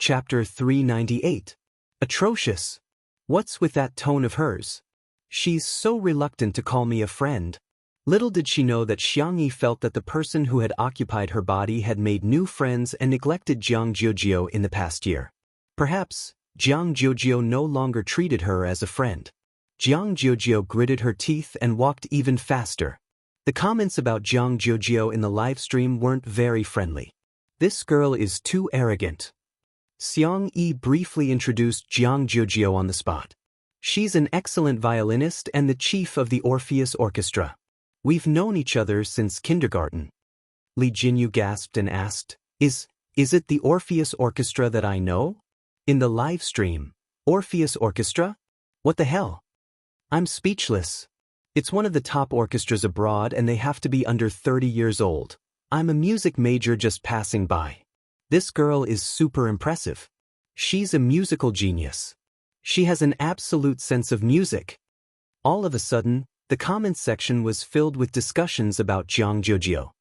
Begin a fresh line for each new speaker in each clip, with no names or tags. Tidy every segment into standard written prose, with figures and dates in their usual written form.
Chapter 398. Atrocious. What's with that tone of hers? She's so reluctant to call me a friend. Little did she know that Xianxia felt that the person who had occupied her body had made new friends and neglected Jiang Jiujiu in the past year. Perhaps, Jiang Jiujiu no longer treated her as a friend. Jiang Jiujiu gritted her teeth and walked even faster. The comments about Jiang Jiujiu in the live stream weren't very friendly. This girl is too arrogant. Xianxia briefly introduced Jiang Jiujiu on the spot. She's an excellent violinist and the chief of the Orpheus Orchestra. We've known each other since kindergarten. Li Jinyu gasped and asked, Is it the Orpheus Orchestra that I know? In the live stream, Orpheus Orchestra? What the hell? I'm speechless. It's one of the top orchestras abroad and they have to be under 30 years old. I'm a music major just passing by. This girl is super impressive. She's a musical genius. She has an absolute sense of music. All of a sudden, the comments section was filled with discussions about Jiang Jiujiu.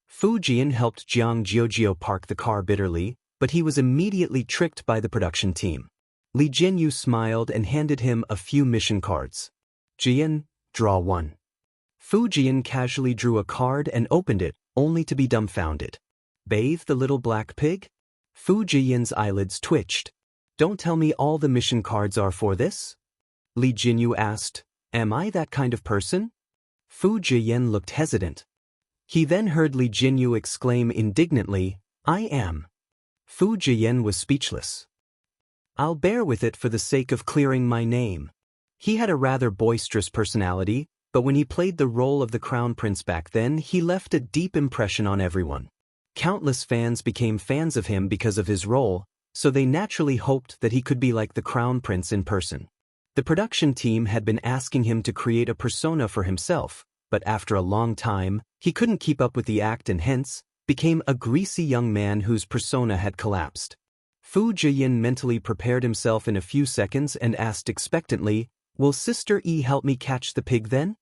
Fu Jian helped Jiang Jiujiu park the car bitterly, but he was immediately tricked by the production team. Li Jinyu smiled and handed him a few mission cards. Jian, draw one. Fu Jian casually drew a card and opened it, only to be dumbfounded. Bathe the little black pig? Fu Jian's eyelids twitched. Don't tell me all the mission cards are for this? Li Jinyu asked, Am I that kind of person? Fu Jian looked hesitant. He then heard Li Jinyu exclaim indignantly, I am. Fu Jian was speechless. I'll bear with it for the sake of clearing my name. He had a rather boisterous personality, but when he played the role of the Crown Prince back then, he left a deep impression on everyone. Countless fans became fans of him because of his role, so they naturally hoped that he could be like the Crown Prince in person. The production team had been asking him to create a persona for himself, but after a long time, he couldn't keep up with the act and hence, became a greasy young man whose persona had collapsed. Fu Jian mentally prepared himself in a few seconds and asked expectantly, Will Sister E help me catch the pig then?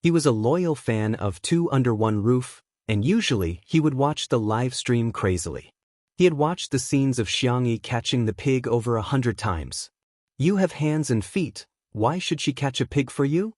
He was a loyal fan of Two Under One Roof, and usually he would watch the live stream crazily. He had watched the scenes of Xianxia catching the pig over 100 times. You have hands and feet, why should she catch a pig for you?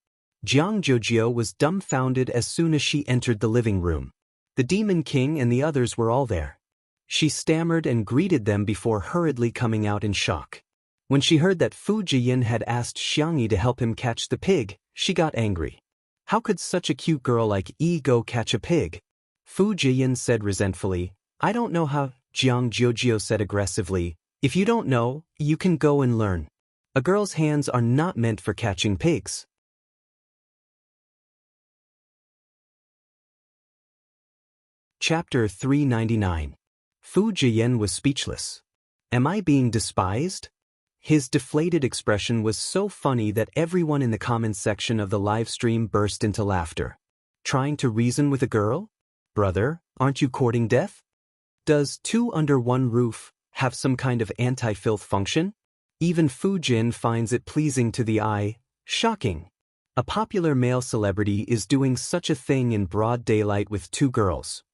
Jiang Jiujiu was dumbfounded as soon as she entered the living room. The Demon King and the others were all there. She stammered and greeted them before hurriedly coming out in shock. When she heard that Fu Jian had asked Xianxia to help him catch the pig, she got angry. How could such a cute girl like E go catch a pig? Fu Jian said resentfully, I don't know how. Jiang Jiujiu said aggressively, If you don't know, you can go and learn. A girl's hands are not meant for catching pigs. Chapter 399. Fu Jian was speechless. Am I being despised? His deflated expression was so funny that everyone in the comments section of the live stream burst into laughter. Trying to reason with a girl? Brother, aren't you courting death? Does Two Under One Roof have some kind of anti-filth function? Even Fu Jin finds it pleasing to the eye. Shocking. A popular male celebrity is doing such a thing in broad daylight with two girls.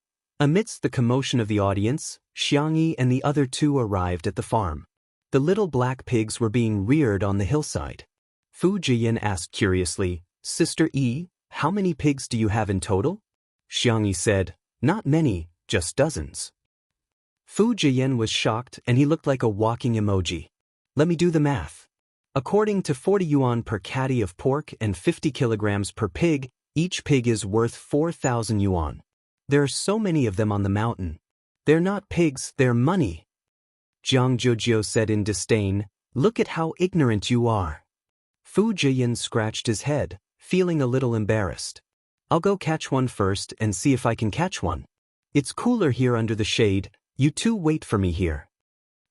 Amidst the commotion of the audience, Xianxia and the other two arrived at the farm. The little black pigs were being reared on the hillside. Fu Jian asked curiously, Sister E, how many pigs do you have in total? Xianxia said, Not many, just dozens. Fu Jian was shocked and he looked like a walking emoji. Let me do the math. According to 40 yuan per catty of pork and 50 kilograms per pig, each pig is worth 4,000 yuan. There are so many of them on the mountain. They're not pigs, they're money. Jiang Jiujiu said in disdain, Look at how ignorant you are. Fu Jian scratched his head, feeling a little embarrassed. I'll go catch one first and see if I can catch one. It's cooler here under the shade, you two wait for me here.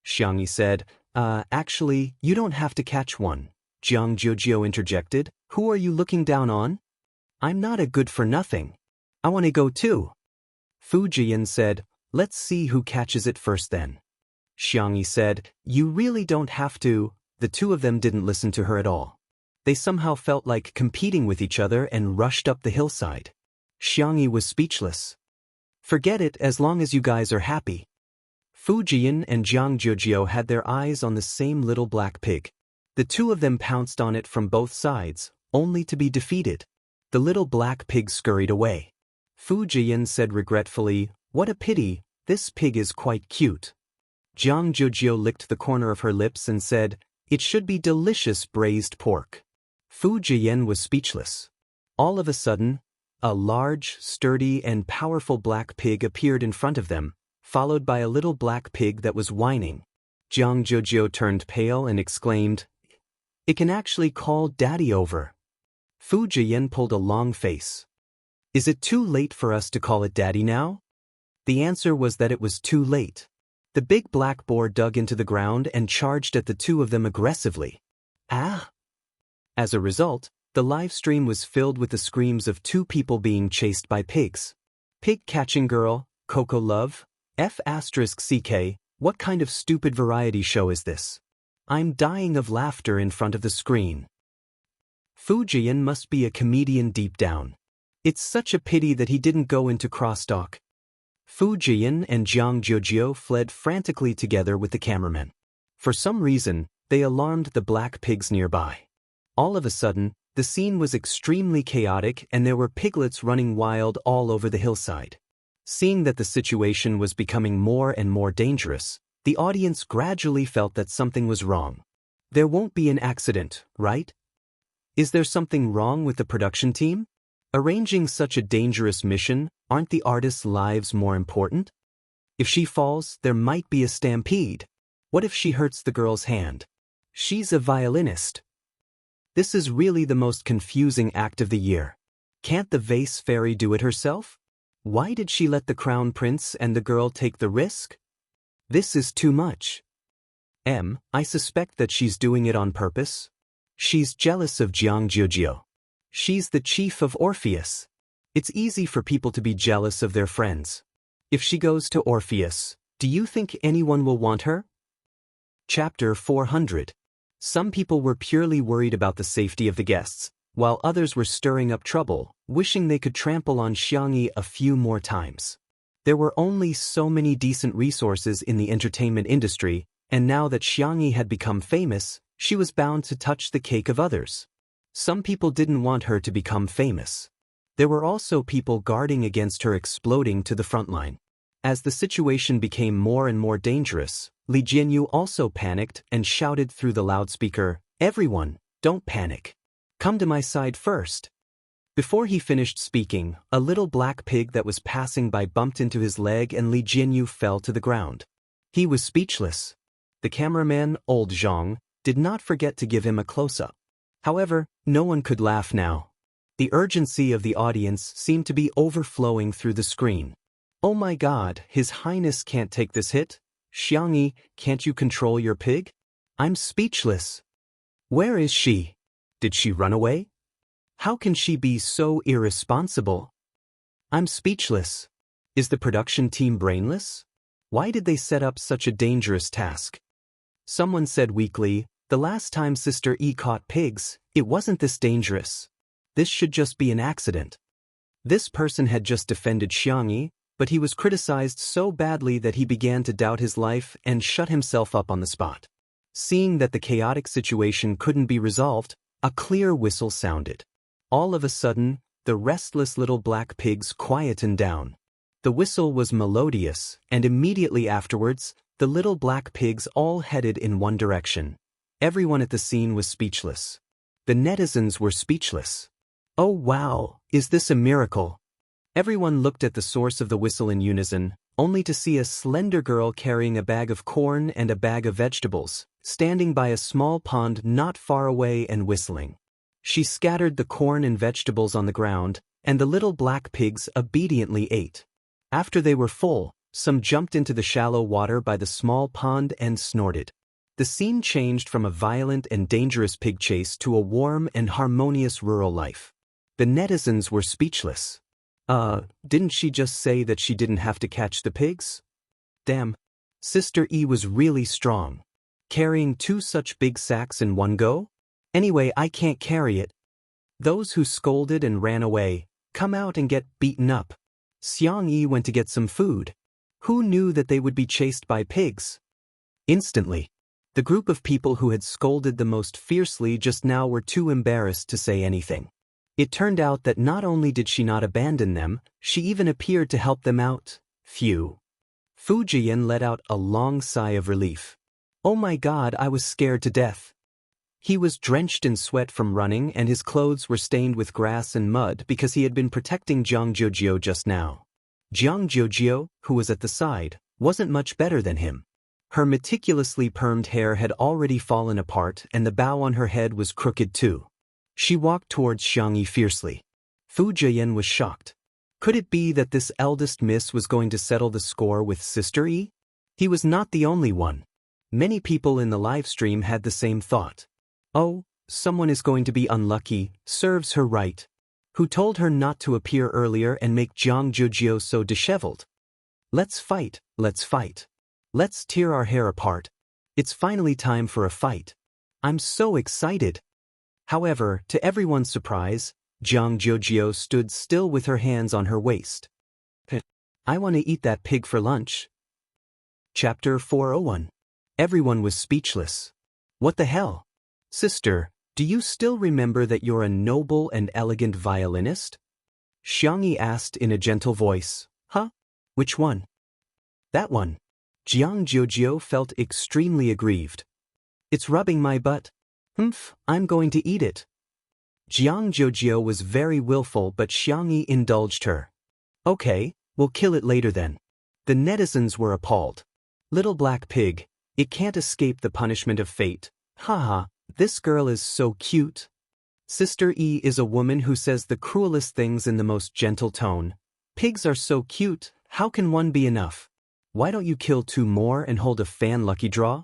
Xianxia said, Actually, you don't have to catch one. Jiang Jiujiu interjected, Who are you looking down on? I'm not a good-for-nothing. I want to go too. Fu Jian said, Let's see who catches it first then. Xianxia said, You really don't have to. The two of them didn't listen to her at all. They somehow felt like competing with each other and rushed up the hillside. Xianxia was speechless. Forget it as long as you guys are happy. Fu Jian and Jiang Jiujiu had their eyes on the same little black pig. The two of them pounced on it from both sides, only to be defeated. The little black pig scurried away. Fu Jian said regretfully, "What a pity, this pig is quite cute." Jiang Jiujiu licked the corner of her lips and said, "It should be delicious braised pork." Fu Jian was speechless. All of a sudden, a large, sturdy, and powerful black pig appeared in front of them, followed by a little black pig that was whining. Jiang Jiujiu turned pale and exclaimed, "It can actually call Daddy over." Fu Jian pulled a long face. "Is it too late for us to call it Daddy now?" The answer was that it was too late. The big black boar dug into the ground and charged at the two of them aggressively. Ah! As a result, the live stream was filled with the screams of two people being chased by pigs. Pig catching girl, Coco Love, F***CK, what kind of stupid variety show is this? I'm dying of laughter in front of the screen. Fu Jian must be a comedian deep down. It's such a pity that he didn't go into crosstalk. Fu Jian and Jiang Jiujiu fled frantically together with the cameraman. For some reason, they alarmed the black pigs nearby. All of a sudden, the scene was extremely chaotic and there were piglets running wild all over the hillside. Seeing that the situation was becoming more and more dangerous, the audience gradually felt that something was wrong. There won't be an accident, right? Is there something wrong with the production team? Arranging such a dangerous mission, aren't the artists' lives more important? If she falls, there might be a stampede. What if she hurts the girl's hand? She's a violinist. This is really the most confusing act of the year. Can't the vase fairy do it herself? Why did she let the crown prince and the girl take the risk? This is too much. I suspect that she's doing it on purpose. She's jealous of Jiang Jiujiu. She's the chief of Orpheus. It's easy for people to be jealous of their friends. If she goes to Orpheus, do you think anyone will want her? Chapter 400. Some people were purely worried about the safety of the guests, while others were stirring up trouble, wishing they could trample on Xiangyi a few more times. There were only so many decent resources in the entertainment industry, and now that Xiangyi had become famous, she was bound to touch the cake of others. Some people didn't want her to become famous. There were also people guarding against her exploding to the front line. As the situation became more and more dangerous, Li Jianyu also panicked and shouted through the loudspeaker, "Everyone, don't panic. Come to my side first." Before he finished speaking, a little black pig that was passing by bumped into his leg and Li Jianyu fell to the ground. He was speechless. The cameraman, old Zhang, did not forget to give him a close-up. However, no one could laugh now. The urgency of the audience seemed to be overflowing through the screen. "Oh my God, His Highness can't take this hit. Xiangyi, can't you control your pig? I'm speechless. Where is she? Did she run away? How can she be so irresponsible? I'm speechless. Is the production team brainless? Why did they set up such a dangerous task?" Someone said weakly, "The last time Sister E caught pigs, it wasn't this dangerous. This should just be an accident." This person had just defended Xiangyi, but he was criticized so badly that he began to doubt his life and shut himself up on the spot. Seeing that the chaotic situation couldn't be resolved, a clear whistle sounded. All of a sudden, the restless little black pigs quietened down. The whistle was melodious, and immediately afterwards, the little black pigs all headed in one direction. Everyone at the scene was speechless. The netizens were speechless. "Oh wow, is this a miracle?" Everyone looked at the source of the whistle in unison, only to see a slender girl carrying a bag of corn and a bag of vegetables, standing by a small pond not far away and whistling. She scattered the corn and vegetables on the ground, and the little black pigs obediently ate. After they were full, some jumped into the shallow water by the small pond and snorted. The scene changed from a violent and dangerous pig chase to a warm and harmonious rural life. The netizens were speechless. Didn't she just say that she didn't have to catch the pigs? Damn, Sister E was really strong. Carrying 2 such big sacks in one go? Anyway, I can't carry it. Those who scolded and ran away, come out and get beaten up. Xiangyi went to get some food. Who knew that they would be chased by pigs? Instantly, the group of people who had scolded the most fiercely just now were too embarrassed to say anything. It turned out that not only did she not abandon them, she even appeared to help them out. Phew. Fu Jian let out a long sigh of relief. Oh my God, I was scared to death. He was drenched in sweat from running and his clothes were stained with grass and mud because he had been protecting Jiang Jiujio just now. Jiang Jiujio, who was at the side, wasn't much better than him. Her meticulously permed hair had already fallen apart and the bow on her head was crooked too. She walked towards Xiangyi fiercely. Fu Jian was shocked. Could it be that this eldest miss was going to settle the score with Sister Yi? He was not the only one. Many people in the live stream had the same thought. Oh, someone is going to be unlucky, serves her right. Who told her not to appear earlier and make Jiang Jiujio so disheveled? Let's fight, let's fight. Let's tear our hair apart. It's finally time for a fight. I'm so excited. However, to everyone's surprise, Jiang Jiujio stood still with her hands on her waist. I want to eat that pig for lunch. Chapter 401. Everyone was speechless. What the hell? Sister, do you still remember that you're a noble and elegant violinist? Xiangyi asked in a gentle voice. Huh? Which one? That one. Jiang Jiujio felt extremely aggrieved. It's rubbing my butt. Humph, I'm going to eat it. Jiang Jiujio was very willful but Xiangyi indulged her. Okay, we'll kill it later then. The netizens were appalled. Little black pig, it can't escape the punishment of fate. Haha, this girl is so cute. Sister E is a woman who says the cruelest things in the most gentle tone. Pigs are so cute, how can one be enough? Why don't you kill 2 more and hold a fan lucky draw?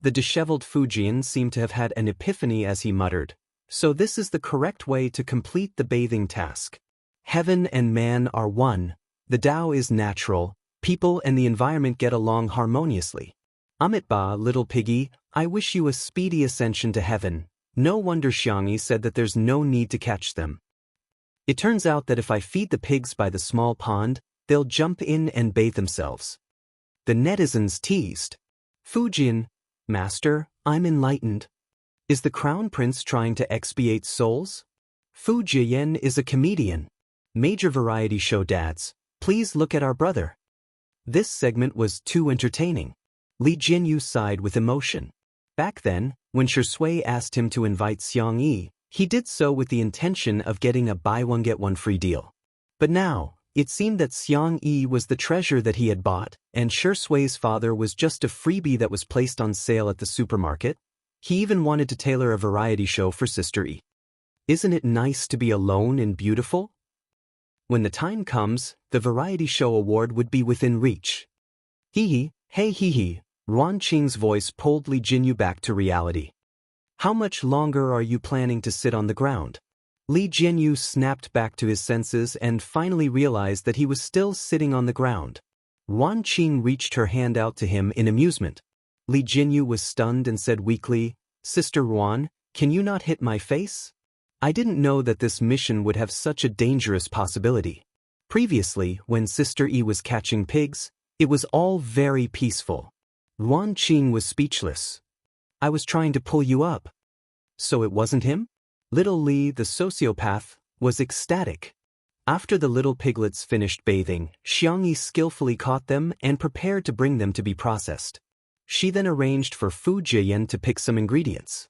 The disheveled Fujian seemed to have had an epiphany as he muttered. So this is the correct way to complete the bathing task. Heaven and man are one. The Tao is natural. People and the environment get along harmoniously. Amitba, little piggy, I wish you a speedy ascension to heaven. No wonder Xiangyi said that there's no need to catch them. It turns out that if I feed the pigs by the small pond, they'll jump in and bathe themselves. The netizens teased. Fujian, Master, I'm enlightened. Is the crown prince trying to expiate souls? Fu Jian is a comedian. Major variety show dads, please look at our brother. This segment was too entertaining. Li Jinyu sighed with emotion. Back then, when Shui asked him to invite Xiangyi, he did so with the intention of getting a buy one get one free deal. But now, it seemed that Xiangyi was the treasure that he had bought, and Shui's father was just a freebie that was placed on sale at the supermarket. He even wanted to tailor a variety show for Sister E. Isn't it nice to be alone and beautiful? When the time comes, the variety show award would be within reach. Hee hee, Ruan Qing's voice pulled Li Jinyu back to reality. How much longer are you planning to sit on the ground? Li Jinyu snapped back to his senses and finally realized that he was still sitting on the ground. Ruan Qing reached her hand out to him in amusement. Li Jinyu was stunned and said weakly, Sister Ruan, can you not hit my face? I didn't know that this mission would have such a dangerous possibility. Previously, when Sister E was catching pigs, it was all very peaceful. Ruan Qing was speechless. I was trying to pull you up. So it wasn't him? Little Li, the sociopath, was ecstatic. After the little piglets finished bathing, Xiangyi skillfully caught them and prepared to bring them to be processed. She then arranged for Fu Jian to pick some ingredients.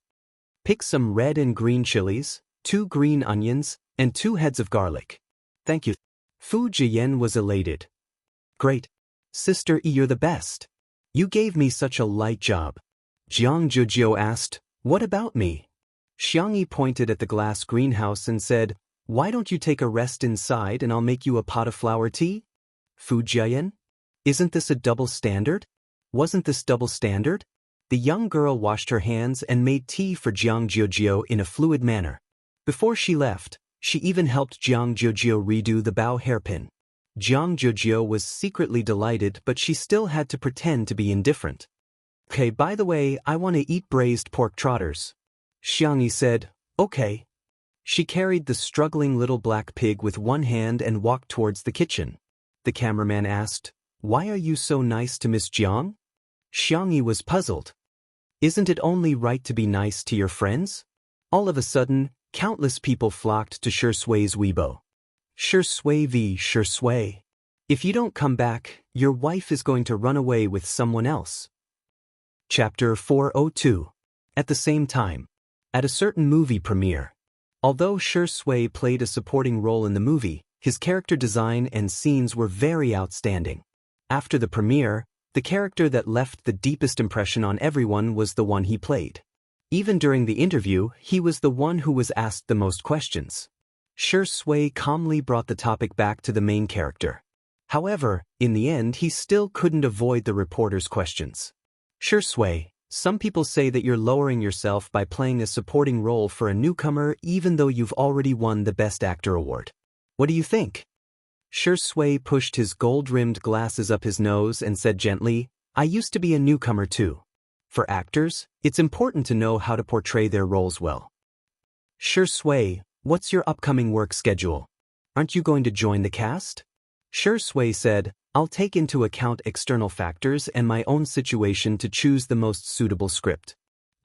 Pick some red and green chilies, 2 green onions, and 2 heads of garlic. Thank you. Fu Jian was elated. Great. Sister E, you're the best. You gave me such a light job. Jiang Jiujio asked, what about me? Xiangyi pointed at the glass greenhouse and said, why don't you take a rest inside and I'll make you a pot of flower tea? Fu Jian? Isn't this a double standard? Wasn't this double standard? The young girl washed her hands and made tea for Jiang Jiujio in a fluid manner. Before she left, she even helped Jiang Jiujio redo the bow hairpin. Jiang Jiujio was secretly delighted, but she still had to pretend to be indifferent. Okay, by the way, I want to eat braised pork trotters. Xiangyi said, okay. She carried the struggling little black pig with one hand and walked towards the kitchen. The cameraman asked, Why are you so nice to Miss Jiang? Xianxia was puzzled. Isn't it only right to be nice to your friends? All of a sudden, countless people flocked to Shui's Weibo. Shui v. Shui. If you don't come back, your wife is going to run away with someone else. Chapter 402. At the same time. At a certain movie premiere. Although Shui played a supporting role in the movie, his character design and scenes were very outstanding. After the premiere, the character that left the deepest impression on everyone was the one he played. Even during the interview, he was the one who was asked the most questions. Shui calmly brought the topic back to the main character. However, in the end he still couldn't avoid the reporter's questions. Shui, some people say that you're lowering yourself by playing a supporting role for a newcomer even though you've already won the Best Actor award. What do you think? Shui pushed his gold-rimmed glasses up his nose and said gently, I used to be a newcomer too. For actors, it's important to know how to portray their roles well. Shui, what's your upcoming work schedule? Aren't you going to join the cast? Shui said, I'll take into account external factors and my own situation to choose the most suitable script.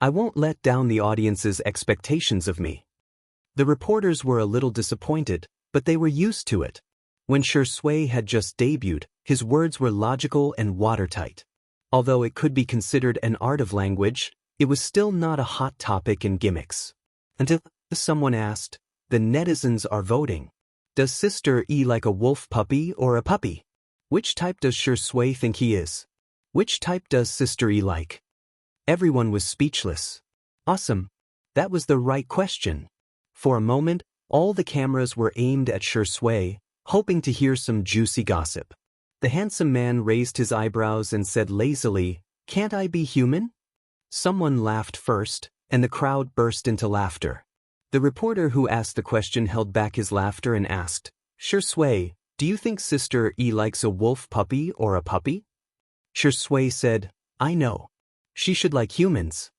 I won't let down the audience's expectations of me. The reporters were a little disappointed, but they were used to it. When Shui had just debuted, his words were logical and watertight. Although it could be considered an art of language, it was still not a hot topic in gimmicks. Until someone asked, the netizens are voting. Does Sister E like a wolf puppy or a puppy? Which type does Shui think he is? Which type does Sister E like? Everyone was speechless. Awesome. That was the right question. For a moment, all the cameras were aimed at Shui, hoping to hear some juicy gossip. The handsome man raised his eyebrows and said lazily, Can't I be human? Someone laughed first, and the crowd burst into laughter. The reporter who asked the question held back his laughter and asked, Shui, do you think Sister E likes a wolf puppy or a puppy? Shui said, I know. She should like humans.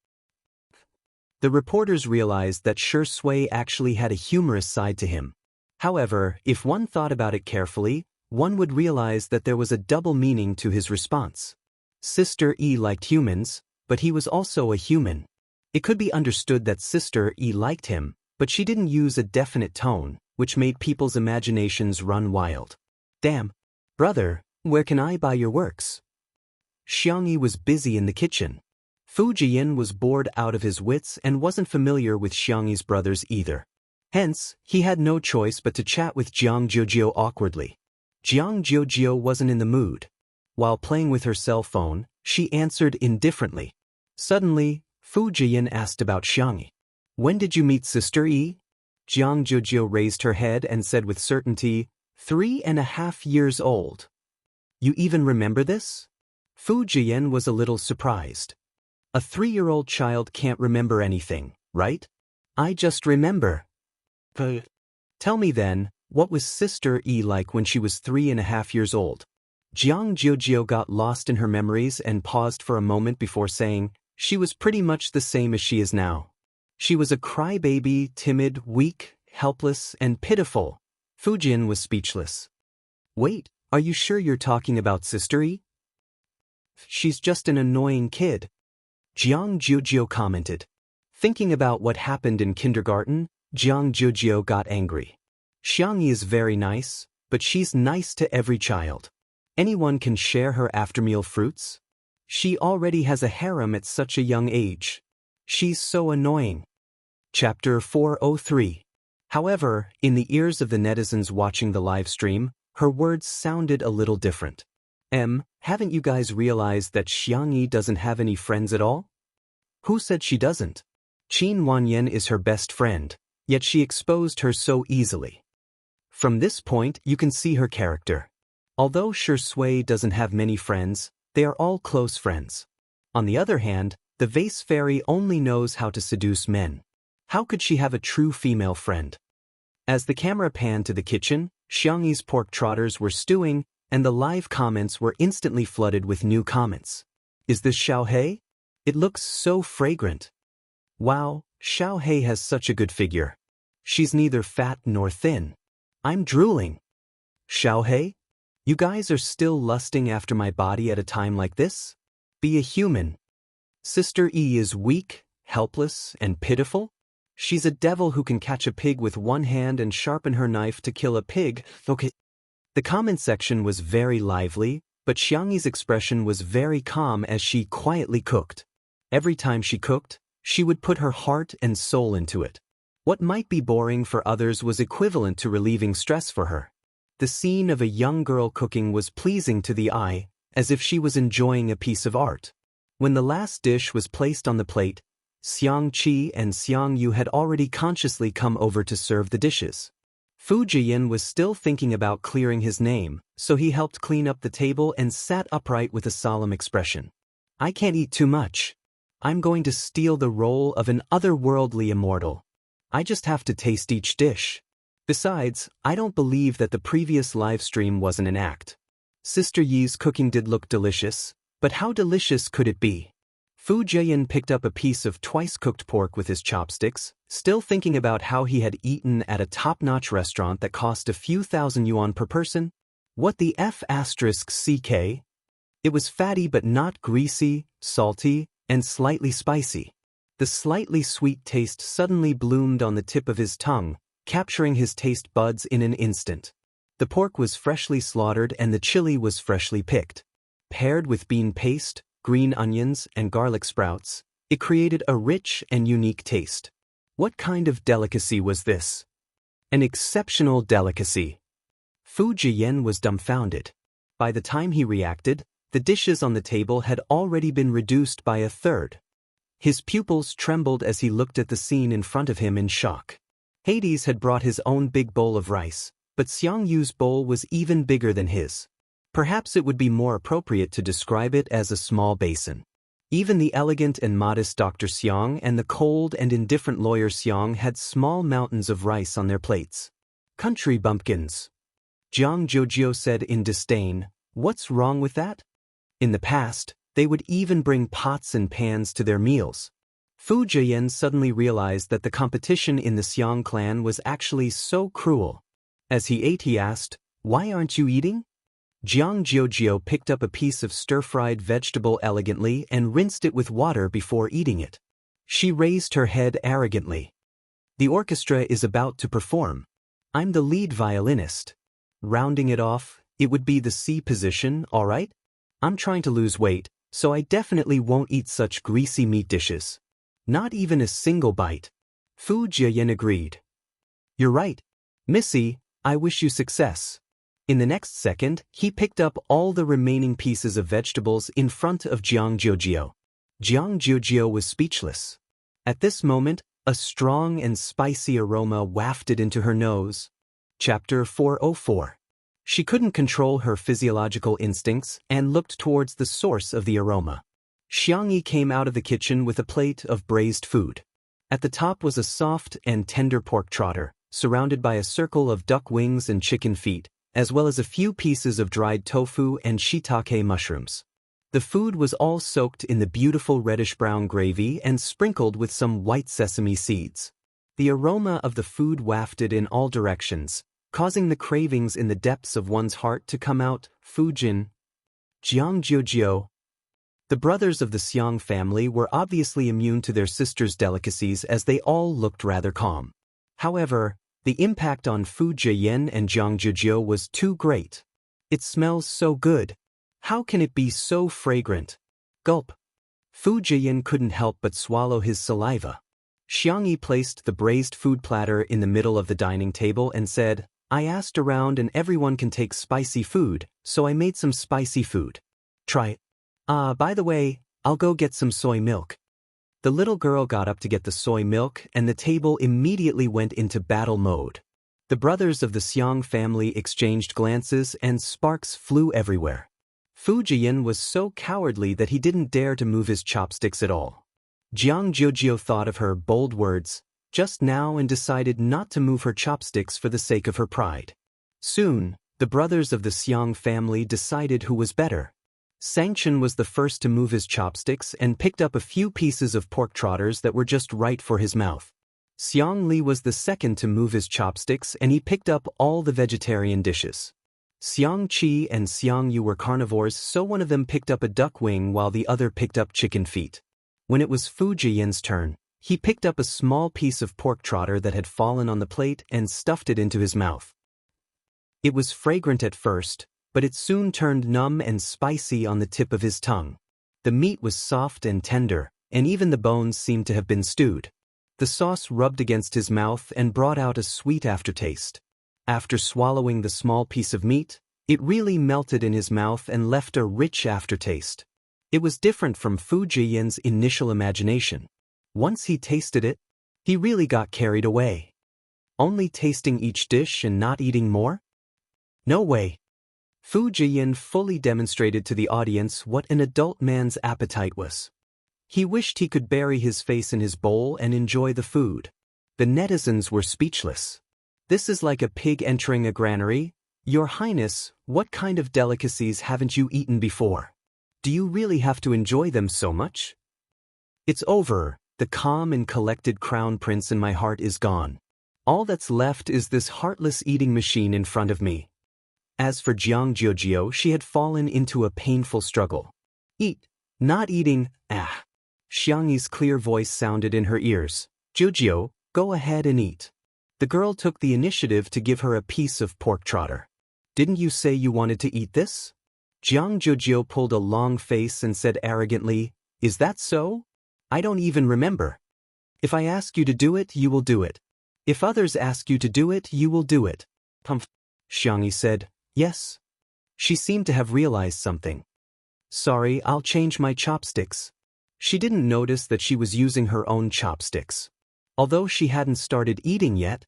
The reporters realized that Shui actually had a humorous side to him. However, if one thought about it carefully, one would realize that there was a double meaning to his response. Sister E liked humans, but he was also a human. It could be understood that Sister E liked him, but she didn't use a definite tone, which made people's imaginations run wild. Damn. Brother, where can I buy your works? Xianxia was busy in the kitchen. Fujian was bored out of his wits and wasn't familiar with Xiangyi's brothers either. Hence, he had no choice but to chat with Jiang Jiujio awkwardly. Jiang Jiujio wasn't in the mood. While playing with her cell phone, she answered indifferently. Suddenly, Fujian asked about Xiangyi. When did you meet Sister E? Jiang Jiujio raised her head and said with certainty, 3.5 years old. You even remember this? Fujian was a little surprised. A 3-year-old child can't remember anything, right? I just remember. Tell me then, what was Sister E like when she was 3.5 years old? Jiang Jiujio got lost in her memories and paused for a moment before saying, she was pretty much the same as she is now. She was a crybaby, timid, weak, helpless, and pitiful. Fujian was speechless. Wait, are you sure you're talking about Sister E? She's just an annoying kid. Jiang Jiujio commented. Thinking about what happened in kindergarten, Jiang Jiujio got angry. Xiangyi is very nice, but she's nice to every child. Anyone can share her after-meal fruits. She already has a harem at such a young age. She's so annoying. Chapter 403. However, in the ears of the netizens watching the live stream, her words sounded a little different. Haven't you guys realized that Xiangyi doesn't have any friends at all? Who said she doesn't? Qin Wanyan is her best friend, yet she exposed her so easily. From this point, you can see her character. Although Shui doesn't have many friends, they are all close friends. On the other hand, the vase fairy only knows how to seduce men. How could she have a true female friend? As the camera panned to the kitchen, Xiangyi's pork trotters were stewing, and the live comments were instantly flooded with new comments. Is this Xiaohei? It looks so fragrant. Wow, Xiaohei has such a good figure. She's neither fat nor thin. I'm drooling. Xiaohei? You guys are still lusting after my body at a time like this? Be a human. Sister E is weak, helpless, and pitiful? She's a devil who can catch a pig with one hand and sharpen her knife to kill a pig. Okay. The comment section was very lively, but Xiangyi's expression was very calm as she quietly cooked. Every time she cooked, she would put her heart and soul into it. What might be boring for others was equivalent to relieving stress for her. The scene of a young girl cooking was pleasing to the eye, as if she was enjoying a piece of art. When the last dish was placed on the plate, Xiangqi and Xiangyu had already consciously come over to serve the dishes. Fu Jian was still thinking about clearing his name, so he helped clean up the table and sat upright with a solemn expression. I can't eat too much. I'm going to steal the role of an otherworldly immortal. I just have to taste each dish. Besides, I don't believe that the previous live stream wasn't an act. Sister Yi's cooking did look delicious, but how delicious could it be? Fu Jian picked up a piece of twice-cooked pork with his chopsticks, still thinking about how he had eaten at a top-notch restaurant that cost a few thousand yuan per person. What the F***CK? It was fatty but not greasy, salty, and slightly spicy. The slightly sweet taste suddenly bloomed on the tip of his tongue, capturing his taste buds in an instant. The pork was freshly slaughtered and the chili was freshly picked. Paired with bean paste, green onions, and garlic sprouts, it created a rich and unique taste. What kind of delicacy was this? An exceptional delicacy. Fu Jian was dumbfounded. By the time he reacted, the dishes on the table had already been reduced by a third. His pupils trembled as he looked at the scene in front of him in shock. Hades had brought his own big bowl of rice, but Xiangyu's bowl was even bigger than his. Perhaps it would be more appropriate to describe it as a small basin. Even the elegant and modest Dr. Xiang and the cold and indifferent lawyer Xiang had small mountains of rice on their plates. Country bumpkins. Jiang Jiujiu said in disdain, "What's wrong with that?" In the past, they would even bring pots and pans to their meals. Fu Jian suddenly realized that the competition in the Xiang clan was actually so cruel. As he ate, he asked, "Why aren't you eating?" Jiang Jiujiu picked up a piece of stir-fried vegetable elegantly and rinsed it with water before eating it. She raised her head arrogantly. "The orchestra is about to perform. I'm the lead violinist. Rounding it off, it would be the C position, all right? I'm trying to lose weight, so I definitely won't eat such greasy meat dishes. Not even a single bite." Fu Jian agreed. "You're right. Missy, I wish you success." In the next second, he picked up all the remaining pieces of vegetables in front of Jiang Jiujiu. Jiang Jiujiu was speechless. At this moment, a strong and spicy aroma wafted into her nose. Chapter 404. She couldn't control her physiological instincts and looked towards the source of the aroma. Xiangyi came out of the kitchen with a plate of braised food. At the top was a soft and tender pork trotter, surrounded by a circle of duck wings and chicken feet, as well as a few pieces of dried tofu and shiitake mushrooms. The food was all soaked in the beautiful reddish-brown gravy and sprinkled with some white sesame seeds. The aroma of the food wafted in all directions, causing the cravings in the depths of one's heart to come out. Fu Jian, Jiang Jiujiu. The brothers of the Xiang family were obviously immune to their sister's delicacies as they all looked rather calm. However, the impact on Fu Jian and Jiang Jiujiu was too great. "It smells so good. How can it be so fragrant?" Gulp. Fu Jian couldn't help but swallow his saliva. Xiangyi placed the braised food platter in the middle of the dining table and said, "I asked around and everyone can take spicy food, so I made some spicy food. Try it. By the way, I'll go get some soy milk." The little girl got up to get the soy milk and the table immediately went into battle mode. The brothers of the Xiang family exchanged glances and sparks flew everywhere. Fu Jian was so cowardly that he didn't dare to move his chopsticks at all. Jiang Jiujiu thought of her bold words just now and decided not to move her chopsticks for the sake of her pride. Soon, the brothers of the Xiang family decided who was better. Xianxia was the first to move his chopsticks and picked up a few pieces of pork trotters that were just right for his mouth. Xiang Li was the second to move his chopsticks and he picked up all the vegetarian dishes. Xianxia and Xianxia were carnivores, so one of them picked up a duck wing while the other picked up chicken feet. When it was Fujian's turn, he picked up a small piece of pork trotter that had fallen on the plate and stuffed it into his mouth. It was fragrant at first, but it soon turned numb and spicy on the tip of his tongue. The meat was soft and tender, and even the bones seemed to have been stewed. The sauce rubbed against his mouth and brought out a sweet aftertaste. After swallowing the small piece of meat, it really melted in his mouth and left a rich aftertaste. It was different from Fujian's initial imagination. Once he tasted it, he really got carried away. Only tasting each dish and not eating more? No way. Fujian fully demonstrated to the audience what an adult man's appetite was. He wished he could bury his face in his bowl and enjoy the food. The netizens were speechless. This is like a pig entering a granary. Your Highness, what kind of delicacies haven't you eaten before? Do you really have to enjoy them so much? It's over. The calm and collected crown prince in my heart is gone. All that's left is this heartless eating machine in front of me. As for Jiang Jiujiu, she had fallen into a painful struggle. Eat, not eating, ah. Xiangyi's clear voice sounded in her ears. Jiujiu, go ahead and eat. The girl took the initiative to give her a piece of pork trotter. Didn't you say you wanted to eat this? Jiang Jiujiu pulled a long face and said arrogantly, Is that so? I don't even remember. If I ask you to do it, you will do it. If others ask you to do it, you will do it. Humph. Xiangyi said, Yes. She seemed to have realized something. Sorry, I'll change my chopsticks. She didn't notice that she was using her own chopsticks. Although she hadn't started eating yet,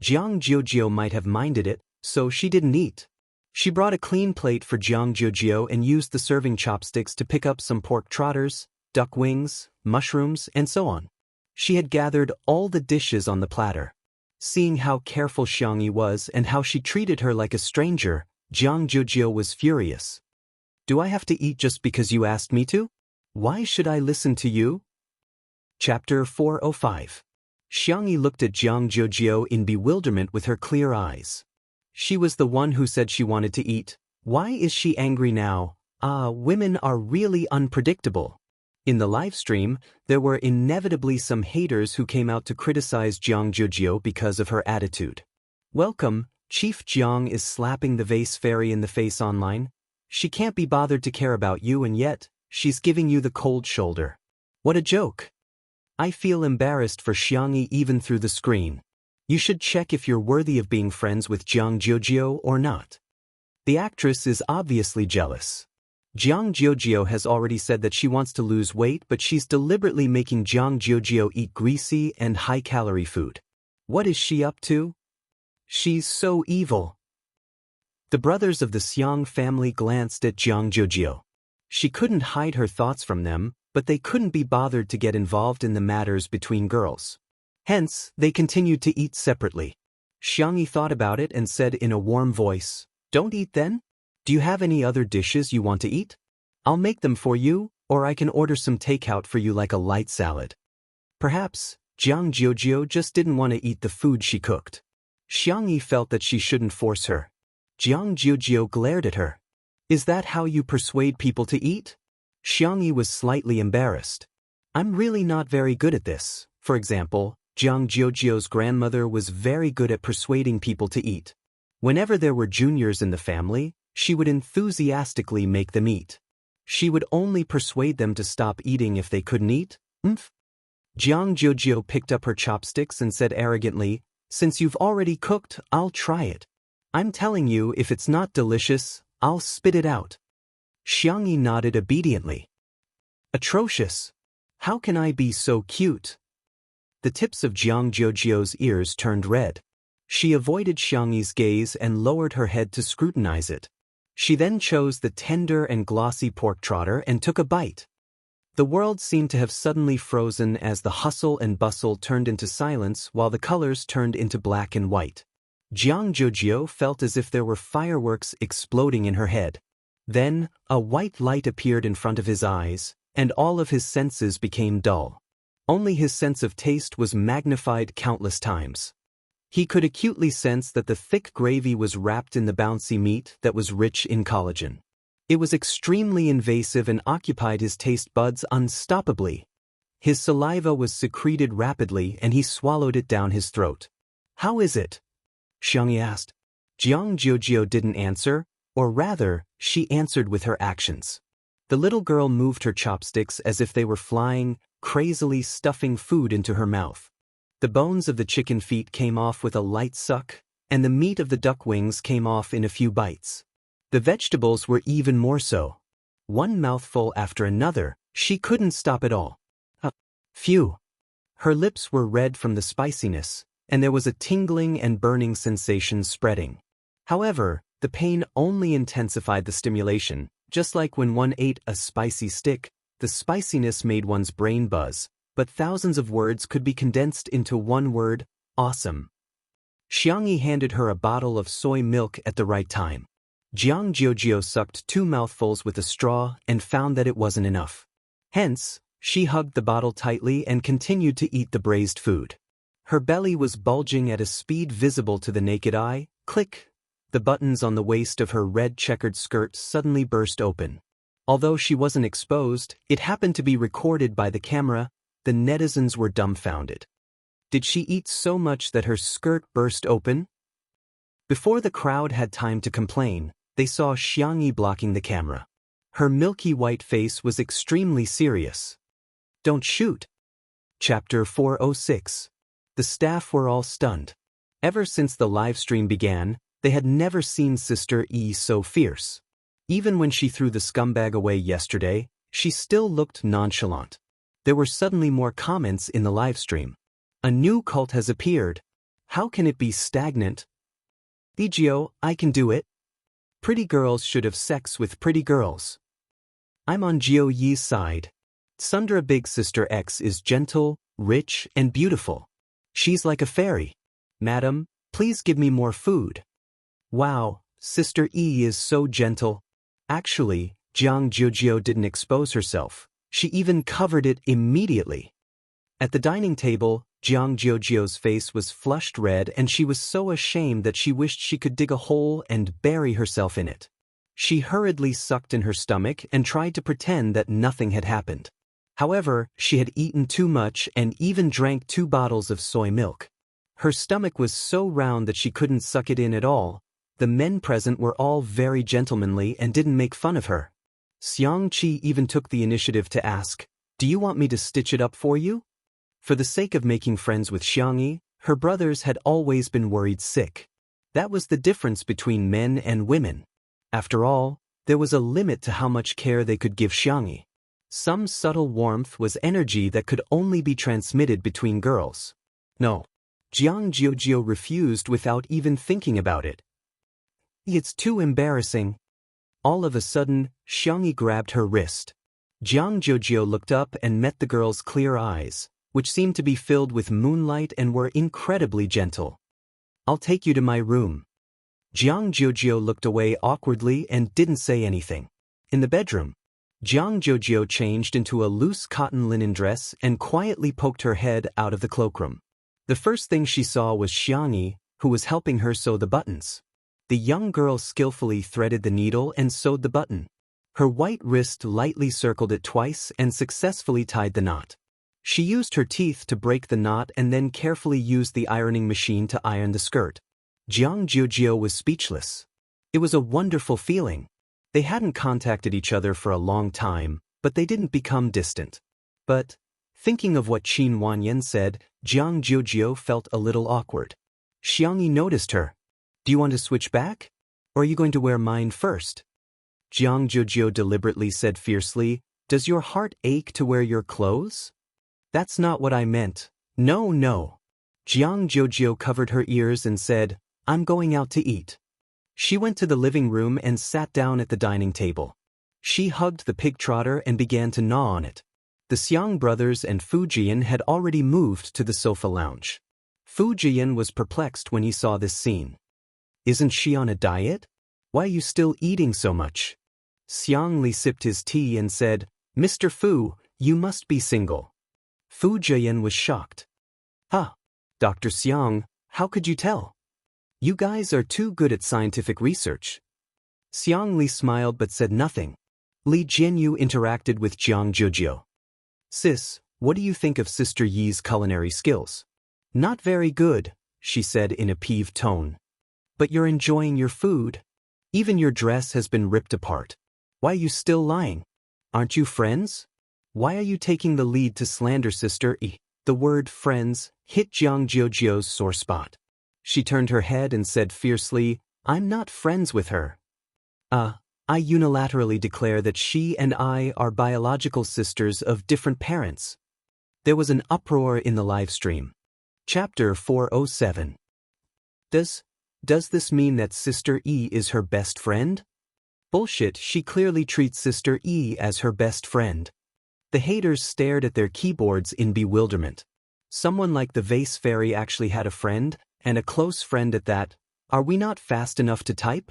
Jiang Jiujiu might have minded it, so she didn't eat. She brought a clean plate for Jiang Jiujiu and used the serving chopsticks to pick up some pork trotters, duck wings, mushrooms, and so on. She had gathered all the dishes on the platter. Seeing how careful Xiangyi was and how she treated her like a stranger, Jiang Jiujiu was furious. Do I have to eat just because you asked me to? Why should I listen to you? Chapter 405. Xiangyi looked at Jiang Jiujiu in bewilderment with her clear eyes. She was the one who said she wanted to eat. Why is she angry now? Women are really unpredictable. In the live stream, there were inevitably some haters who came out to criticize Jiang Jiujiu because of her attitude. Welcome, Chief Jiang is slapping the vase fairy in the face online. She can't be bothered to care about you and yet, she's giving you the cold shoulder. What a joke. I feel embarrassed for Xiangyi even through the screen. You should check if you're worthy of being friends with Jiang Jiujiu or not. The actress is obviously jealous. Jiang Jiujiu has already said that she wants to lose weight, but she's deliberately making Jiang Jiujiu eat greasy and high-calorie food. What is she up to? She's so evil. The brothers of the Xiang family glanced at Jiang Jiujiu. She couldn't hide her thoughts from them, but they couldn't be bothered to get involved in the matters between girls. Hence, they continued to eat separately. Xiangyi thought about it and said in a warm voice, Don't eat then? Do you have any other dishes you want to eat? I'll make them for you, or I can order some takeout for you like a light salad. Perhaps, Jiang Jiujiu just didn't want to eat the food she cooked. Xiangyi felt that she shouldn't force her. Jiang Jiujiu glared at her. Is that how you persuade people to eat? Xiangyi was slightly embarrassed. I'm really not very good at this. For example, Jiang Jiujiu's grandmother was very good at persuading people to eat. Whenever there were juniors in the family, she would enthusiastically make them eat. She would only persuade them to stop eating if they couldn't eat. Jiang Jiujiu picked up her chopsticks and said arrogantly, Since you've already cooked, I'll try it. I'm telling you, if it's not delicious, I'll spit it out. Xiangyi nodded obediently. Atrocious. How can I be so cute? The tips of Jiang Jiujiu's ears turned red. She avoided Xiangyi's gaze and lowered her head to scrutinize it. She then chose the tender and glossy pork trotter and took a bite. The world seemed to have suddenly frozen as the hustle and bustle turned into silence while the colors turned into black and white. Jiang Jiujiu felt as if there were fireworks exploding in her head. Then, a white light appeared in front of his eyes, and all of his senses became dull. Only his sense of taste was magnified countless times. He could acutely sense that the thick gravy was wrapped in the bouncy meat that was rich in collagen. It was extremely invasive and occupied his taste buds unstoppably. His saliva was secreted rapidly and he swallowed it down his throat. "How is it?" Xianxia asked. Jiang Jiujiu didn't answer, or rather, she answered with her actions. The little girl moved her chopsticks as if they were flying, crazily stuffing food into her mouth. The bones of the chicken feet came off with a light suck, and the meat of the duck wings came off in a few bites. The vegetables were even more so. One mouthful after another, she couldn't stop at all. Phew. Her lips were red from the spiciness, and there was a tingling and burning sensation spreading. However, the pain only intensified the stimulation, just like when one ate a spicy stick, the spiciness made one's brain buzz, but thousands of words could be condensed into one word: awesome. Xiangxia handed her a bottle of soy milk at the right time. Jiang Jiujiu sucked 2 mouthfuls with a straw and found that it wasn't enough. Hence, she hugged the bottle tightly and continued to eat the braised food. Her belly was bulging at a speed visible to the naked eye. Click! The buttons on the waist of her red checkered skirt suddenly burst open. Although she wasn't exposed, it happened to be recorded by the camera. The netizens were dumbfounded. Did she eat so much that her skirt burst open? Before the crowd had time to complain, they saw Xiangxia blocking the camera. Her milky white face was extremely serious. "Don't shoot." Chapter 406. The staff were all stunned. Ever since the live stream began, they had never seen Sister E so fierce. Even when she threw the scumbag away yesterday, she still looked nonchalant. There were suddenly more comments in the live stream. "A new cult has appeared. How can it be stagnant? Ligio, I can do it. Pretty girls should have sex with pretty girls. I'm on Jiu Yi's side. Sundra Big Sister X is gentle, rich, and beautiful. She's like a fairy. Madam, please give me more food. Wow, Sister E is so gentle." Actually, Jiang Jiujiu didn't expose herself. She even covered it immediately. At the dining table, Jiang Jiujiu's face was flushed red and she was so ashamed that she wished she could dig a hole and bury herself in it. She hurriedly sucked in her stomach and tried to pretend that nothing had happened. However, she had eaten too much and even drank 2 bottles of soy milk. Her stomach was so round that she couldn't suck it in at all. The men present were all very gentlemanly and didn't make fun of her. Xiangqi even took the initiative to ask, "Do you want me to stitch it up for you?" For the sake of making friends with Xiangxia, her brothers had always been worried sick. That was the difference between men and women. After all, there was a limit to how much care they could give Xiangxia. Some subtle warmth was energy that could only be transmitted between girls. No. Jiang Jiujiu refused without even thinking about it. "It's too embarrassing." All of a sudden, Xiangxia grabbed her wrist. Jiang Jiujiu looked up and met the girl's clear eyes, which seemed to be filled with moonlight and were incredibly gentle. "I'll take you to my room." Jiang Jiujiu looked away awkwardly and didn't say anything. In the bedroom, Jiang Jiujiu changed into a loose cotton linen dress and quietly poked her head out of the cloakroom. The first thing she saw was Xiangxia, who was helping her sew the buttons. The young girl skillfully threaded the needle and sewed the button. Her white wrist lightly circled it twice and successfully tied the knot. She used her teeth to break the knot and then carefully used the ironing machine to iron the skirt. Jiang Jiujiu was speechless. It was a wonderful feeling. They hadn't contacted each other for a long time, but they didn't become distant. But, thinking of what Qin Wanyan said, Jiang Jiujiu felt a little awkward. Xiangxia noticed her. "Do you want to switch back? Or are you going to wear mine first?" Jiang Jiujiu deliberately said fiercely, "Does your heart ache to wear your clothes?" "That's not what I meant. No, no." Jiang Jiujiu covered her ears and said, "I'm going out to eat." She went to the living room and sat down at the dining table. She hugged the pig trotter and began to gnaw on it. The Xiang brothers and Fujian had already moved to the sofa lounge. Fujian was perplexed when he saw this scene. "Isn't she on a diet? Why are you still eating so much?" Xiang Li sipped his tea and said, "Mr. Fu, you must be single." Fujian was shocked. "Huh, Dr. Xiang, How could you tell? You guys are too good at scientific research. Xiang Li smiled but said nothing. Li Jianyu interacted with Jiang Zhujiu. Sis, what do you think of Sister Yi's culinary skills? Not very good, she said in a peeved tone. But you're enjoying your food. Even your dress has been ripped apart. Why are you still lying? Aren't you friends? Why are you taking the lead to slander Sister Yi? The word friends hit Jiang Zhujiu's sore spot. She turned her head and said fiercely, I'm not friends with her. I unilaterally declare that she and I are biological sisters of different parents. There was an uproar in the live stream. Chapter 407. Does this mean that Sister E is her best friend? Bullshit, she clearly treats Sister E as her best friend. The haters stared at their keyboards in bewilderment. Someone like the Vase Fairy actually had a friend, and a close friend at that. Are we not fast enough to type?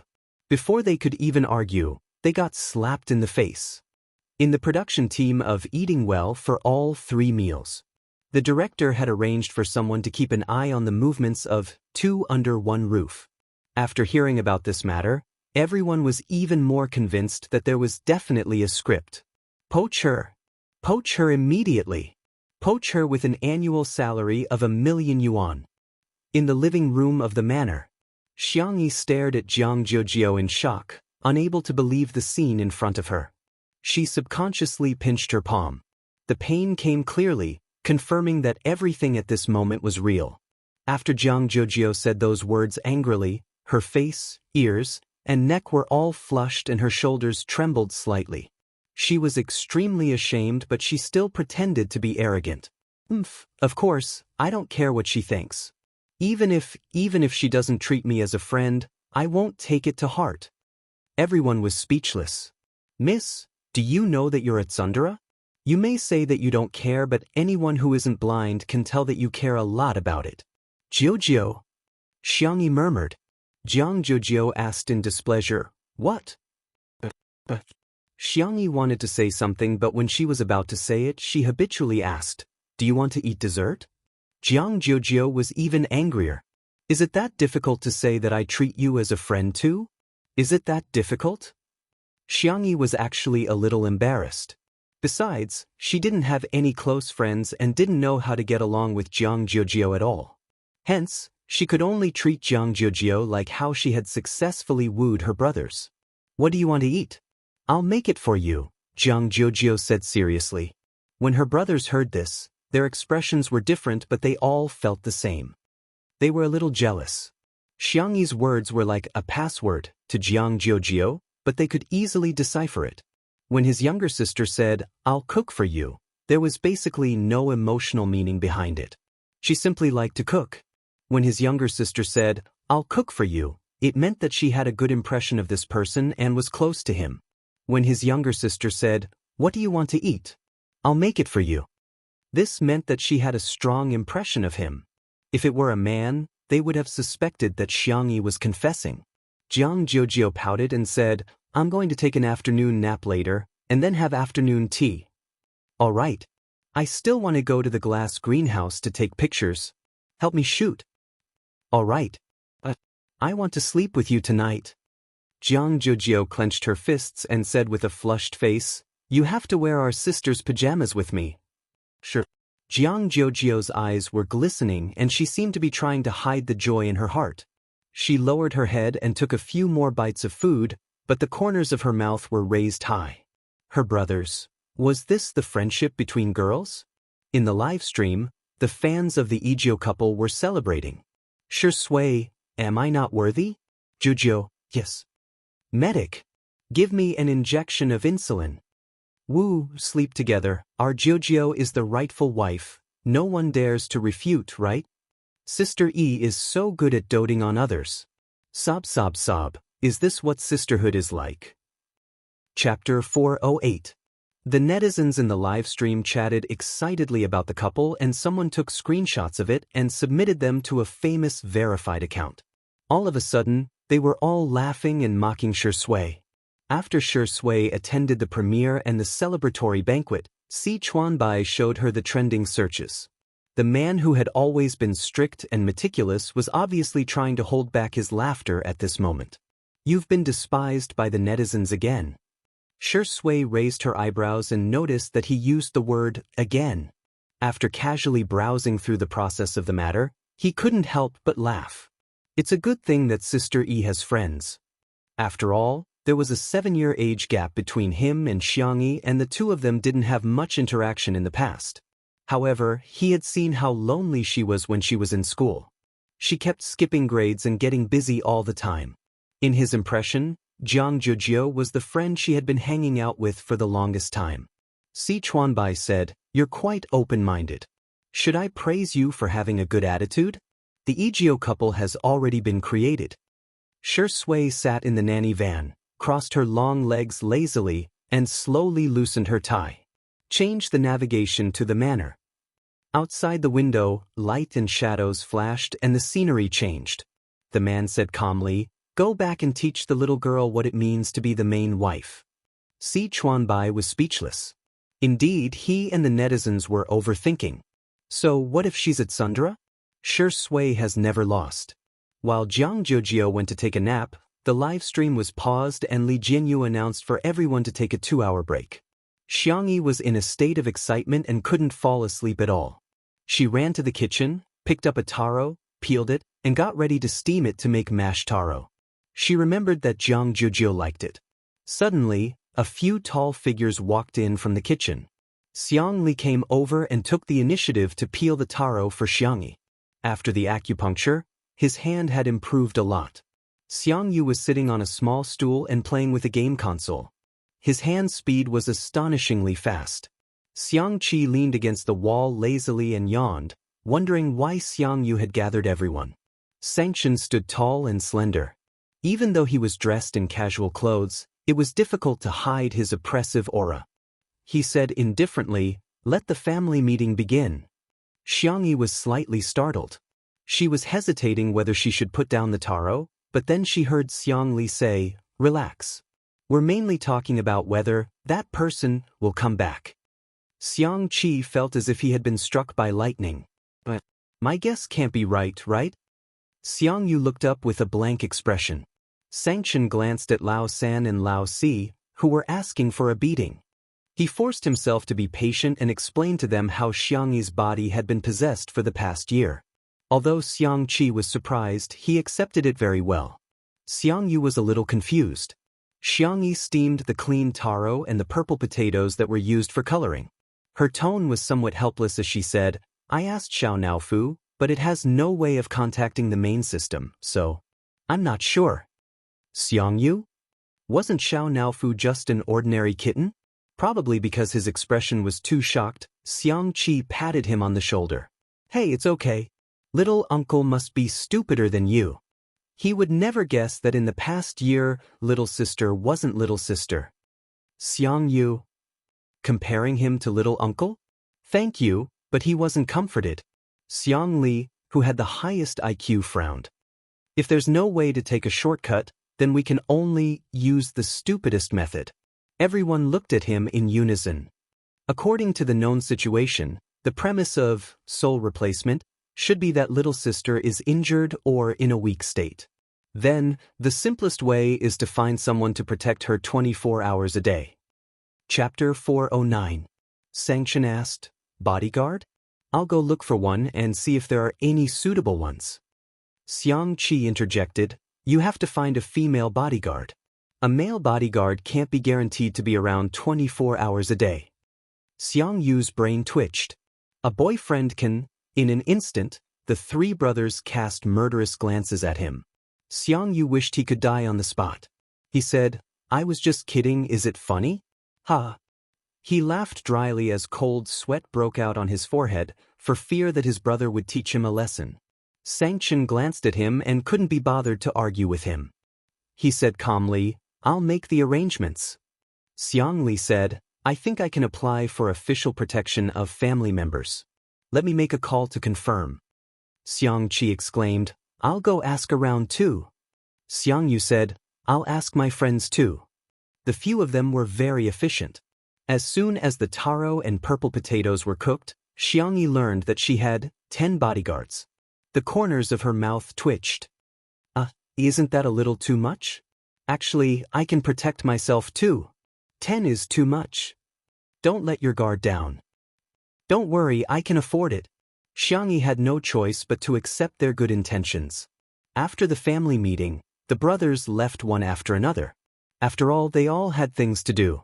Before they could even argue, they got slapped in the face. In the production team of Eating Well for all 3 meals, the director had arranged for someone to keep an eye on the movements of 2 under 1 roof. After hearing about this matter, everyone was even more convinced that there was definitely a script. Poach her. Poach her immediately. Poach her with an annual salary of 1,000,000 yuan. In the living room of the manor, Xiangyi stared at Jiang Zhujiu in shock, unable to believe the scene in front of her. She subconsciously pinched her palm. The pain came clearly, confirming that everything at this moment was real. After Jiang Zhujiu said those words angrily, her face, ears, and neck were all flushed and her shoulders trembled slightly. She was extremely ashamed, but she still pretended to be arrogant. Of course, I don't care what she thinks. Even if she doesn't treat me as a friend, I won't take it to heart. Everyone was speechless. Miss, do you know that you're a tsundere? You may say that you don't care, but anyone who isn't blind can tell that you care a lot about it. Zhujiu, Xiangyi murmured. Jiang Zhujiu asked in displeasure, what? Xiangyi wanted to say something, but when she was about to say it, she habitually asked, do you want to eat dessert? Jiang Zhujiu was even angrier. Is it that difficult to say that I treat you as a friend too? Is it that difficult? Xiangyi was actually a little embarrassed. Besides, she didn't have any close friends and didn't know how to get along with Jiang Zhujiu at all. Hence, she could only treat Jiang Zhujiu like how she had successfully wooed her brothers. What do you want to eat? I'll make it for you, Jiang Zhujiu said seriously. When her brothers heard this, their expressions were different, but they all felt the same. They were a little jealous. Xiangyi's words were like a password to Jiang Zhujiu, but they could easily decipher it. When his younger sister said, I'll cook for you, there was basically no emotional meaning behind it. She simply liked to cook. When his younger sister said, I'll cook for you, it meant that she had a good impression of this person and was close to him. When his younger sister said, what do you want to eat? I'll make it for you. This meant that she had a strong impression of him. If it were a man, they would have suspected that Xiangyi was confessing. Jiang Zhujiu pouted and said, I'm going to take an afternoon nap later, and then have afternoon tea. All right. I still want to go to the glass greenhouse to take pictures. Help me shoot. All right. I want to sleep with you tonight. Jiang Zhujiu clenched her fists and said with a flushed face, you have to wear our sister's pajamas with me. Sure. Jiang Zhujiu's eyes were glistening and she seemed to be trying to hide the joy in her heart. She lowered her head and took a few more bites of food, but the corners of her mouth were raised high. Her brothers. Was this the friendship between girls? In the live stream, the fans of the Ijo couple were celebrating. Shui, am I not worthy? Zhujiu, yes. Medic. Give me an injection of insulin. Wu, sleep together. Our Zhujiu is the rightful wife. No one dares to refute, right? Sister E is so good at doting on others. Sob sob sob. Is this what sisterhood is like? Chapter 408. The netizens in the live stream chatted excitedly about the couple, and someone took screenshots of it and submitted them to a famous verified account. All of a sudden, they were all laughing and mocking Shui. After Shui attended the premiere and the celebratory banquet, Si Chuanbai showed her the trending searches. The man who had always been strict and meticulous was obviously trying to hold back his laughter at this moment. You've been despised by the netizens again. Xianxia raised her eyebrows and noticed that he used the word again. After casually browsing through the process of the matter, he couldn't help but laugh. It's a good thing that Sister E has friends. After all, there was a 7-year age gap between him and Xianxia, and the two of them didn't have much interaction in the past. However, he had seen how lonely she was when she was in school. She kept skipping grades and getting busy all the time. In his impression, Jiang Zhuzhou was the friend she had been hanging out with for the longest time. Si Chuanbai said, "You're quite open-minded. Should I praise you for having a good attitude? The Egio couple has already been created." Xianxia sat in the nanny van, crossed her long legs lazily, and slowly loosened her tie. Change the navigation to the manor. Outside the window, light and shadows flashed and the scenery changed. The man said calmly, "Go back and teach the little girl what it means to be the main wife." Si Chuanbai was speechless. Indeed, he and the netizens were overthinking. So what if she's at Sundra? Xianxia has never lost. While Jiang Zhuzhou went to take a nap, the live stream was paused and Li Jianyu announced for everyone to take a 2-hour break. Xianxia was in a state of excitement and couldn't fall asleep at all. She ran to the kitchen, picked up a taro, peeled it, and got ready to steam it to make mashed taro. She remembered that Jiang Zhuzhou liked it. Suddenly, a few tall figures walked in from the kitchen. Xiang Li came over and took the initiative to peel the taro for Xianxia. After the acupuncture, his hand had improved a lot. Xiang Yu was sitting on a small stool and playing with a game console. His hand speed was astonishingly fast. Xiang Qi leaned against the wall lazily and yawned, wondering why Xiang Yu had gathered everyone. Xianxia stood tall and slender. Even though he was dressed in casual clothes, it was difficult to hide his oppressive aura. He said indifferently, "Let the family meeting begin." Xianxia was slightly startled. She was hesitating whether she should put down the taro, but then she heard Xiang Li say, "Relax. We're mainly talking about whether that person will come back." Xiang Qi felt as if he had been struck by lightning. "But my guess can't be right, right?" Xiang Yu looked up with a blank expression. Xianxia glanced at Lao San and Lao Si, who were asking for a beating. He forced himself to be patient and explained to them how Xiangyi's body had been possessed for the past year. Although Xiang Qi was surprised, he accepted it very well. Xiang Yu was a little confused. Xiangyi steamed the clean taro and the purple potatoes that were used for coloring. Her tone was somewhat helpless as she said, "I asked Xiao Naofu, but it has no way of contacting the main system, so I'm not sure." Xiang Yu? Wasn't Xiao Naofu just an ordinary kitten? Probably because his expression was too shocked, Xiang Qi patted him on the shoulder. "Hey, it's okay. Little uncle must be stupider than you. He would never guess that in the past year, little sister wasn't little sister." Xiang Yu? Comparing him to little uncle? "Thank you, but he wasn't comforted." Xiang Li, who had the highest IQ, frowned. "If there's no way to take a shortcut, then we can only use the stupidest method." Everyone looked at him in unison. According to the known situation, the premise of soul replacement should be that little sister is injured or in a weak state. Then, the simplest way is to find someone to protect her 24 hours a day. Chapter 409. Xianxia asked, "Bodyguard? I'll go look for one and see if there are any suitable ones." Xiang Qi interjected, "You have to find a female bodyguard. A male bodyguard can't be guaranteed to be around 24 hours a day." Xiang Yu's brain twitched. A boyfriend can. In an instant, the three brothers cast murderous glances at him. Xiang Yu wished he could die on the spot. He said, "I was just kidding, is it funny? Ha." He laughed dryly as cold sweat broke out on his forehead, for fear that his brother would teach him a lesson. Xianxia glanced at him and couldn't be bothered to argue with him. He said calmly, "I'll make the arrangements." Xiang Li said, "I think I can apply for official protection of family members. Let me make a call to confirm." Xiang Qi exclaimed, "I'll go ask around too." Xiang Yu said, "I'll ask my friends too." The few of them were very efficient. As soon as the taro and purple potatoes were cooked, Xiangyi learned that she had 10 bodyguards. The corners of her mouth twitched. Isn't that a little too much? Actually, I can protect myself too. 10 is too much. Don't let your guard down. Don't worry, I can afford it. Xiangyi had no choice but to accept their good intentions. After the family meeting, the brothers left one after another. After all, they all had things to do.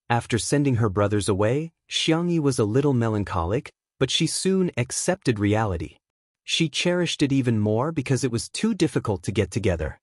After sending her brothers away, Xiangyi was a little melancholic, but she soon accepted reality. She cherished it even more because it was too difficult to get together.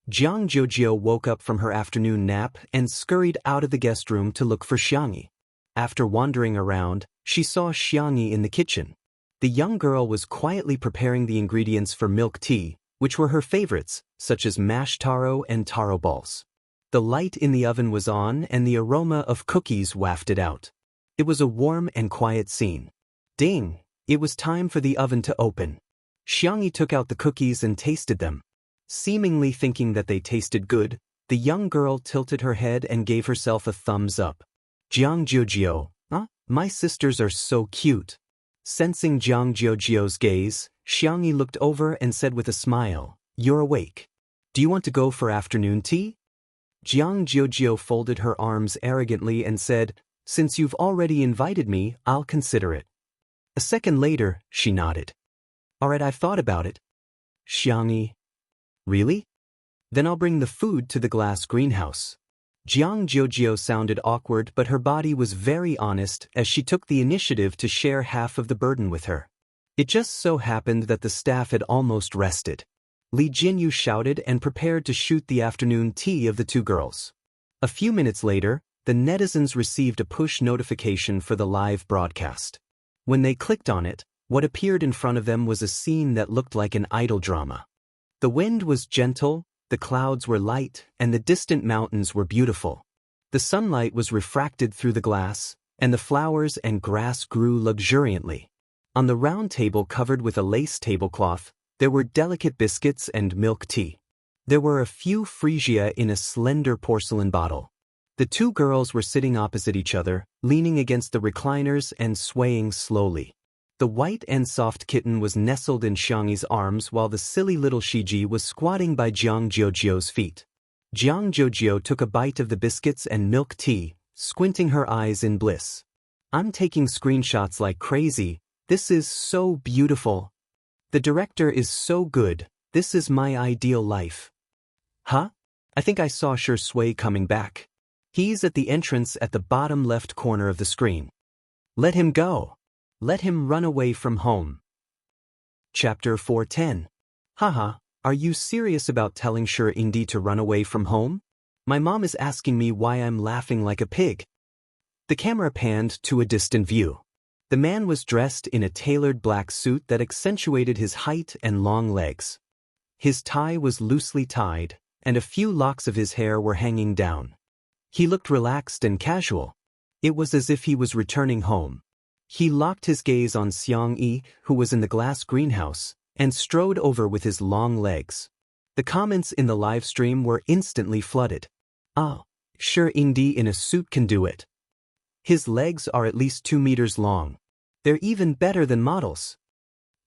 Jiang Jiujio woke up from her afternoon nap and scurried out of the guest room to look for Xiangyi. After wandering around, she saw Xiangyi in the kitchen. The young girl was quietly preparing the ingredients for milk tea, which were her favorites, such as mashed taro and taro balls. The light in the oven was on and the aroma of cookies wafted out. It was a warm and quiet scene. Ding! It was time for the oven to open. Xiangyi took out the cookies and tasted them. Seemingly thinking that they tasted good, the young girl tilted her head and gave herself a thumbs up. Jiang Jiujio, my sisters are so cute. Sensing Jiang Jiujio's gaze, Xiangyi looked over and said with a smile, "You're awake. Do you want to go for afternoon tea?" Jiang Jiujio folded her arms arrogantly and said, "Since you've already invited me, I'll consider it." A second later, she nodded. "All right, I've thought about it." Xiangyi, "Really? Then I'll bring the food to the glass greenhouse." Jiang Jiujio sounded awkward, but her body was very honest as she took the initiative to share half of the burden with her. It just so happened that the staff had almost rested. Li Jinyu shouted and prepared to shoot the afternoon tea of the two girls. A few minutes later, the netizens received a push notification for the live broadcast. When they clicked on it, what appeared in front of them was a scene that looked like an idol drama. The wind was gentle, the clouds were light, and the distant mountains were beautiful. The sunlight was refracted through the glass, and the flowers and grass grew luxuriantly. On the round table covered with a lace tablecloth, there were delicate biscuits and milk tea. There were a few freesia in a slender porcelain bottle. The two girls were sitting opposite each other, leaning against the recliners and swaying slowly. The white and soft kitten was nestled in Xiangyi's arms while the silly little Shiji was squatting by Jiang Jiujio's feet. Jiang Jiujio took a bite of the biscuits and milk tea, squinting her eyes in bliss. "I'm taking screenshots like crazy. This is so beautiful. The director is so good. This is my ideal life." "Huh? I think I saw Shui coming back. He's at the entrance at the bottom left corner of the screen. Let him go. Let him run away from home." Chapter 410. Haha, are you serious about telling Shi Ingdi to run away from home? My mom is asking me why I'm laughing like a pig. The camera panned to a distant view. The man was dressed in a tailored black suit that accentuated his height and long legs. His tie was loosely tied, and a few locks of his hair were hanging down. He looked relaxed and casual. It was as if he was returning home. He locked his gaze on Xiangyi, who was in the glass greenhouse, and strode over with his long legs. The comments in the live stream were instantly flooded. "Ah, Shi Ingdi in a suit can do it. His legs are at least 2 meters long. They're even better than models.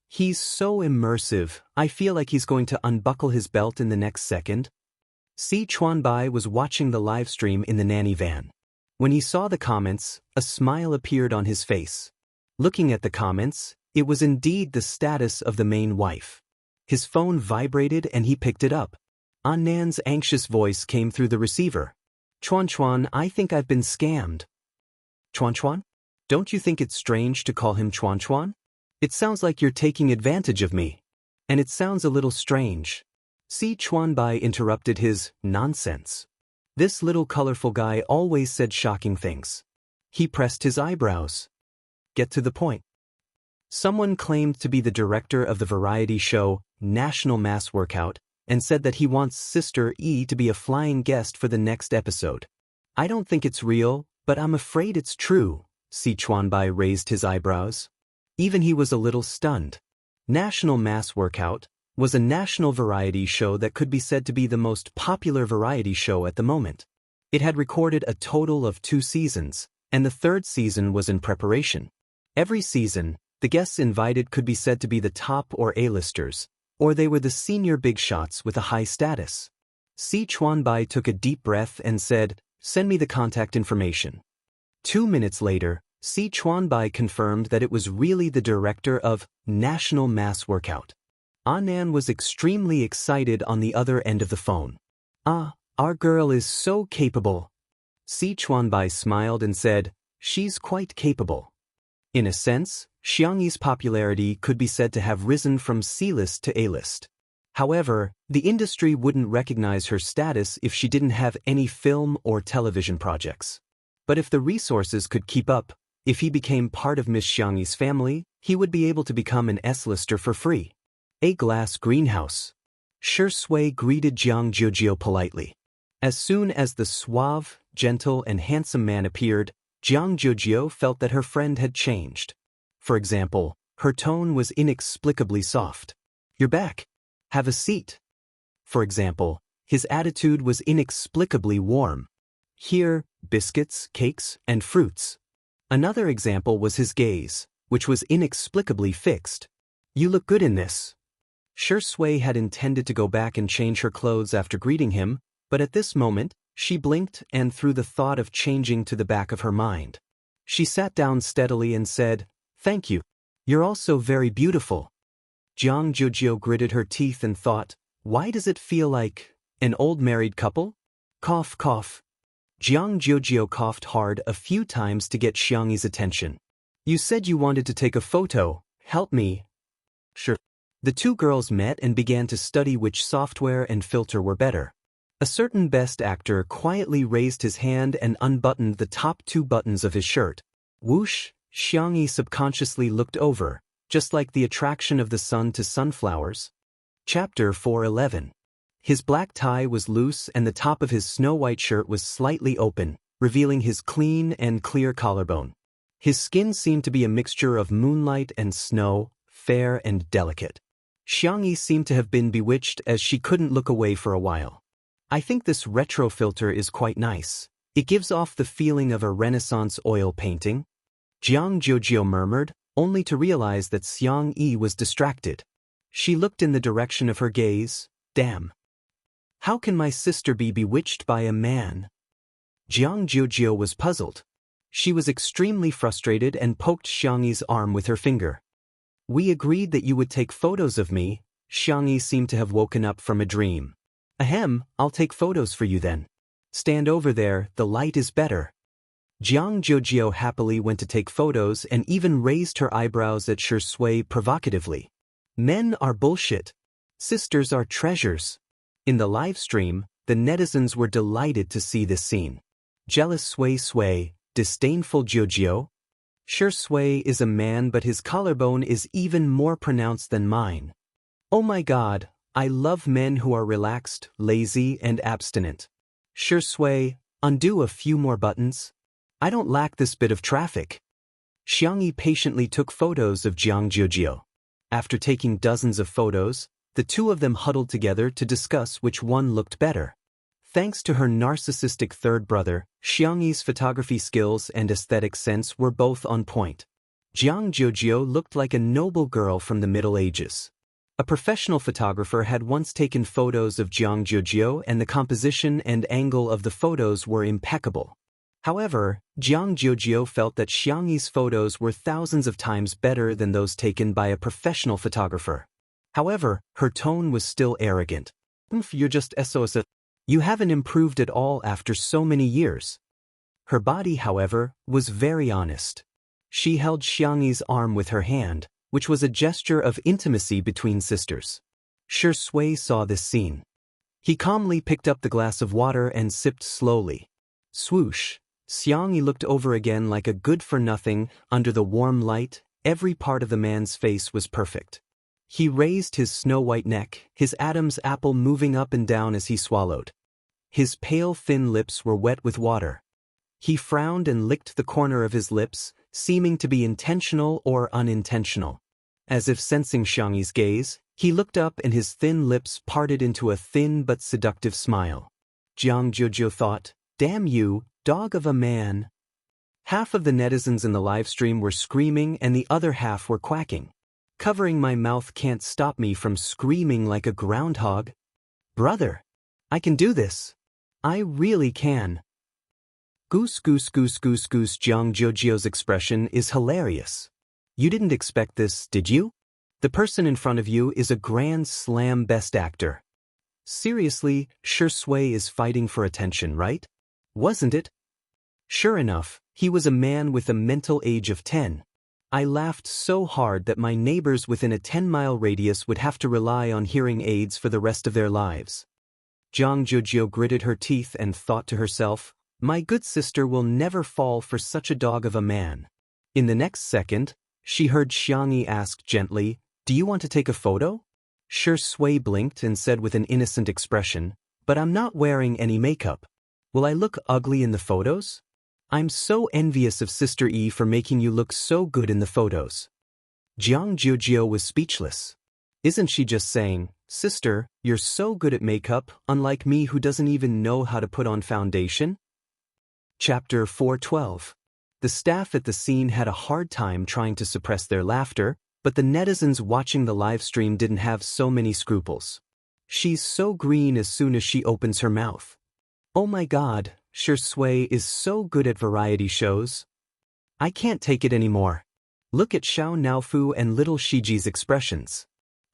He's so immersive, I feel like he's going to unbuckle his belt in the next second." Si Chuanbai was watching the live stream in the nanny van. When he saw the comments, a smile appeared on his face. Looking at the comments, it was indeed the status of the main wife. His phone vibrated and he picked it up. Annan's anxious voice came through the receiver. "Chuan, I think I've been scammed." "Chuan? Don't you think it's strange to call him Chuan? It sounds like you're taking advantage of me. And it sounds a little strange." Si Chuanbai interrupted his nonsense. This little colorful guy always said shocking things. He pressed his eyebrows. "Get to the point." Someone claimed to be the director of the variety show National Mass Workout and said that he wants Sister E to be a flying guest for the next episode. "I don't think it's real, but I'm afraid it's true." Si Chuanbai raised his eyebrows. Even he was a little stunned. National Mass Workout was a national variety show that could be said to be the most popular variety show at the moment. It had recorded a total of 2 seasons, and the 3rd season was in preparation. Every season, The guests invited could be said to be the top or A-listers, or they were the senior big shots with a high status. Si Chuanbai took a deep breath and said, "Send me the contact information." 2 minutes later, Si Chuanbai confirmed that it was really the director of National Mass Workout. Anan was extremely excited on the other end of the phone. "Ah, our girl is so capable." Si Chuanbai smiled and said, "She's quite capable." In a sense, Xiangyi's popularity could be said to have risen from C-list to A-list. However, the industry wouldn't recognize her status if she didn't have any film or television projects. But if the resources could keep up, if he became part of Miss Xiangyi's family, he would be able to become an S-lister for free. A glass greenhouse. Shi Sui greeted Jiang Jiujio politely. As soon as the suave, gentle, and handsome man appeared, Jiang Jiujio felt that her friend had changed. For example, her tone was inexplicably soft. "You're back. Have a seat." For example, his attitude was inexplicably warm. "Here, biscuits, cakes, and fruits." Another example was his gaze, which was inexplicably fixed. "You look good in this." Shi Sui had intended to go back and change her clothes after greeting him, but at this moment, she blinked and threw the thought of changing to the back of her mind. She sat down steadily and said, "Thank you. You're also very beautiful." Jiang Jiujio gritted her teeth and thought, "Why does it feel like an old married couple?" Cough, cough. Jiang Jiujio coughed hard a few times to get Xiangyi's attention. "You said you wanted to take a photo. Help me." "Sure." The two girls met and began to study which software and filter were better. A certain best actor quietly raised his hand and unbuttoned the top 2 buttons of his shirt. Whoosh, Xiangyi subconsciously looked over, just like the attraction of the sun to sunflowers. Chapter 411. His black tie was loose and the top of his snow-white shirt was slightly open, revealing his clean and clear collarbone. His skin seemed to be a mixture of moonlight and snow, fair and delicate. Xiangyi seemed to have been bewitched as she couldn't look away for a while. "I think this retro filter is quite nice. It gives off the feeling of a Renaissance oil painting." Jiang Jiujio murmured, only to realize that Xiangyi was distracted. She looked in the direction of her gaze. "Damn. How can my sister be bewitched by a man?" Jiang Jiujio was puzzled. She was extremely frustrated and poked Xiangyi's arm with her finger. "We agreed that you would take photos of me." Xiangyi seemed to have woken up from a dream. "Ahem, I'll take photos for you then. Stand over there, the light is better." Jiang Jiujio happily went to take photos and even raised her eyebrows at Shi Sui provocatively. "Men are bullshit. Sisters are treasures." In the live stream, the netizens were delighted to see this scene. "Jealous Sui Sui, disdainful Jiujio. Shi Sui is a man but his collarbone is even more pronounced than mine. Oh my god, I love men who are relaxed, lazy, and abstinent. Shi Sui, undo a few more buttons. I don't lack this bit of traffic." Xiangyi patiently took photos of Jiang Jiujio. After taking dozens of photos, the two of them huddled together to discuss which one looked better. Thanks to her narcissistic third brother, Xiangyi's photography skills and aesthetic sense were both on point. Jiang Jiujio looked like a noble girl from the Middle Ages. A professional photographer had once taken photos of Jiang Jiujio and the composition and angle of the photos were impeccable. However, Jiang Jiujio felt that Xiangyi's photos were thousands of times better than those taken by a professional photographer. However, her tone was still arrogant. "You're just SOS. You haven't improved at all after so many years." Her body, however, was very honest. She held Xiangyi's arm with her hand, which was a gesture of intimacy between sisters. Shi Sui saw this scene. He calmly picked up the glass of water and sipped slowly. Swoosh! Xiangyi looked over again like a good-for-nothing. Under the warm light, every part of the man's face was perfect. He raised his snow-white neck, his Adam's apple moving up and down as he swallowed. His pale, thin lips were wet with water. He frowned and licked the corner of his lips, seeming to be intentional or unintentional. As if sensing Xiangyi's gaze, he looked up and his thin lips parted into a thin but seductive smile. Jiang Jiujio thought, "Damn you, dog of a man." Half of the netizens in the livestream were screaming and the other half were quacking. Covering my mouth can't stop me from screaming like a groundhog. Brother, I can do this. I really can. Goose goose goose goose goose. Jiang Jiujio's expression is hilarious. You didn't expect this, did you? The person in front of you is a Grand Slam best actor. Seriously, Shui is fighting for attention, right? Wasn't it? Sure enough, he was a man with a mental age of 10. I laughed so hard that my neighbors within a 10-mile radius would have to rely on hearing aids for the rest of their lives. Jiang Jiujio gritted her teeth and thought to herself, my good sister will never fall for such a dog of a man. In the next second, she heard Xianxia ask gently, do you want to take a photo? Shui blinked and said with an innocent expression, but I'm not wearing any makeup. Will I look ugly in the photos? I'm so envious of Sister E for making you look so good in the photos. Jiang Jiujio was speechless. Isn't she just saying, Sister, you're so good at makeup, unlike me who doesn't even know how to put on foundation? Chapter 412. The staff at the scene had a hard time trying to suppress their laughter, but the netizens watching the live stream didn't have so many scruples. She's so green as soon as she opens her mouth. Oh my god, Shui is so good at variety shows. I can't take it anymore. Look at Xiao Naofu and little Shiji's expressions.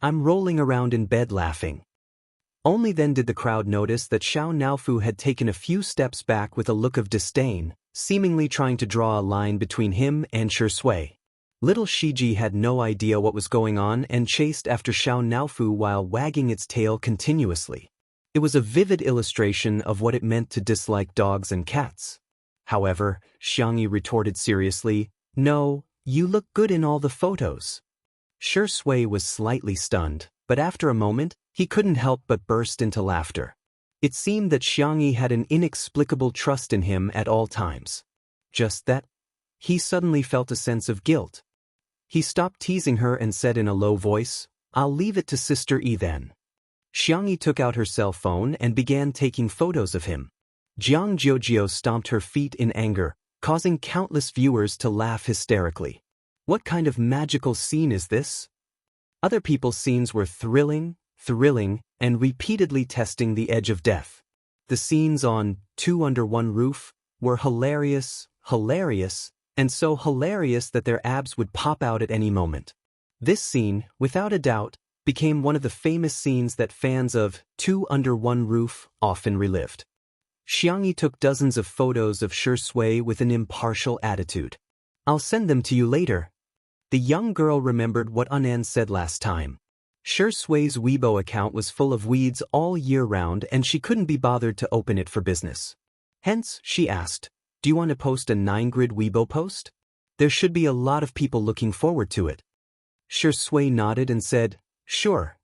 I'm rolling around in bed laughing. Only then did the crowd notice that Xiao Naofu had taken a few steps back with a look of disdain, seemingly trying to draw a line between him and Shui. Little Shiji had no idea what was going on and chased after Xiao Naofu while wagging its tail continuously. It was a vivid illustration of what it meant to dislike dogs and cats. However, Xianxia retorted seriously, no, you look good in all the photos. Shui was slightly stunned, but after a moment, he couldn't help but burst into laughter. It seemed that Xianxia had an inexplicable trust in him at all times. Just that, he suddenly felt a sense of guilt. He stopped teasing her and said in a low voice, I'll leave it to Sister E then. Xianxia took out her cell phone and began taking photos of him. Jiang Jiujio stomped her feet in anger, causing countless viewers to laugh hysterically. What kind of magical scene is this? Other people's scenes were thrilling, and repeatedly testing the edge of death. The scenes on Two Under One Roof were hilarious, and so hilarious that their abs would pop out at any moment. This scene, without a doubt, became one of the famous scenes that fans of Two Under One Roof often relived. Xianxia took dozens of photos of Shui with an impartial attitude. I'll send them to you later. The young girl remembered what Anan said last time. Shui's Weibo account was full of weeds all year round and she couldn't be bothered to open it for business. Hence, she asked, do you want to post a 9-grid Weibo post? There should be a lot of people looking forward to it. Shui nodded and said, sure.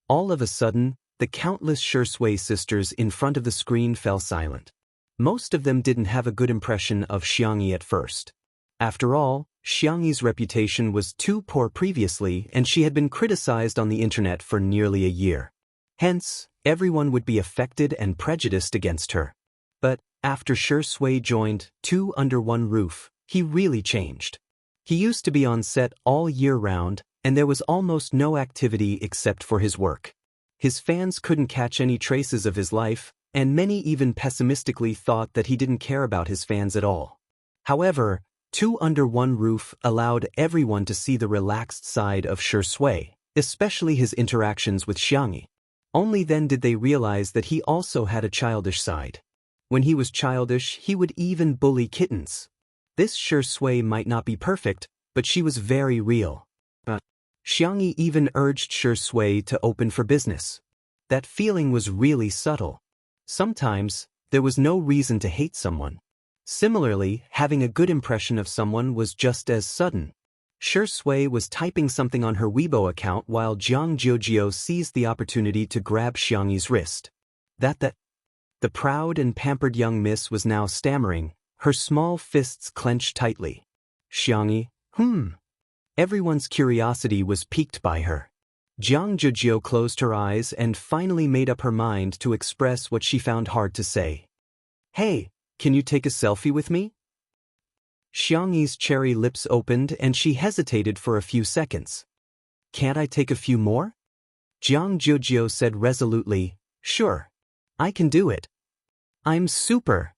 All of a sudden, the countless Shui sisters in front of the screen fell silent. Most of them didn't have a good impression of Xianxia at first. After all, Xianxi's reputation was too poor previously and she had been criticized on the internet for nearly a year. Hence, everyone would be affected and prejudiced against her. But, after Shui joined Two Under One Roof, he really changed. He used to be on set all year round, and there was almost no activity except for his work. His fans couldn't catch any traces of his life, and many even pessimistically thought that he didn't care about his fans at all. However, Two Under One Roof allowed everyone to see the relaxed side of Shui, especially his interactions with Xianxia. Only then did they realize that he also had a childish side. When he was childish, he would even bully kittens. This Shui might not be perfect, but she was very real. Xianxia even urged Shui to open for business. That feeling was really subtle. Sometimes, there was no reason to hate someone. Similarly, having a good impression of someone was just as sudden. Shui was typing something on her Weibo account while Jiang Jiujio seized the opportunity to grab Xianxi's wrist. The proud and pampered young miss was now stammering, her small fists clenched tightly. Xianxia, Everyone's curiosity was piqued by her. Jiang Jiujio closed her eyes and finally made up her mind to express what she found hard to say. Hey, can you take a selfie with me? Xiangyi's cherry lips opened and she hesitated for a few seconds. Can't I take a few more? Jiang Jiujio said resolutely, sure. I can do it. I'm super.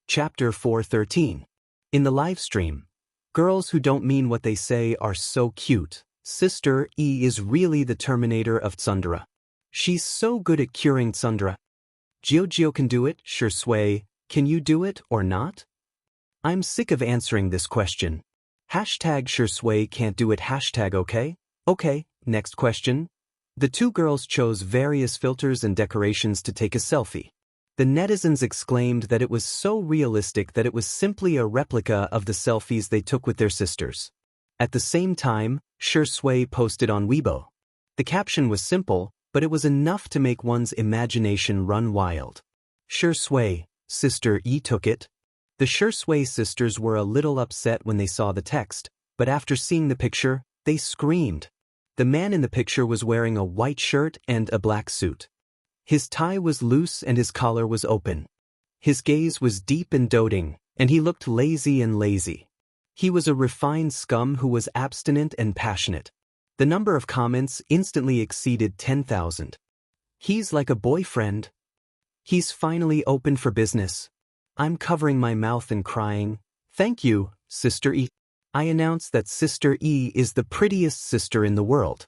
Chapter 413. In the live stream. Girls who don't mean what they say are so cute. Sister E is really the Terminator of tsundere. She's so good at curing tsundere. Jiujio can do it, sure Sui, can you do it or not? I'm sick of answering this question. Hashtag sure Sui can't do it hashtag okay? Okay, next question. The two girls chose various filters and decorations to take a selfie. The netizens exclaimed that it was so realistic that it was simply a replica of the selfies they took with their sisters. At the same time, Sure Sui posted on Weibo. The caption was simple, but it was enough to make one's imagination run wild. Sure Sui, Sister E took it. The Sure Sui sisters were a little upset when they saw the text, but after seeing the picture, they screamed. The man in the picture was wearing a white shirt and a black suit. His tie was loose and his collar was open. His gaze was deep and doting, and he looked lazy and lazy. He was a refined scum who was abstinent and passionate. The number of comments instantly exceeded 10,000. He's like a boyfriend. He's finally open for business. I'm covering my mouth and crying. Thank you, Sister E. I announce that Sister E is the prettiest sister in the world.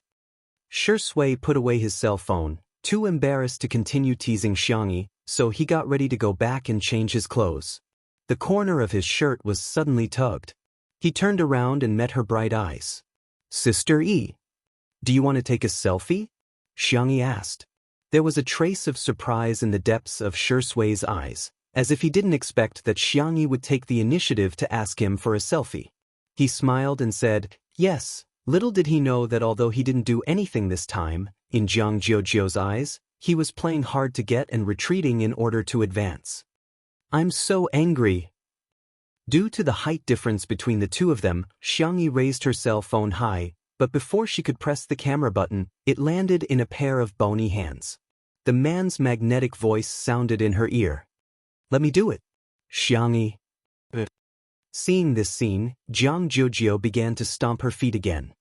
Sure Sui put away his cell phone, too embarrassed to continue teasing Xiangyi, so he got ready to go back and change his clothes. The corner of his shirt was suddenly tugged. He turned around and met her bright eyes. Sister E, do you want to take a selfie? Xiangyi asked. There was a trace of surprise in the depths of Sure Sui's eyes, as if he didn't expect that Xiangyi would take the initiative to ask him for a selfie. He smiled and said, yes. Little did he know that although he didn't do anything this time, in Jiang Jiujio's eyes, he was playing hard to get and retreating in order to advance. I'm so angry. Due to the height difference between the two of them, Xiangyi raised her cell phone high, but before she could press the camera button, it landed in a pair of bony hands. The man's magnetic voice sounded in her ear. Let me do it. Xiangyi. Seeing this scene, Jiang Jiujio began to stomp her feet again.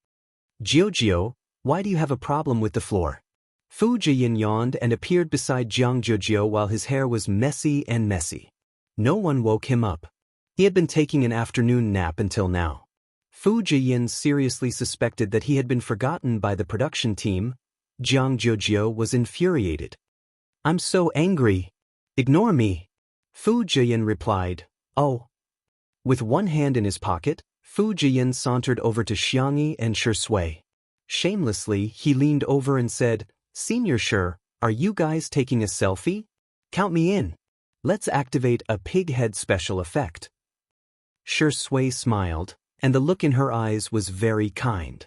Jiujio, why do you have a problem with the floor? Fu Jiyin yawned and appeared beside Jiang Jiujio while his hair was messy and messy. No one woke him up. He had been taking an afternoon nap until now. Fu Jiyin seriously suspected that he had been forgotten by the production team. Jiang Jiujio was infuriated. I'm so angry. Ignore me. Fu Jiyin replied, oh. With one hand in his pocket, Fu Jiyin sauntered over to Xiangyi and Sure Sui. Shamelessly, he leaned over and said, Senior Sure, are you guys taking a selfie? Count me in. Let's activate a pig head special effect. Sure Sui smiled, and the look in her eyes was very kind.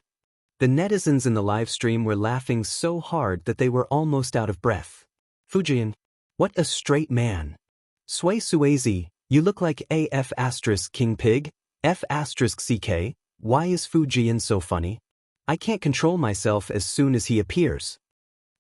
The netizens in the live stream were laughing so hard that they were almost out of breath. Fujian, what a straight man. Sui Suizi, you look like AF asterisk King Pig, F asterisk CK, why is Fujian so funny? I can't control myself as soon as he appears.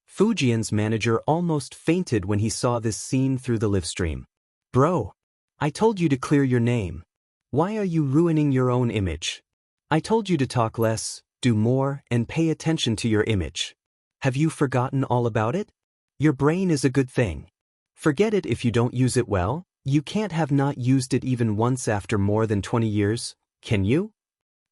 Fujian's manager almost fainted when he saw this scene through the live stream. Bro, I told you to clear your name. Why are you ruining your own image? I told you to talk less, do more, and pay attention to your image. Have you forgotten all about it? Your brain is a good thing. Forget it if you don't use it well. You can't have not used it even once after more than 20 years, can you?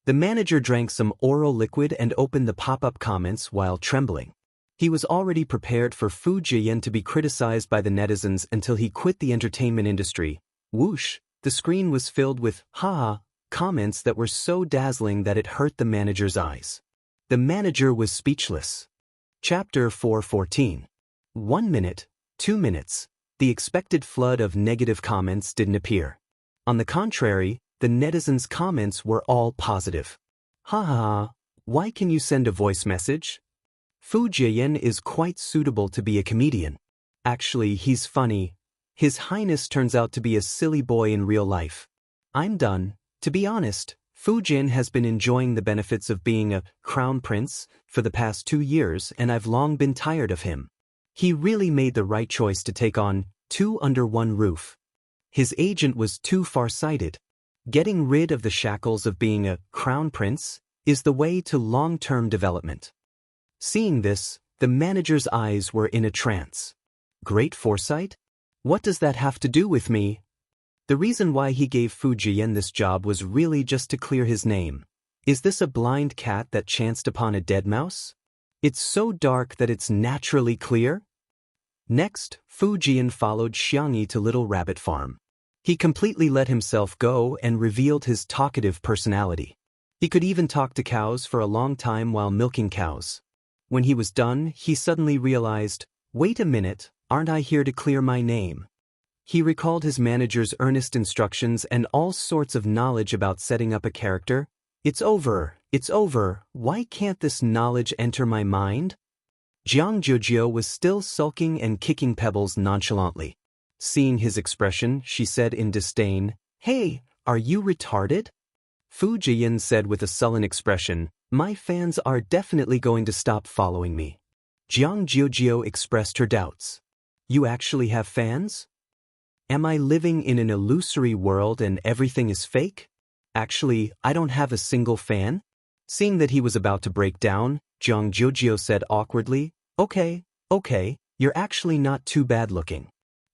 The manager drank some oral liquid and opened the pop-up comments while trembling. He was already prepared for Fu Jiyan to be criticized by the netizens until he quit the entertainment industry. Whoosh, the screen was filled with haha comments that were so dazzling that it hurt the manager's eyes. The manager was speechless. Chapter 414. 1 minute, 2 minutes. The expected flood of negative comments didn't appear. On the contrary, the netizens' comments were all positive. Haha, why can you send a voice message? Fu Jiyan is quite suitable to be a comedian. Actually, he's funny. His Highness turns out to be a silly boy in real life. I'm done. To be honest, Fu Jin has been enjoying the benefits of being a crown prince for the past 2 years, and I've long been tired of him. He really made the right choice to take on 2 under 1 roof. His agent was too far-sighted. Getting rid of the shackles of being a crown prince is the way to long-term development. Seeing this, the manager's eyes were in a trance. Great foresight? What does that have to do with me? The reason why he gave Fu Jian this job was really just to clear his name. Is this a blind cat that chanced upon a dead mouse? It's so dark that it's naturally clear? Next, Fu Jian followed Xianxia to Little Rabbit Farm. He completely let himself go and revealed his talkative personality. He could even talk to cows for a long time while milking cows. When he was done, he suddenly realized, wait a minute, aren't I here to clear my name? He recalled his manager's earnest instructions and all sorts of knowledge about setting up a character. It's over, why can't this knowledge enter my mind? Jiang Jiujio was still sulking and kicking pebbles nonchalantly. Seeing his expression, she said in disdain, Hey, are you retarded? Fu Jian said with a sullen expression, My fans are definitely going to stop following me. Jiang Jiujio expressed her doubts. You actually have fans? Am I living in an illusory world and everything is fake? Actually, I don't have a single fan. Seeing that he was about to break down, Jiang Jiujio said awkwardly, Okay, you're actually not too bad looking.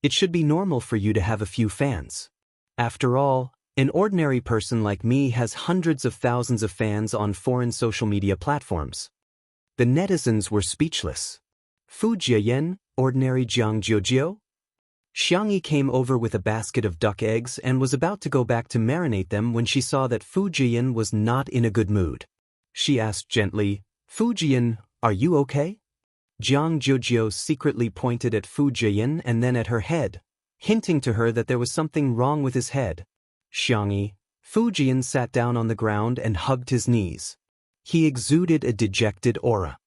It should be normal for you to have a few fans. After all, an ordinary person like me has hundreds of thousands of fans on foreign social media platforms. The netizens were speechless. Fu Jian, ordinary Jiang Jiujio? Xianxia came over with a basket of duck eggs and was about to go back to marinate them when she saw that Fu Jian was not in a good mood. She asked gently, Fu Jian, are you okay? Jiang Jiujio secretly pointed at Fu Jian and then at her head, hinting to her that there was something wrong with his head. Xianxia, Fu Jian sat down on the ground and hugged his knees. He exuded a dejected aura.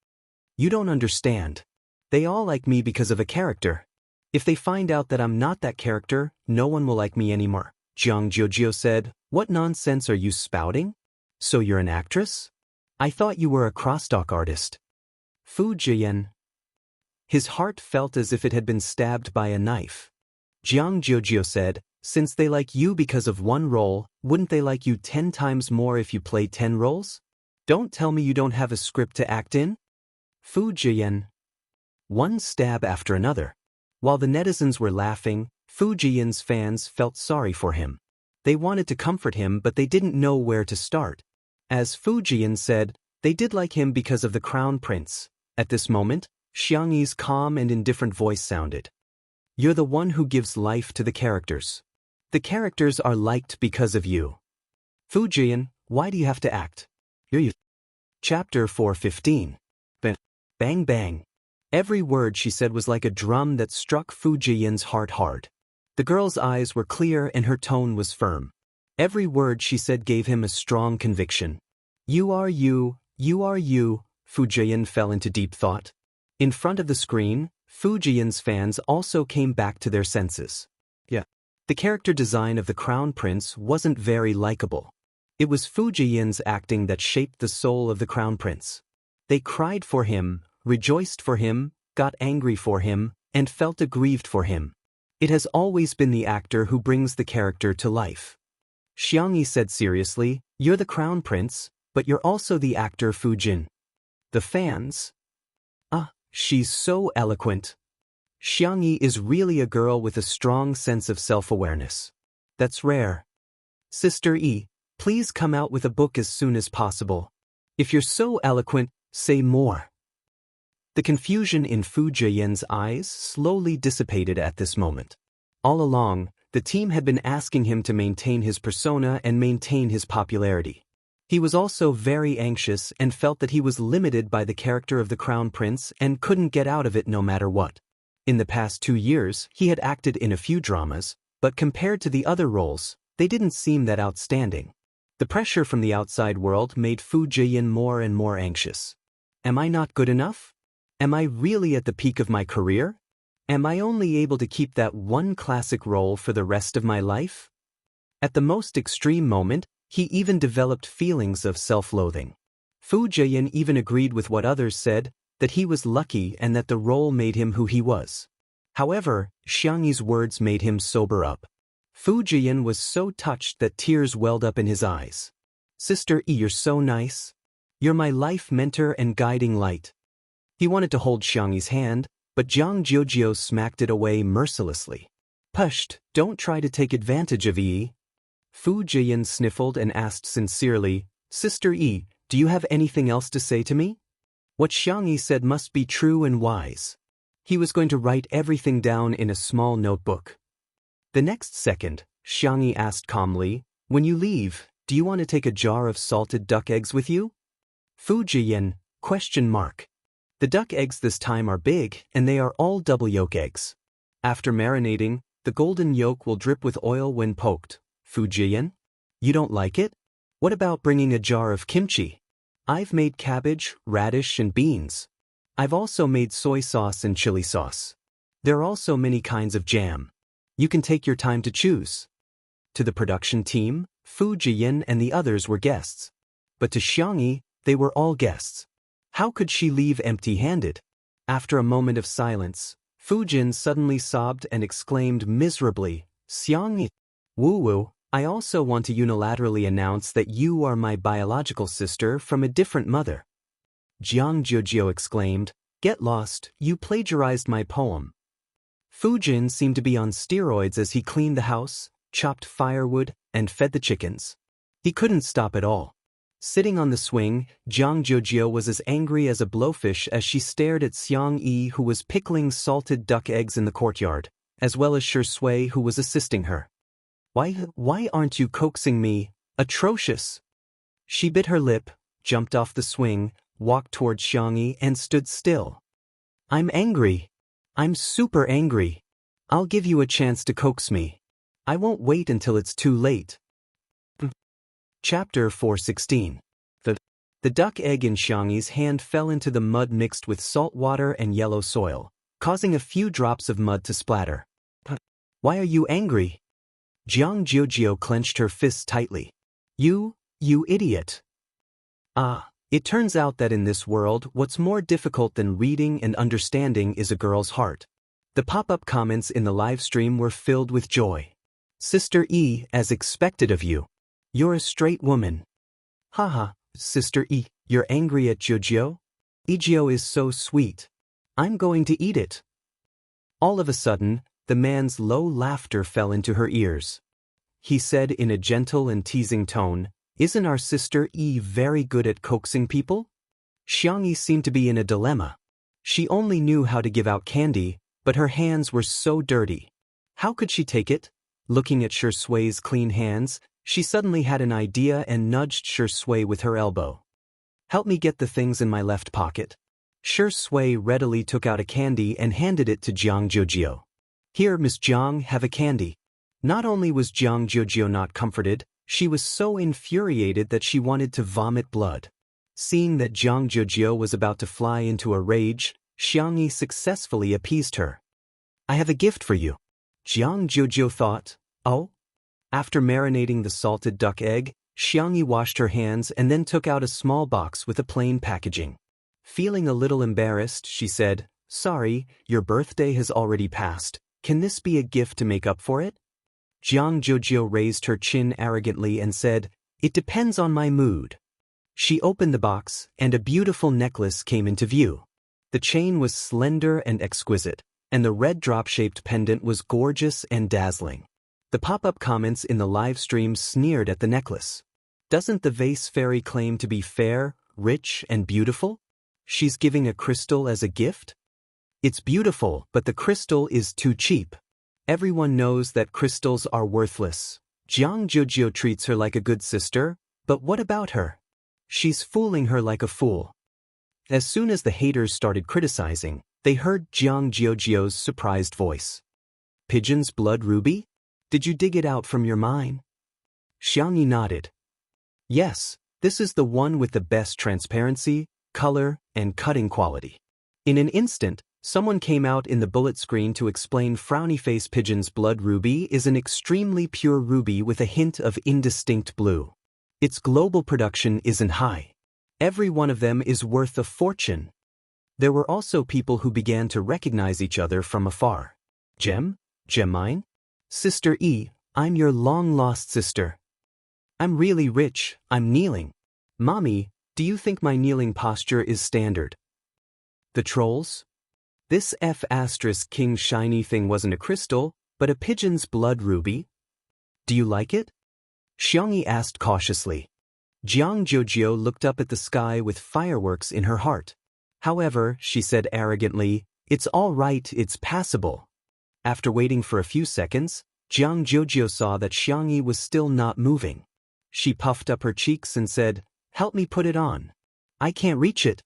You don't understand. They all like me because of a character. If they find out that I'm not that character, no one will like me anymore. Jiang Jiujio said, What nonsense are you spouting? So you're an actress? I thought you were a crosstalk artist. Fu Jian. His heart felt as if it had been stabbed by a knife. Jiang Jiujio said, Since they like you because of one role, wouldn't they like you 10 times more if you played 10 roles? Don't tell me you don't have a script to act in? Fu Jian. One stab after another. While the netizens were laughing, Fu Jian's fans felt sorry for him. They wanted to comfort him but they didn't know where to start. As Fu Jian said, they did like him because of the crown prince. At this moment, Xiangyi's calm and indifferent voice sounded. You're the one who gives life to the characters. The characters are liked because of you. Fu Jian, why do you have to act? You. Chapter 415. Bang bang. Every word she said was like a drum that struck Fu Jian's heart hard. The girl's eyes were clear and her tone was firm. Every word she said gave him a strong conviction. You are you, Fu Jian fell into deep thought. In front of the screen, Fu Jian's fans also came back to their senses. The character design of the Crown Prince wasn't very likable. It was Fu Jian's acting that shaped the soul of the Crown Prince. They cried for him, rejoiced for him, got angry for him, and felt aggrieved for him. It has always been the actor who brings the character to life. Xiangxia said seriously, You're the Crown Prince, but you're also the actor Fu Jin. The fans? She's so eloquent. Xiangxia is really a girl with a strong sense of self-awareness. That's rare. Sister E, please come out with a book as soon as possible. If you're so eloquent, say more. The confusion in Fu Jian's eyes slowly dissipated at this moment. All along, the team had been asking him to maintain his persona and maintain his popularity. He was also very anxious and felt that he was limited by the character of the Crown Prince and couldn't get out of it no matter what. In the past 2 years, he had acted in a few dramas, but compared to the other roles, they didn't seem that outstanding. The pressure from the outside world made Fu Jian more and more anxious. Am I not good enough? Am I really at the peak of my career? Am I only able to keep that one classic role for the rest of my life? At the most extreme moment, he even developed feelings of self-loathing. Fu Jian even agreed with what others said, that he was lucky and that the role made him who he was. However, Xiangyi's words made him sober up. Fu Jian was so touched that tears welled up in his eyes. Sister E, you're so nice. You're my life mentor and guiding light. He wanted to hold Xiangyi's hand, but Jiang Jiujio smacked it away mercilessly. Pushed, don't try to take advantage of E. Fu Jian sniffled and asked sincerely, Sister E, do you have anything else to say to me? What Xiangyi said must be true and wise. He was going to write everything down in a small notebook. The next second, Xiangyi asked calmly, when you leave, do you want to take a jar of salted duck eggs with you? Fu Jian, ? The duck eggs this time are big, and they are all double yolk eggs. After marinating, the golden yolk will drip with oil when poked. Fu Jian? You don't like it? What about bringing a jar of kimchi? I've made cabbage, radish, and beans. I've also made soy sauce and chili sauce. There are also many kinds of jam. You can take your time to choose. To the production team, Fu Jian and the others were guests. But to Xiangyi, they were all guests. How could she leave empty-handed? After a moment of silence, Fu Jian suddenly sobbed and exclaimed miserably, Xiangyi, Wu, I also want to unilaterally announce that you are my biological sister from a different mother. Jiang Jiujio exclaimed, get lost, you plagiarized my poem. Fu Jian seemed to be on steroids as he cleaned the house, chopped firewood, and fed the chickens. He couldn't stop at all. Sitting on the swing, Jiang Jiujio was as angry as a blowfish as she stared at Xiangyi, who was pickling salted duck eggs in the courtyard, as well as Shui, who was assisting her. Why aren't you coaxing me? Atrocious! She bit her lip, jumped off the swing, walked toward Xiangyi, and stood still. I'm angry. I'm super angry. I'll give you a chance to coax me. I won't wait until it's too late. Chapter 416. The duck egg in Xiangyi's hand fell into the mud mixed with salt water and yellow soil, causing a few drops of mud to splatter. Why are you angry? Jiang Jiujio clenched her fists tightly. You idiot. It turns out that in this world, what's more difficult than reading and understanding is a girl's heart. The pop-up comments in the live stream were filled with joy. Sister E, as expected of you. You're a straight woman. Haha, Sister E, you're angry at Jiujio? Ijio is so sweet. I'm going to eat it. All of a sudden, the man's low laughter fell into her ears. He said in a gentle and teasing tone, isn't our Sister E very good at coaxing people? Xiangyi seemed to be in a dilemma. She only knew how to give out candy, but her hands were so dirty. How could she take it? Looking at Shui's clean hands, she suddenly had an idea and nudged Shui with her elbow. Help me get the things in my left pocket. Shui readily took out a candy and handed it to Jiang Jiujio. Here, Miss Jiang, have a candy. Not only was Jiang Jiujio not comforted, she was so infuriated that she wanted to vomit blood. Seeing that Jiang Jiujio was about to fly into a rage, Xiangyi successfully appeased her. I have a gift for you. Jiang Jiujio thought, oh? After marinating the salted duck egg, Xiangyi washed her hands and then took out a small box with a plain packaging. Feeling a little embarrassed, she said, sorry, your birthday has already passed. Can this be a gift to make up for it? Jiang Jiujio raised her chin arrogantly and said, it depends on my mood. She opened the box, and a beautiful necklace came into view. The chain was slender and exquisite, and the red drop-shaped pendant was gorgeous and dazzling. The pop-up comments in the live stream sneered at the necklace. Doesn't the vase fairy claim to be fair, rich, and beautiful? She's giving a crystal as a gift? It's beautiful, but the crystal is too cheap. Everyone knows that crystals are worthless. Jiang Jiujio treats her like a good sister, but what about her? She's fooling her like a fool. As soon as the haters started criticizing, they heard Jiang Jiujio's surprised voice. Pigeon's blood ruby? Did you dig it out from your mine? Xiangyi nodded. Yes, this is the one with the best transparency, color, and cutting quality. In an instant, someone came out in the bullet screen to explain frowny face Pigeon's blood ruby is an extremely pure ruby with a hint of indistinct blue. Its global production isn't high. Every one of them is worth a fortune. There were also people who began to recognize each other from afar. Gem mine? Sister E, I'm your long-lost sister. I'm really rich, I'm kneeling. Mommy, do you think my kneeling posture is standard? The trolls? This F***king shiny thing wasn't a crystal, but a pigeon's blood ruby. Do you like it? Xiangyi asked cautiously. Jiang Jiujiu looked up at the sky with fireworks in her heart. However, she said arrogantly, it's all right, it's passable. After waiting for a few seconds, Jiang Jiujiu saw that Xiangyi was still not moving. She puffed up her cheeks and said, help me put it on. I can't reach it.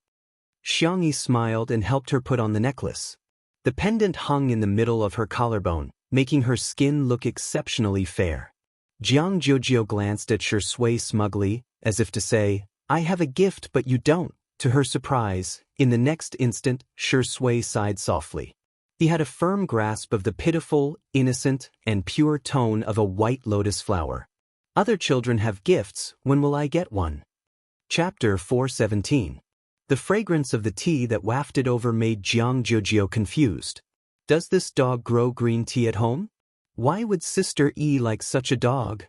Xiangyi smiled and helped her put on the necklace. The pendant hung in the middle of her collarbone, making her skin look exceptionally fair. Jiang Jiujiu glanced at Shui smugly, as if to say, I have a gift but you don't. To her surprise, in the next instant, Shui sighed softly. He had a firm grasp of the pitiful, innocent, and pure tone of a white lotus flower. Other children have gifts, when will I get one? Chapter 417. The fragrance of the tea that wafted over made Jiang Jiujiu confused. Does this dog grow green tea at home? Why would Sister E like such a dog?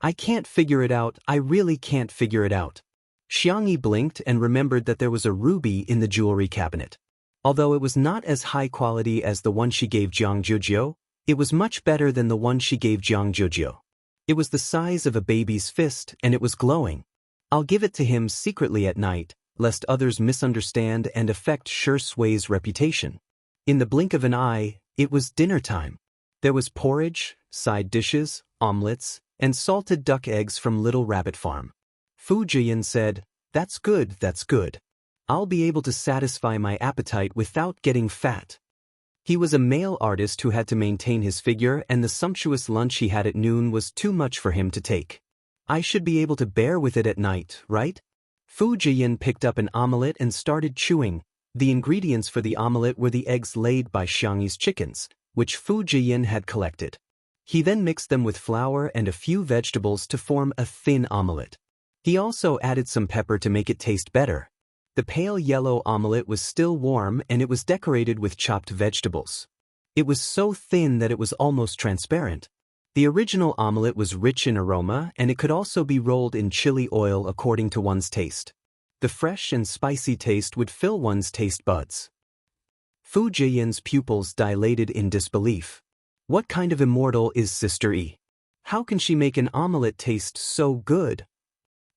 I can't figure it out, I really can't figure it out. Xiangyi blinked and remembered that there was a ruby in the jewelry cabinet. Although it was not as high quality as the one she gave Jiang Jiujiu, it was much better than the one she gave Jiang Jiujiu. It was the size of a baby's fist and it was glowing. I'll give it to him secretly at night, lest others misunderstand and affect Shui's reputation. In the blink of an eye, it was dinner time. There was porridge, side dishes, omelets, and salted duck eggs from Little Rabbit Farm. Fu Jiyan said, that's good, that's good. I'll be able to satisfy my appetite without getting fat. He was a male artist who had to maintain his figure, and the sumptuous lunch he had at noon was too much for him to take. I should be able to bear with it at night, right? Fu Jiyan picked up an omelette and started chewing. The ingredients for the omelette were the eggs laid by Xiangyi's chickens, which Fu Jiyan had collected. He then mixed them with flour and a few vegetables to form a thin omelette. He also added some pepper to make it taste better. The pale yellow omelette was still warm and it was decorated with chopped vegetables. It was so thin that it was almost transparent. The original omelette was rich in aroma and it could also be rolled in chili oil according to one's taste. The fresh and spicy taste would fill one's taste buds. Fu Jiyan's pupils dilated in disbelief. What kind of immortal is Sister E? How can she make an omelette taste so good?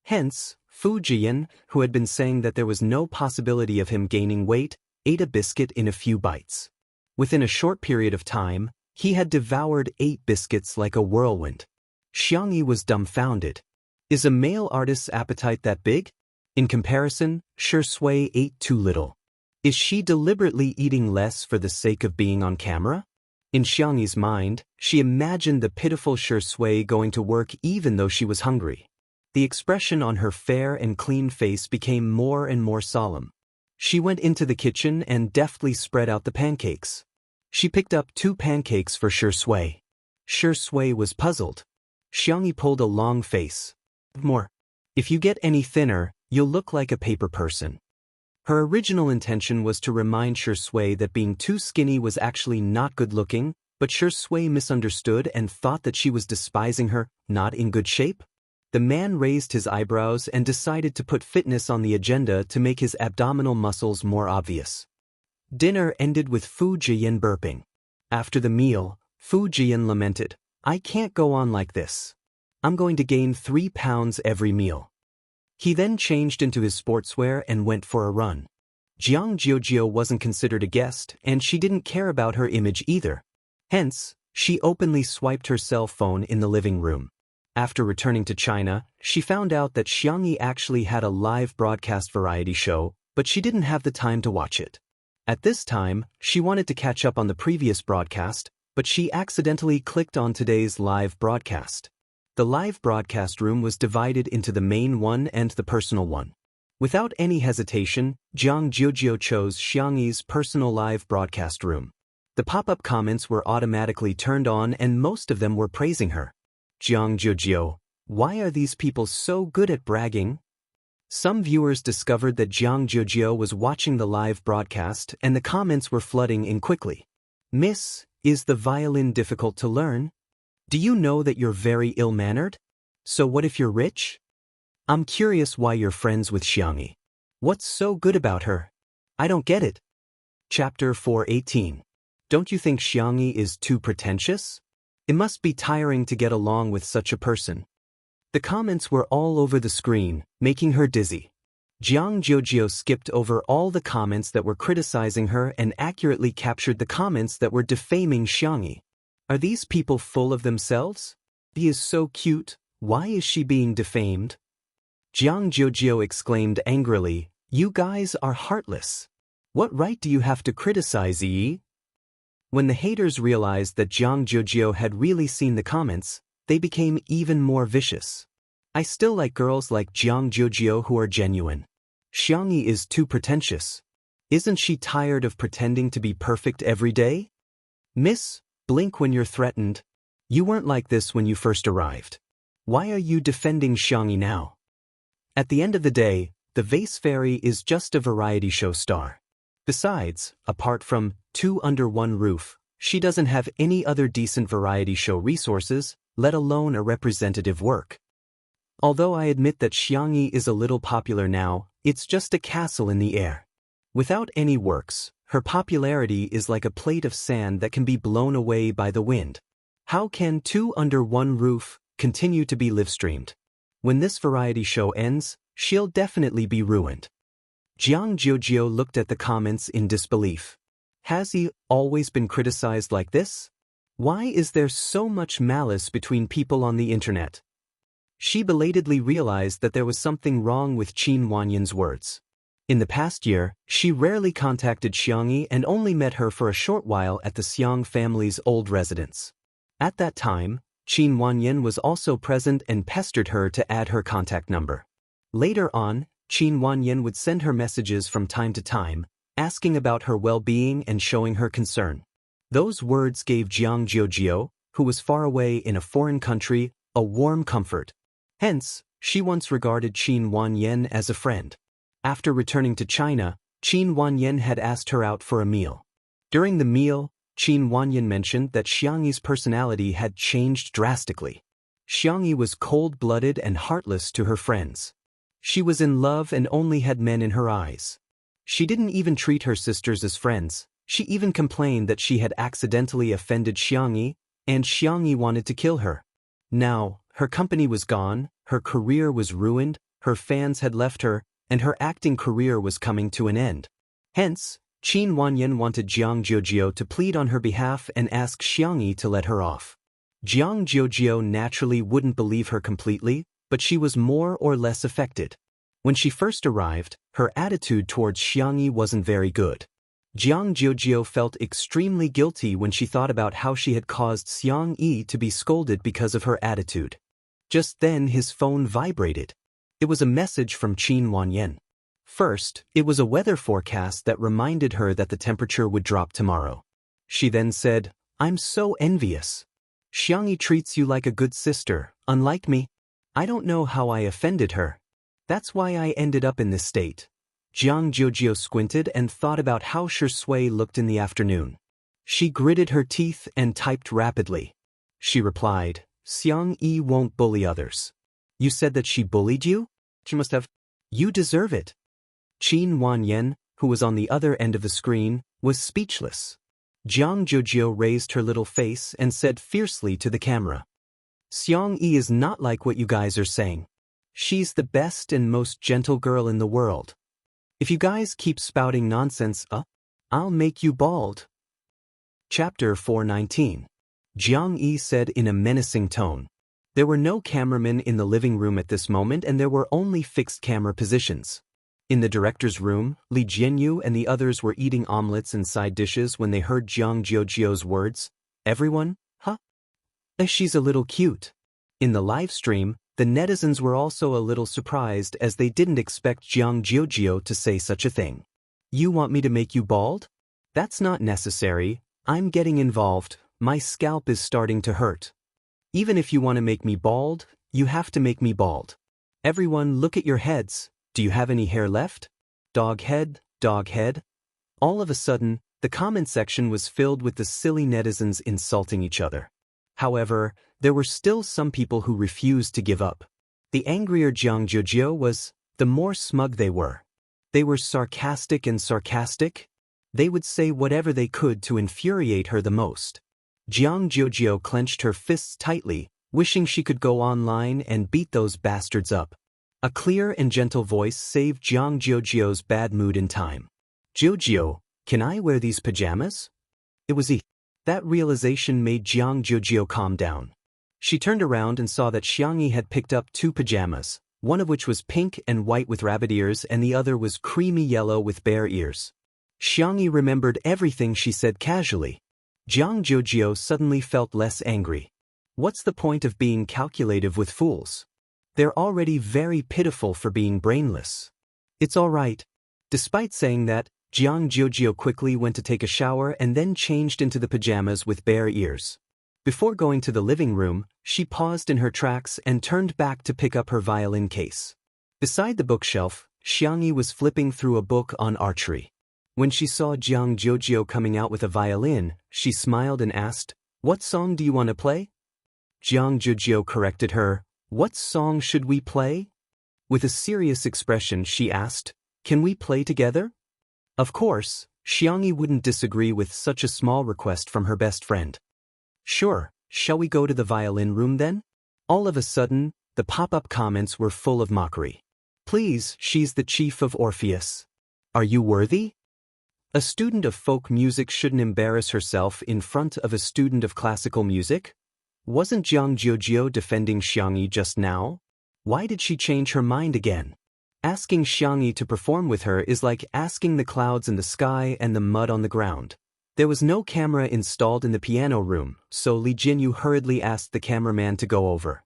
Hence, Fu Jiyan, who had been saying that there was no possibility of him gaining weight, ate a biscuit in a few bites. Within a short period of time, he had devoured 8 biscuits like a whirlwind. Xiangyi was dumbfounded. Is a male artist's appetite that big? In comparison, Shui ate too little. Is she deliberately eating less for the sake of being on camera? In Xiangyi's mind, she imagined the pitiful Shui going to work even though she was hungry. The expression on her fair and clean face became more and more solemn. She went into the kitchen and deftly spread out the pancakes. She picked up 2 pancakes for Shui. Shui was puzzled. Xiangyi pulled a long face. More. If you get any thinner, you'll look like a paper person. Her original intention was to remind Shui that being too skinny was actually not good looking, but Shui misunderstood and thought that she was despising her, not in good shape. The man raised his eyebrows and decided to put fitness on the agenda to make his abdominal muscles more obvious. Dinner ended with Fu Jiyan burping. After the meal, Fu Jiyan lamented, I can't go on like this. I'm going to gain 3 pounds every meal. He then changed into his sportswear and went for a run. Jiang Jiujiu wasn't considered a guest, and she didn't care about her image either. Hence, she openly swiped her cell phone in the living room. After returning to China, she found out that Xiangyi actually had a live broadcast variety show, but she didn't have the time to watch it. At this time, she wanted to catch up on the previous broadcast, but she accidentally clicked on today's live broadcast. The live broadcast room was divided into the main one and the personal one. Without any hesitation, Jiang Jiujiu chose Xiangyi's personal live broadcast room. The pop-up comments were automatically turned on and most of them were praising her. Jiang Jiujiu, why are these people so good at bragging? Some viewers discovered that Jiang Jiujiu was watching the live broadcast and the comments were flooding in quickly. Miss, is the violin difficult to learn? Do you know that you're very ill-mannered? So what if you're rich? I'm curious why you're friends with Xianxia. What's so good about her? I don't get it. Chapter 418. Don't you think Xianxia is too pretentious? It must be tiring to get along with such a person. The comments were all over the screen, making her dizzy. Jiang Jiujio skipped over all the comments that were criticizing her and accurately captured the comments that were defaming Xianxia. Are these people full of themselves? He is so cute, why is she being defamed? Jiang Jiujio exclaimed angrily, you guys are heartless. What right do you have to criticize Yi? When the haters realized that Jiang Jiujio had really seen the comments, they became even more vicious. I still like girls like Jiang Jiujio who are genuine. Xianxia is too pretentious. Isn't she tired of pretending to be perfect every day? Miss, blink when you're threatened. You weren't like this when you first arrived. Why are you defending Xianxia now? At the end of the day, the Vase Fairy is just a variety show star. Besides, apart from Two Under One Roof, she doesn't have any other decent variety show resources, let alone a representative work. Although I admit that Xianxia is a little popular now, it's just a castle in the air. Without any works, her popularity is like a plate of sand that can be blown away by the wind. How can Two Under One Roof continue to be live-streamed? When this variety show ends, she'll definitely be ruined. Jiang Jiujio looked at the comments in disbelief. Has he always been criticized like this? Why is there so much malice between people on the internet? She belatedly realized that there was something wrong with Qin Wanyan's words. In the past year, she rarely contacted Xianxia and only met her for a short while at the Xiang family's old residence. At that time, Qin Wanyan was also present and pestered her to add her contact number. Later on, Qin Wanyan would send her messages from time to time, asking about her well-being and showing her concern. Those words gave Jiang Jiujio, who was far away in a foreign country, a warm comfort. Hence, she once regarded Qin Wanyan as a friend. After returning to China, Qin Wanyan had asked her out for a meal. During the meal, Qin Wanyan mentioned that Xianxia's personality had changed drastically. Xianxia was cold-blooded and heartless to her friends. She was in love and only had men in her eyes. She didn't even treat her sisters as friends. She even complained that she had accidentally offended Xianxia, and Xianxia wanted to kill her. Now, her company was gone, her career was ruined, her fans had left her, and her acting career was coming to an end. Hence, Qin Wanyan wanted Jiang Jiujio to plead on her behalf and ask Xianxia to let her off. Jiang Jiujio naturally wouldn't believe her completely, but she was more or less affected. When she first arrived, her attitude towards Xianxia wasn't very good. Jiang Jiujio felt extremely guilty when she thought about how she had caused Xianxia to be scolded because of her attitude. Just then his phone vibrated. It was a message from Qin Wanyan. First, it was a weather forecast that reminded her that the temperature would drop tomorrow. She then said, I'm so envious. Xianxia treats you like a good sister, unlike me. I don't know how I offended her. That's why I ended up in this state. Jiang Jiujio squinted and thought about how Shui looked in the afternoon. She gritted her teeth and typed rapidly. She replied, Xianxia won't bully others. You said that she bullied you? She must have. You deserve it. Qin Wanyan, who was on the other end of the screen, was speechless. Jiang Jiujio raised her little face and said fiercely to the camera, Xianxia is not like what you guys are saying. She's the best and most gentle girl in the world. If you guys keep spouting nonsense, I'll make you bald. Chapter 419. Jiang Yi said in a menacing tone. There were no cameramen in the living room at this moment and there were only fixed camera positions. In the director's room, Li Jianyu and the others were eating omelets and side dishes when they heard Jiang Jiujio's words. Everyone, she's a little cute. In the live stream, the netizens were also a little surprised as they didn't expect Jiang Jiujio to say such a thing. You want me to make you bald? That's not necessary. I'm getting involved. My scalp is starting to hurt. Even if you want to make me bald, you have to make me bald. Everyone look at your heads. Do you have any hair left? Dog head, dog head. All of a sudden, the comment section was filled with the silly netizens insulting each other. However, there were still some people who refused to give up. The angrier Jiang Jiujio was, the more smug they were. They were sarcastic and sarcastic. They would say whatever they could to infuriate her the most. Jiang Jiujio clenched her fists tightly, wishing she could go online and beat those bastards up. A clear and gentle voice saved Jiang Jiujio's bad mood in time. "Jiujio, can I wear these pajamas?" It was he. That realization made Jiang Jiujio calm down. She turned around and saw that Xianxia had picked up 2 pajamas, one of which was pink and white with rabbit ears and the other was creamy yellow with bear ears. Xianxia remembered everything she said casually. Jiang Jiujio suddenly felt less angry. What's the point of being calculative with fools? They're already very pitiful for being brainless. It's all right. Despite saying that, Jiang Jiujio quickly went to take a shower and then changed into the pajamas with bear ears. Before going to the living room, she paused in her tracks and turned back to pick up her violin case. Beside the bookshelf, Xianxia was flipping through a book on archery. When she saw Jiang Jiujio coming out with a violin, she smiled and asked, "What song do you want to play?" Jiang Jiujio corrected her, "What song should we play?" With a serious expression she asked, "Can we play together?" Of course, Xianxia wouldn't disagree with such a small request from her best friend. "Sure, shall we go to the violin room then?" All of a sudden, the pop-up comments were full of mockery. "Please, she's the chief of Orpheus. Are you worthy? A student of folk music shouldn't embarrass herself in front of a student of classical music? Wasn't Jiang Jiujio defending Xianxia just now? Why did she change her mind again? Asking Xianxia to perform with her is like asking the clouds in the sky and the mud on the ground. There was no camera installed in the piano room, so Li Jinyu hurriedly asked the cameraman to go over.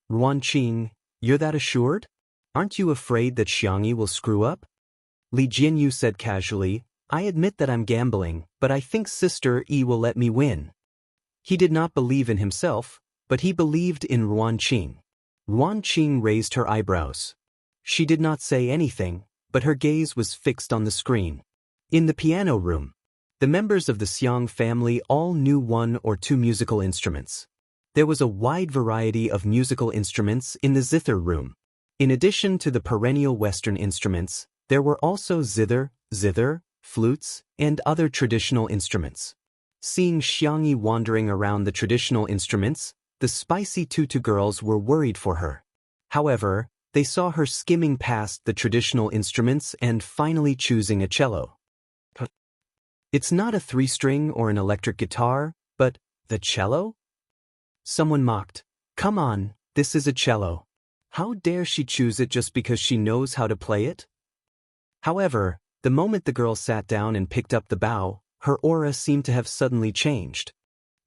"Ruanqing, you're that assured? Aren't you afraid that Xianxia will screw up?" Li Jinyu said casually, "I admit that I'm gambling, but I think Sister Yi will let me win." He did not believe in himself, but he believed in Ruanqing. Ruanqing raised her eyebrows. She did not say anything, but her gaze was fixed on the screen. In the piano room, the members of the Xiang family all knew 1 or 2 musical instruments. There was a wide variety of musical instruments in the zither room. In addition to the perennial Western instruments, there were also zither, flutes, and other traditional instruments. Seeing Xianxia wandering around the traditional instruments, the spicy tutu girls were worried for her. However, they saw her skimming past the traditional instruments and finally choosing a cello. It's not a 3-string or an electric guitar, but the cello? Someone mocked. "Come on, this is a cello. How dare she choose it just because she knows how to play it?" However, the moment the girl sat down and picked up the bow, her aura seemed to have suddenly changed.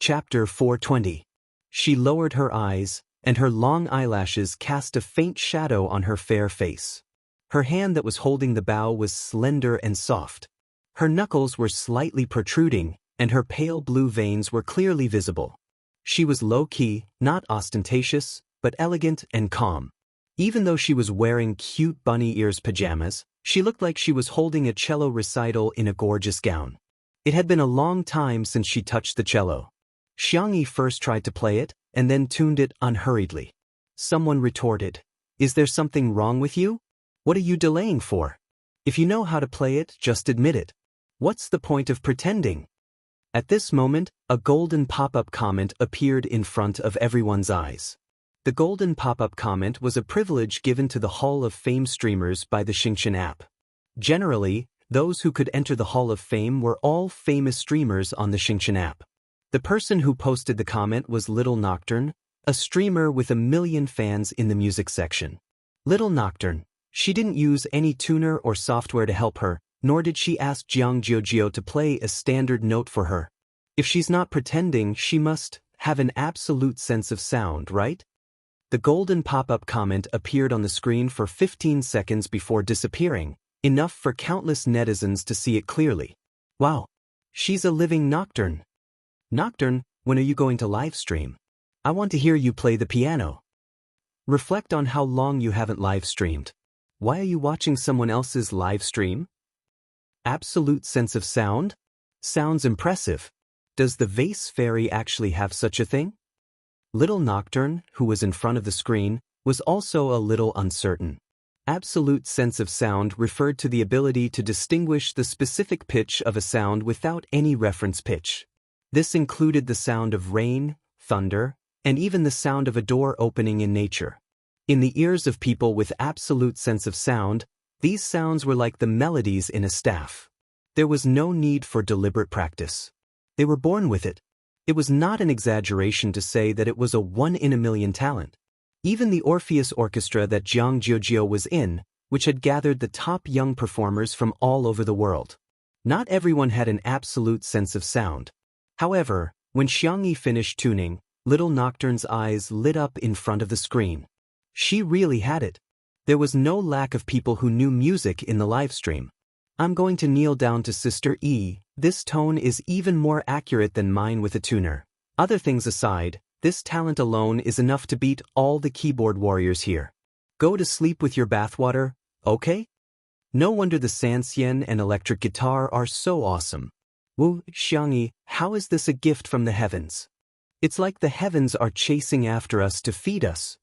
Chapter 420. She lowered her eyes, and her long eyelashes cast a faint shadow on her fair face. Her hand that was holding the bow was slender and soft. Her knuckles were slightly protruding, and her pale blue veins were clearly visible. She was low-key, not ostentatious, but elegant and calm. Even though she was wearing cute bunny ears pajamas, she looked like she was holding a cello recital in a gorgeous gown. It had been a long time since she touched the cello. Xianxia first tried to play it, and then tuned it unhurriedly. Someone retorted, "Is there something wrong with you? What are you delaying for? If you know how to play it, just admit it. What's the point of pretending?" At this moment, a golden pop-up comment appeared in front of everyone's eyes. The golden pop-up comment was a privilege given to the Hall of Fame streamers by the Xianxia app. Generally, those who could enter the Hall of Fame were all famous streamers on the Xianxia app. The person who posted the comment was Little Nocturne, a streamer with 1 million fans in the music section. Little Nocturne. She didn't use any tuner or software to help her, nor did she ask Jiang Jiujio to play a standard note for her. If she's not pretending, she must have an absolute sense of sound, right? The golden pop-up comment appeared on the screen for 15 seconds before disappearing, enough for countless netizens to see it clearly. Wow, she's a living Nocturne. Nocturne, when are you going to live stream? I want to hear you play the piano. Reflect on how long you haven't live streamed. Why are you watching someone else's live stream? Absolute sense of sound? Sounds impressive. Does the vase fairy actually have such a thing? Little Nocturne, who was in front of the screen, was also a little uncertain. Absolute sense of sound referred to the ability to distinguish the specific pitch of a sound without any reference pitch. This included the sound of rain, thunder, and even the sound of a door opening in nature. In the ears of people with absolute sense of sound, these sounds were like the melodies in a staff. There was no need for deliberate practice. They were born with it. It was not an exaggeration to say that it was a one-in-a-million talent. Even the Orpheus Orchestra that Zhang Jiujio was in, which had gathered the top young performers from all over the world. Not everyone had an absolute sense of sound. However, when Xiangyi finished tuning, Little Nocturne's eyes lit up in front of the screen. She really had it. There was no lack of people who knew music in the livestream. I'm going to kneel down to Sister E. This tone is even more accurate than mine with a tuner. Other things aside, this talent alone is enough to beat all the keyboard warriors here. Go to sleep with your bathwater, okay? No wonder the Sanxian and electric guitar are so awesome. Wu, Xiangyi, how is this a gift from the heavens? It's like the heavens are chasing after us to feed us.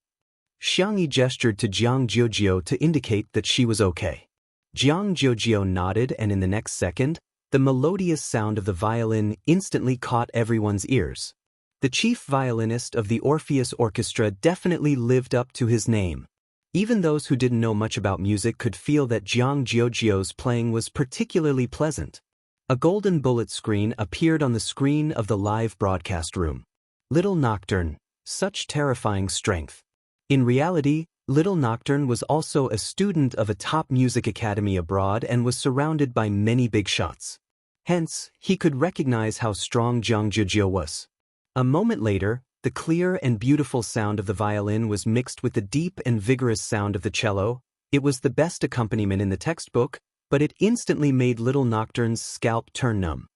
Xiangyi gestured to Zhang Jiujio to indicate that she was okay. Zhang Jiujio nodded, and in the next second, the melodious sound of the violin instantly caught everyone's ears. The chief violinist of the Orpheus Orchestra definitely lived up to his name. Even those who didn't know much about music could feel that Zhang Jiujio's playing was particularly pleasant. A golden bullet screen appeared on the screen of the live broadcast room. Little Nocturne, such terrifying strength. In reality, Little Nocturne was also a student of a top music academy abroad and was surrounded by many big shots. Hence, he could recognize how strong Zhang Jiujio was. A moment later, the clear and beautiful sound of the violin was mixed with the deep and vigorous sound of the cello. It was the best accompaniment in the textbook, but it instantly made Little Nocturne's scalp turn numb.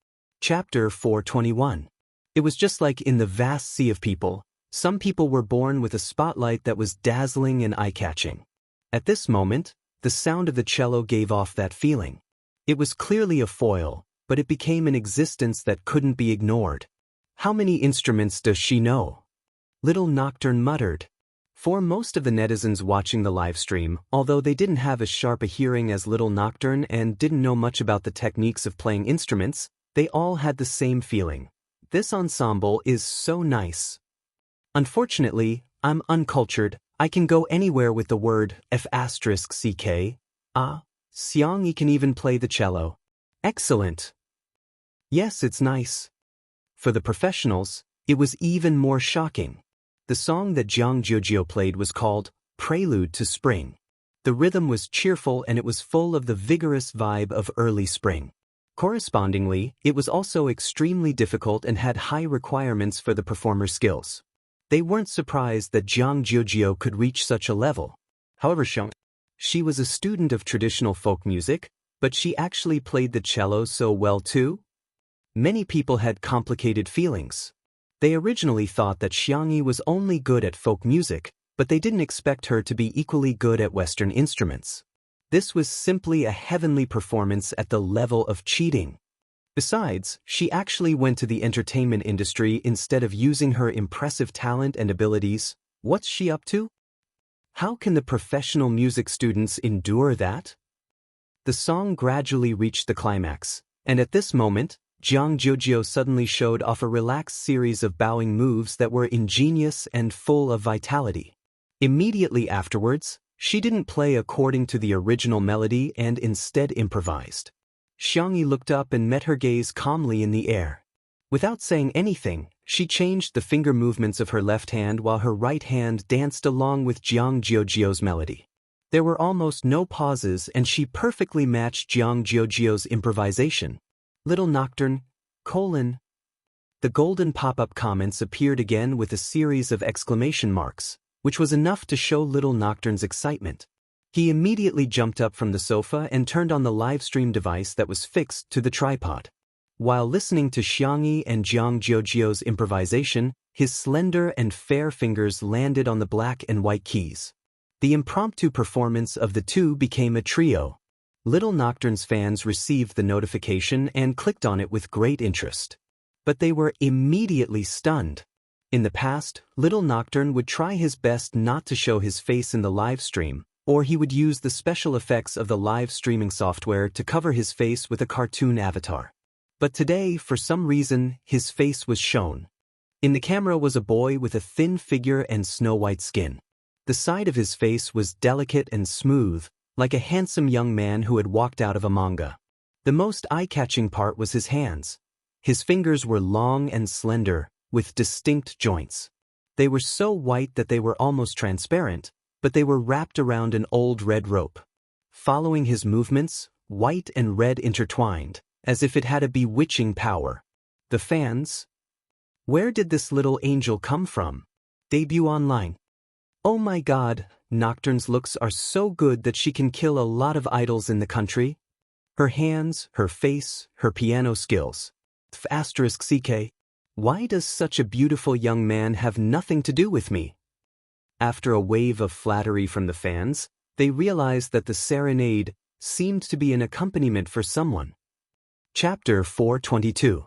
Chapter 421. It was just like in the vast sea of people. Some people were born with a spotlight that was dazzling and eye-catching. At this moment, the sound of the cello gave off that feeling. It was clearly a foil, but it became an existence that couldn't be ignored. How many instruments does she know? Little Nocturne muttered. For most of the netizens watching the livestream, although they didn't have as sharp a hearing as Little Nocturne and didn't know much about the techniques of playing instruments, they all had the same feeling. This ensemble is so nice. Unfortunately, I'm uncultured. I can go anywhere with the word F***ck. Xiangyi can even play the cello. Excellent. Yes, it's nice. For the professionals, it was even more shocking. The song that Zhang Jiujio played was called Prelude to Spring. The rhythm was cheerful and it was full of the vigorous vibe of early spring. Correspondingly, it was also extremely difficult and had high requirements for the performer's skills. They weren't surprised that Zhang Jiujio could reach such a level. However, she was a student of traditional folk music, but she actually played the cello so well too. Many people had complicated feelings. They originally thought that Xiangyi was only good at folk music, but they didn't expect her to be equally good at Western instruments. This was simply a heavenly performance at the level of cheating. Besides, she actually went to the entertainment industry instead of using her impressive talent and abilities. What's she up to? How can the professional music students endure that? The song gradually reached the climax, and at this moment, Zhang Jiujio suddenly showed off a relaxed series of bowing moves that were ingenious and full of vitality. Immediately afterwards, she didn't play according to the original melody and instead improvised. Xiangyi looked up and met her gaze calmly in the air. Without saying anything, she changed the finger movements of her left hand while her right hand danced along with Zhang Jiujio's melody. There were almost no pauses and she perfectly matched Zhang Jiujio's improvisation. Little Nocturne, : The golden pop-up comments appeared again with a series of exclamation marks, which was enough to show Little Nocturne's excitement. He immediately jumped up from the sofa and turned on the live stream device that was fixed to the tripod. While listening to Xiangyi and Zhang Jiujio's improvisation, his slender and fair fingers landed on the black and white keys. The impromptu performance of the two became a trio. Little Nocturne's fans received the notification and clicked on it with great interest. But they were immediately stunned. In the past, Little Nocturne would try his best not to show his face in the live stream, or he would use the special effects of the live streaming software to cover his face with a cartoon avatar. But today, for some reason, his face was shown. In the camera was a boy with a thin figure and snow-white skin. The side of his face was delicate and smooth, like a handsome young man who had walked out of a manga. The most eye-catching part was his hands. His fingers were long and slender, with distinct joints. They were so white that they were almost transparent, but they were wrapped around an old red rope. Following his movements, white and red intertwined, as if it had a bewitching power. The fans? Where did this little angel come from? Debut online. Oh my god, Nocturne's looks are so good that she can kill a lot of idols in the country. Her hands, her face, her piano skills. *CK. Why does such a beautiful young man have nothing to do with me? After a wave of flattery from the fans, they realized that the serenade seemed to be an accompaniment for someone. Chapter 422.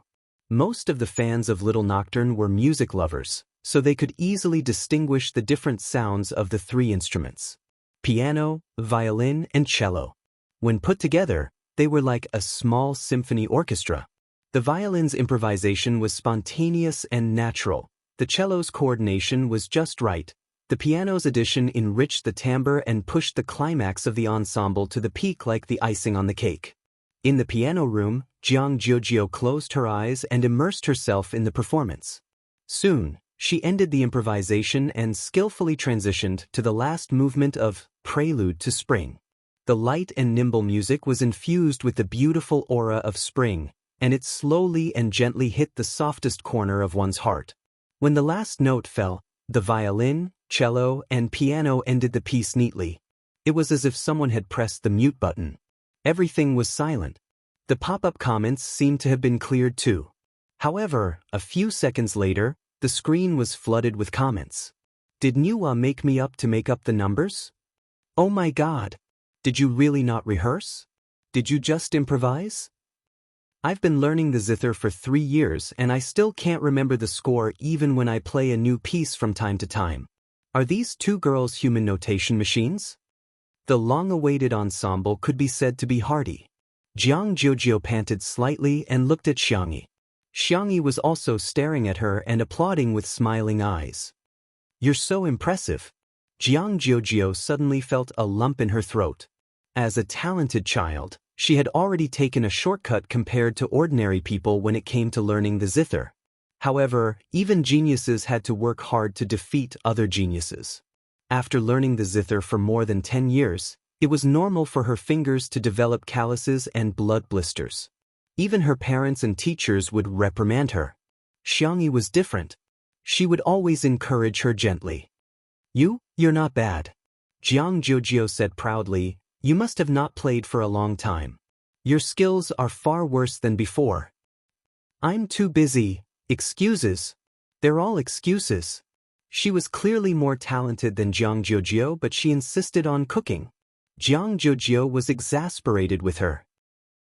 Most of the fans of Little Nocturne were music lovers, so they could easily distinguish the different sounds of the three instruments: piano, violin, and cello. When put together, they were like a small symphony orchestra. The violin's improvisation was spontaneous and natural. The cello's coordination was just right. The piano's addition enriched the timbre and pushed the climax of the ensemble to the peak like the icing on the cake. In the piano room, Jiang Jiujio closed her eyes and immersed herself in the performance. Soon, she ended the improvisation and skillfully transitioned to the last movement of Prelude to Spring. The light and nimble music was infused with the beautiful aura of spring, and it slowly and gently hit the softest corner of one's heart. When the last note fell, the violin, cello, and piano ended the piece neatly. It was as if someone had pressed the mute button. Everything was silent. The pop-up comments seemed to have been cleared too. However, a few seconds later, the screen was flooded with comments. Did Niwa make me up to make up the numbers? Oh my god! Did you really not rehearse? Did you just improvise? I've been learning the zither for 3 years and I still can't remember the score even when I play a new piece from time to time. Are these two girls human notation machines? The long-awaited ensemble could be said to be hearty. Jiang Jiujio panted slightly and looked at Xianxia. Xianxia was also staring at her and applauding with smiling eyes. You're so impressive. Jiang Jiujio suddenly felt a lump in her throat. As a talented child, she had already taken a shortcut compared to ordinary people when it came to learning the zither. However, even geniuses had to work hard to defeat other geniuses. After learning the zither for more than 10 years, it was normal for her fingers to develop calluses and blood blisters. Even her parents and teachers would reprimand her. Xianxia was different. She would always encourage her gently. You're not bad. Jiang Jiujio said proudly, you must have not played for a long time. Your skills are far worse than before. I'm too busy. Excuses. They're all excuses. She was clearly more talented than Jiang Jiujio, but she insisted on cooking. Jiang Jiujio was exasperated with her.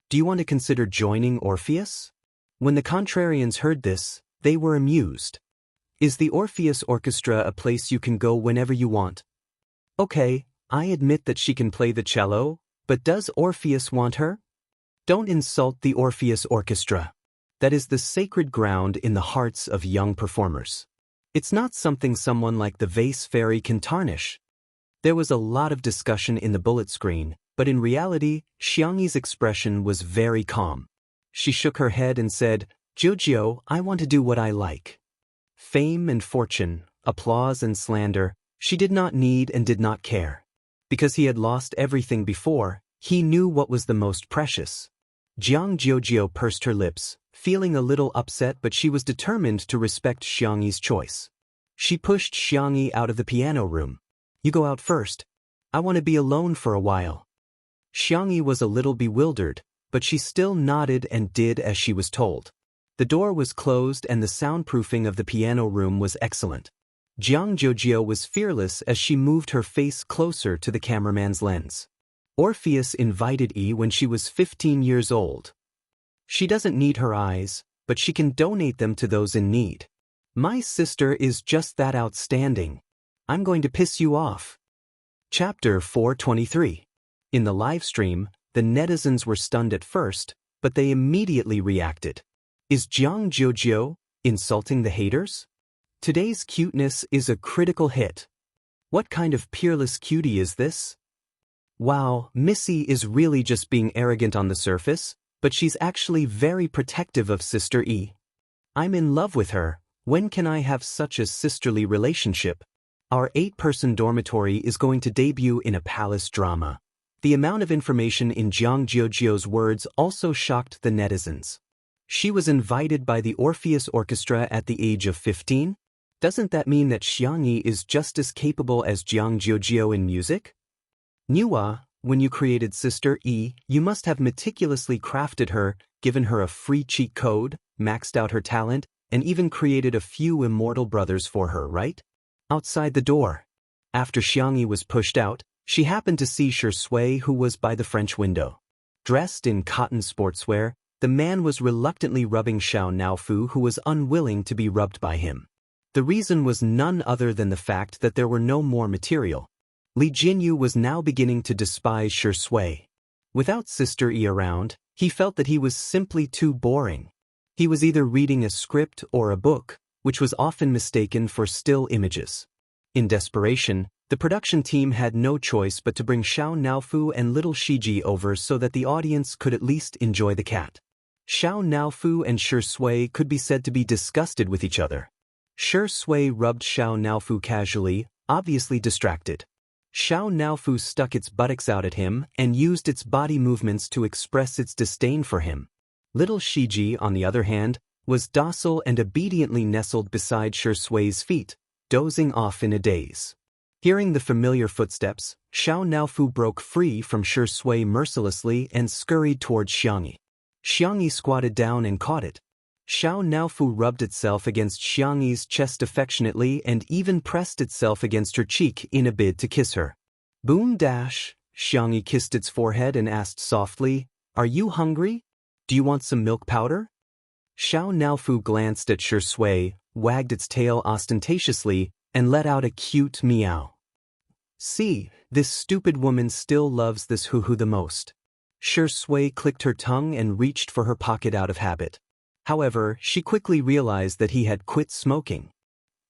Do you want to consider joining Orpheus? When the contrarians heard this, they were amused. Is the Orpheus Orchestra a place you can go whenever you want? Okay, I admit that she can play the cello, but does Orpheus want her? Don't insult the Orpheus Orchestra. That is the sacred ground in the hearts of young performers. It's not something someone like the vase fairy can tarnish. There was a lot of discussion in the bullet screen, but in reality, Xiangxi's expression was very calm. She shook her head and said, Jiujio, I want to do what I like. Fame and fortune, applause and slander, she did not need and did not care. Because he had lost everything before, he knew what was the most precious. Jiang Jiujio pursed her lips, feeling a little upset, but she was determined to respect Xiangxi's choice. She pushed Xiangxia out of the piano room. You go out first. I want to be alone for a while. Xiangxia was a little bewildered, but she still nodded and did as she was told. The door was closed and the soundproofing of the piano room was excellent. Jiang Jiujio was fearless as she moved her face closer to the cameraman's lens. Orpheus invited E when she was 15 years old. She doesn't need her eyes, but she can donate them to those in need. My sister is just that outstanding. I'm going to piss you off. Chapter 423. In the live stream, the netizens were stunned at first, but they immediately reacted. Is Jiang Jiujiu insulting the haters? Today's cuteness is a critical hit. What kind of peerless cutie is this? Wow, Missy is really just being arrogant on the surface, but she's actually very protective of Sister E. I'm in love with her. When can I have such a sisterly relationship? Our 8-person dormitory is going to debut in a palace drama. The amount of information in Jiang Jiujiu's words also shocked the netizens. She was invited by the Orpheus Orchestra at the age of 15? Doesn't that mean that Xiangyi is just as capable as Jiang Jiujiu in music? Nua, when you created Sister E, you must have meticulously crafted her, given her a free cheat code, maxed out her talent, and even created a few immortal brothers for her, right? Outside the door. After Xiangyi was pushed out, she happened to see Shui, who was by the French window. Dressed in cotton sportswear, the man was reluctantly rubbing Xiao Naofu, who was unwilling to be rubbed by him. The reason was none other than the fact that there were no more material. Li Jinyu was now beginning to despise Shui. Without Sister E around, he felt that he was simply too boring. He was either reading a script or a book, which was often mistaken for still images. In desperation, the production team had no choice but to bring Xiao Naofu and little Shiji over so that the audience could at least enjoy the cat. Xiao Naofu and Shui could be said to be disgusted with each other. Shui rubbed Xiao Naofu casually, obviously distracted. Xiao Naofu stuck its buttocks out at him and used its body movements to express its disdain for him. Little Shiji, on the other hand, was docile and obediently nestled beside Shui's feet, dozing off in a daze. Hearing the familiar footsteps, Xiao Naofu broke free from Shui mercilessly and scurried towards Xiangyi. Xiangyi squatted down and caught it. Xiao Naofu rubbed itself against Xiangyi's chest affectionately and even pressed itself against her cheek in a bid to kiss her. Boom dash, Xiangyi kissed its forehead and asked softly, "Are you hungry? Do you want some milk powder?" Xiao Naofu glanced at Shui, wagged its tail ostentatiously, and let out a cute meow. See, this stupid woman still loves this hoo-hoo the most. Shui clicked her tongue and reached for her pocket out of habit. However, she quickly realized that he had quit smoking.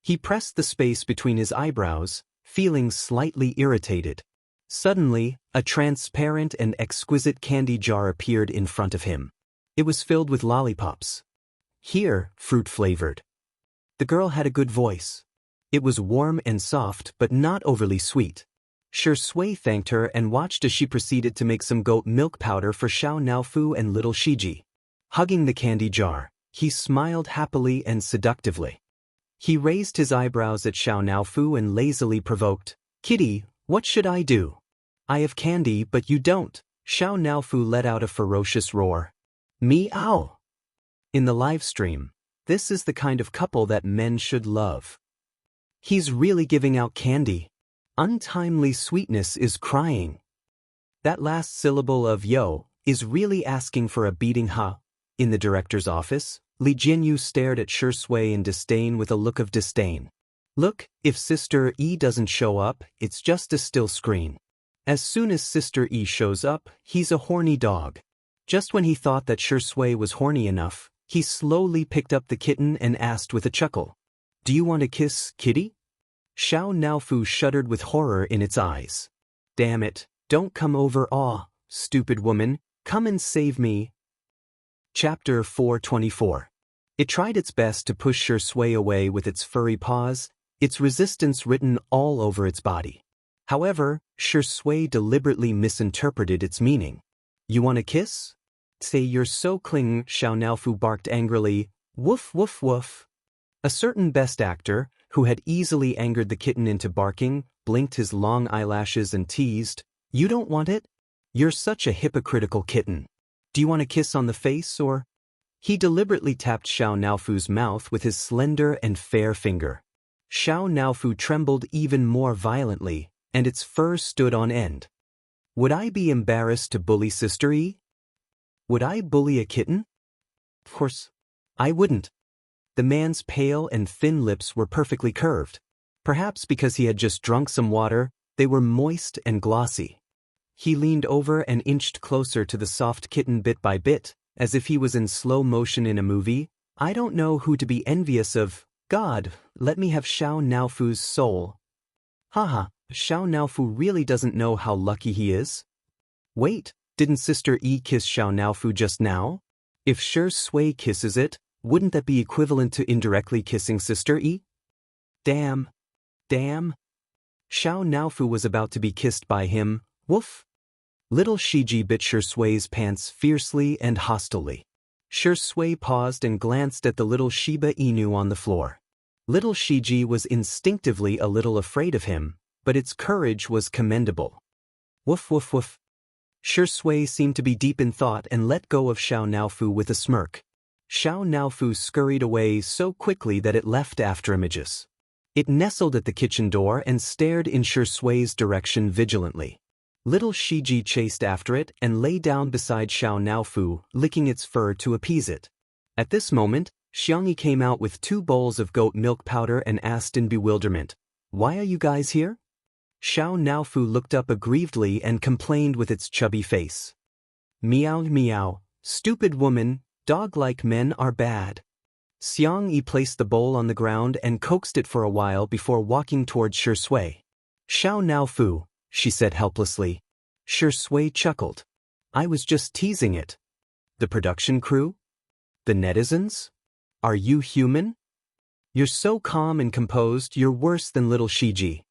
He pressed the space between his eyebrows, feeling slightly irritated. Suddenly, a transparent and exquisite candy jar appeared in front of him. It was filled with lollipops. Here, fruit-flavored. The girl had a good voice. It was warm and soft but not overly sweet. Shui thanked her and watched as she proceeded to make some goat milk powder for Xiao Naofu and little Shiji. Hugging the candy jar, he smiled happily and seductively. He raised his eyebrows at Xiao Naofu and lazily provoked, "Kitty, what should I do? I have candy but you don't." Xiao Naofu let out a ferocious roar. Meow! In the live stream, this is the kind of couple that men should love. He's really giving out candy. Untimely sweetness is crying. That last syllable of yo is really asking for a beating, huh? In the director's office, Li Jinyu stared at Shui in disdain with a look of disdain. Look, if Sister E doesn't show up, it's just a still screen. As soon as Sister E shows up, he's a horny dog. Just when he thought that Shui was horny enough, he slowly picked up the kitten and asked with a chuckle, "Do you want a kiss, kitty?" Xiao Naofu shuddered with horror in its eyes. Damn it, don't come over, stupid woman, come and save me. Chapter 424. It tried its best to push Shui away with its furry paws, its resistance written all over its body. However, Shui deliberately misinterpreted its meaning. You want a kiss? Say you're so clingy, Xiao Naofu barked angrily, woof woof woof. A certain best actor, who had easily angered the kitten into barking, blinked his long eyelashes and teased, "You don't want it? You're such a hypocritical kitten. Do you want a kiss on the face or?" He deliberately tapped Xiao Naofu's mouth with his slender and fair finger. Xiao Naofu trembled even more violently, and its fur stood on end. Would I be embarrassed to bully Sister E? Would I bully a kitten? Of course, I wouldn't. The man's pale and thin lips were perfectly curved. Perhaps because he had just drunk some water, they were moist and glossy. He leaned over and inched closer to the soft kitten bit by bit, as if he was in slow motion in a movie. I don't know who to be envious of. God, let me have Xiao Naofu's soul. Haha, Xiao Naofu really doesn't know how lucky he is. Wait, didn't Sister E kiss Xiao Naofu just now? If Shi Sui kisses it, wouldn't that be equivalent to indirectly kissing Sister E? Damn. Damn. Xiao Naofu was about to be kissed by him. Woof. Little Shiji bit Shi Sui's pants fiercely and hostilely. Shi Sui paused and glanced at the little Shiba Inu on the floor. Little Shiji was instinctively a little afraid of him, but its courage was commendable. Woof woof woof. Shi Sui seemed to be deep in thought and let go of Xiao Naofu with a smirk. Xiao Naofu scurried away so quickly that it left after images. It nestled at the kitchen door and stared in Shi Sui's direction vigilantly. Little Shiji chased after it and lay down beside Xiao Naofu, licking its fur to appease it. At this moment, Xianxia came out with 2 bowls of goat milk powder and asked in bewilderment, "Why are you guys here?" Xiao Naofu looked up aggrievedly and complained with its chubby face. "Meow meow, stupid woman, dog-like men are bad." Xianxia placed the bowl on the ground and coaxed it for a while before walking towards Shi Sui. "Xiao Naofu," she said helplessly. Shi Sui chuckled. "I was just teasing it." "The production crew? The netizens? Are you human? You're so calm and composed, you're worse than little Shiji."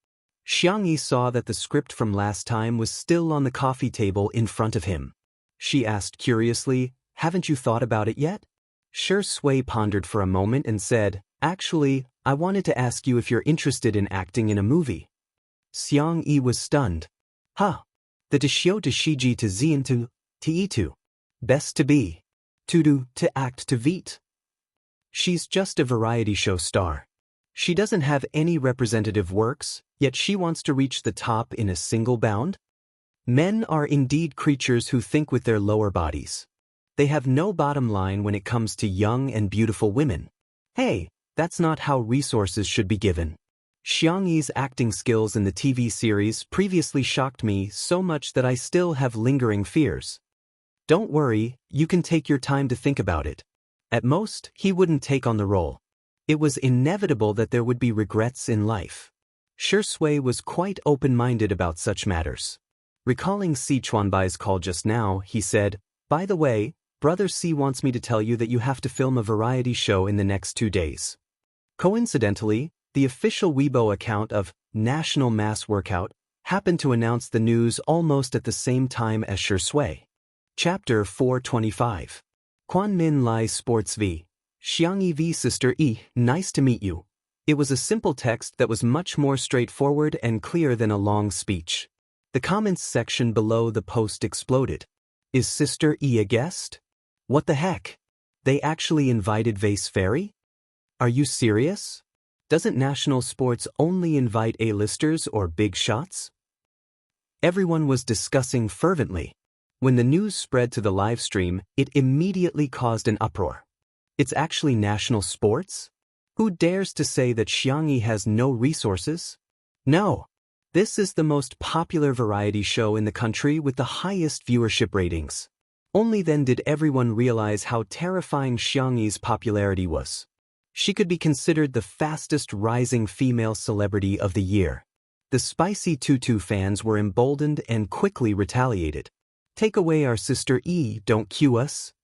Xianxia saw that the script from last time was still on the coffee table in front of him. She asked curiously, "Haven't you thought about it yet?" Shi Sui pondered for a moment and said, "Actually, I wanted to ask you if you're interested in acting in a movie." Xianxia was stunned. "Huh. The Deshio to Shiji to Zien to Itu. Best to be. To do to act to Veet. She's just a variety show star. She doesn't have any representative works, yet she wants to reach the top in a single bound? Men are indeed creatures who think with their lower bodies. They have no bottom line when it comes to young and beautiful women. Hey, that's not how resources should be given." Xiangyi's acting skills in the TV series previously shocked me so much that I still have lingering fears. "Don't worry, you can take your time to think about it." At most, he wouldn't take on the role. It was inevitable that there would be regrets in life. Shi Sui was quite open-minded about such matters. Recalling Si Chuanbai's call just now, he said, "By the way, Brother Si wants me to tell you that you have to film a variety show in the next 2 days." Coincidentally, the official Weibo account of National Mass Workout happened to announce the news almost at the same time as Shi Sui. Chapter 425. Quan Min Lai Sports v. Xiangyi v. Sister E, nice to meet you. It was a simple text that was much more straightforward and clear than a long speech. The comments section below the post exploded. Is Sister E a guest? What the heck? They actually invited Vase Fairy? Are you serious? Doesn't National Sports only invite A-listers or big shots? Everyone was discussing fervently. When the news spread to the live stream, it immediately caused an uproar. It's actually National Sports? Who dares to say that Xiangyi has no resources? No. This is the most popular variety show in the country with the highest viewership ratings. Only then did everyone realize how terrifying Xiangyi's popularity was. She could be considered the fastest rising female celebrity of the year. The Spicy Tutu fans were emboldened and quickly retaliated. Take away our Sister E, don't cue us?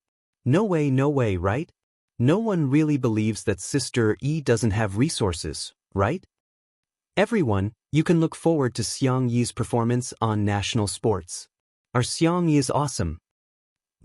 No way, right? No one really believes that Sister E doesn't have resources, right? Everyone, you can look forward to Xiangyi's performance on National Sports. Our Xiangyi is awesome.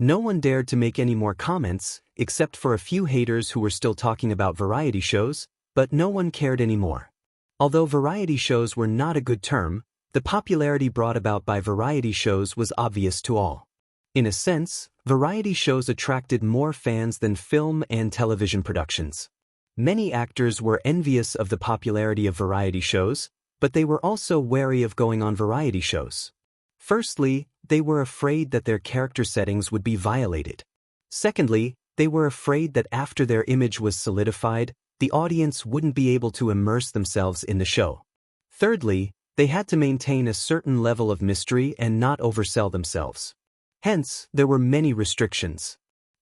No one dared to make any more comments, except for a few haters who were still talking about variety shows, but no one cared anymore. Although variety shows were not a good term, the popularity brought about by variety shows was obvious to all. In a sense, variety shows attracted more fans than film and television productions. Many actors were envious of the popularity of variety shows, but they were also wary of going on variety shows. Firstly, they were afraid that their character settings would be violated. Secondly, They were afraid that after their image was solidified, the audience wouldn't be able to immerse themselves in the show. Thirdly, they had to maintain a certain level of mystery and not oversell themselves. Hence, there were many restrictions.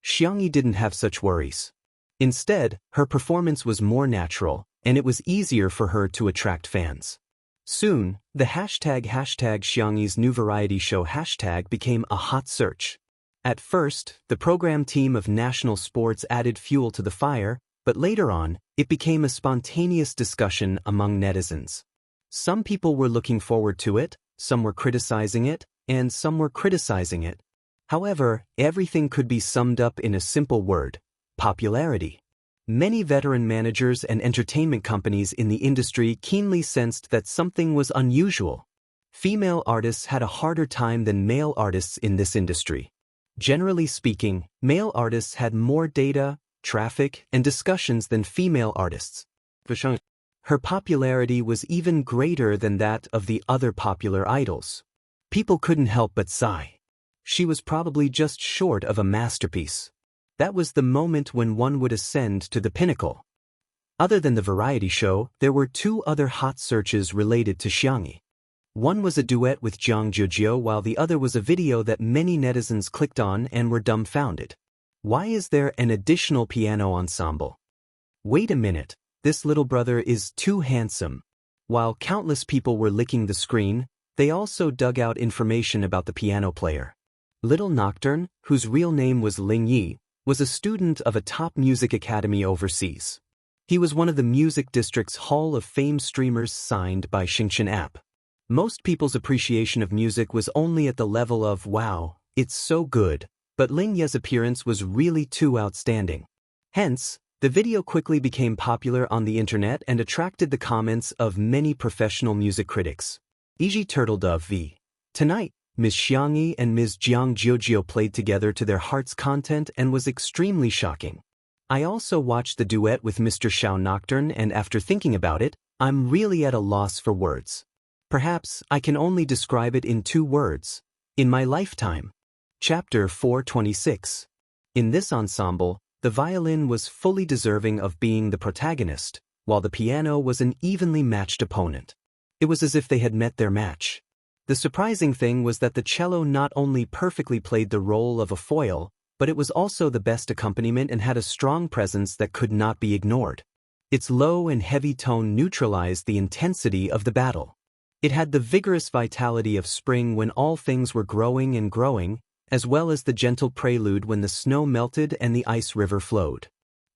Xianxia didn't have such worries. Instead, her performance was more natural, and it was easier for her to attract fans. Soon, the hashtag Xiangxia's new variety show hashtag became a hot search. At first, the program team of national sports added fuel to the fire, but later on, it became a spontaneous discussion among netizens. Some people were looking forward to it, some were criticizing it, and some were criticizing it. However, everything could be summed up in a simple word: popularity. Many veteran managers and entertainment companies in the industry keenly sensed that something was unusual. Female artists had a harder time than male artists in this industry. Generally speaking, male artists had more data, traffic, and discussions than female artists. Her popularity was even greater than that of the other popular idols. People couldn't help but sigh. She was probably just short of a masterpiece. That was the moment when one would ascend to the pinnacle. Other than the variety show, there were two other hot searches related to Xianxia. One was a duet with Zhang Jiujio, while the other was a video that many netizens clicked on and were dumbfounded. Why is there an additional piano ensemble? Wait a minute, this little brother is too handsome. While countless people were licking the screen, they also dug out information about the piano player. Little Nocturne, whose real name was Ling Yi, was a student of a top music academy overseas. He was one of the Music District's Hall of Fame streamers signed by Xingqian app. Most people's appreciation of music was only at the level of, wow, it's so good, but Ling Yi's appearance was really too outstanding. Hence, the video quickly became popular on the internet and attracted the comments of many professional music critics. E.g. Turtledove v. Tonight, Ms. Xianxia and Ms. Zhang Jiujio played together to their heart's content and was extremely shocking. I also watched the duet with Mr. Xiao Nocturne, and after thinking about it, I'm really at a loss for words. Perhaps I can only describe it in 2 words: in my lifetime. Chapter 426. In this ensemble, the violin was fully deserving of being the protagonist, while the piano was an evenly matched opponent. It was as if they had met their match. The surprising thing was that the cello not only perfectly played the role of a foil, but it was also the best accompaniment and had a strong presence that could not be ignored. Its low and heavy tone neutralized the intensity of the battle. It had the vigorous vitality of spring when all things were growing and growing, as well as the gentle prelude when the snow melted and the ice river flowed.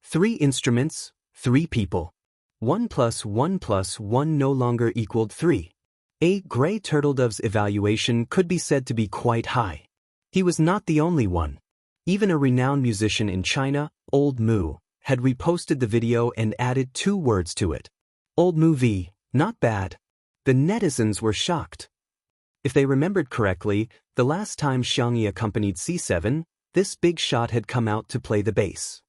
3 instruments, 3 people. 1 + 1 + 1 no longer equaled 3. A. Gray Turtledove's evaluation could be said to be quite high. He was not the only one. Even a renowned musician in China, Old Mu, had reposted the video and added 2 words to it. Old Mu v. Not bad. The netizens were shocked. If they remembered correctly, the last time Xianxia accompanied C7, this big shot had come out to play the bass.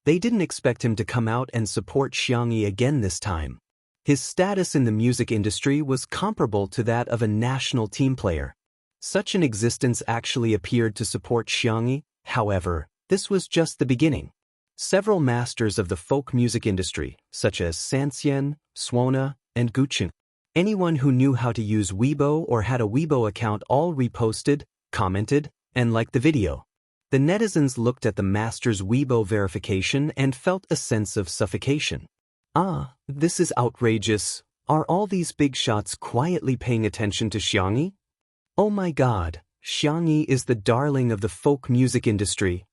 They didn't expect him to come out and support Xianxia again this time. His status in the music industry was comparable to that of a national team player. Such an existence actually appeared to support Xianxia. However, this was just the beginning. Several masters of the folk music industry, such as Sanxian, Suona, and Guqin, anyone who knew how to use Weibo or had a Weibo account, all reposted, commented, and liked the video. The netizens looked at the master's Weibo verification and felt a sense of suffocation. Ah, this is outrageous. Are all these big shots quietly paying attention to Xianxia? Oh my God, Xianxia is the darling of the folk music industry.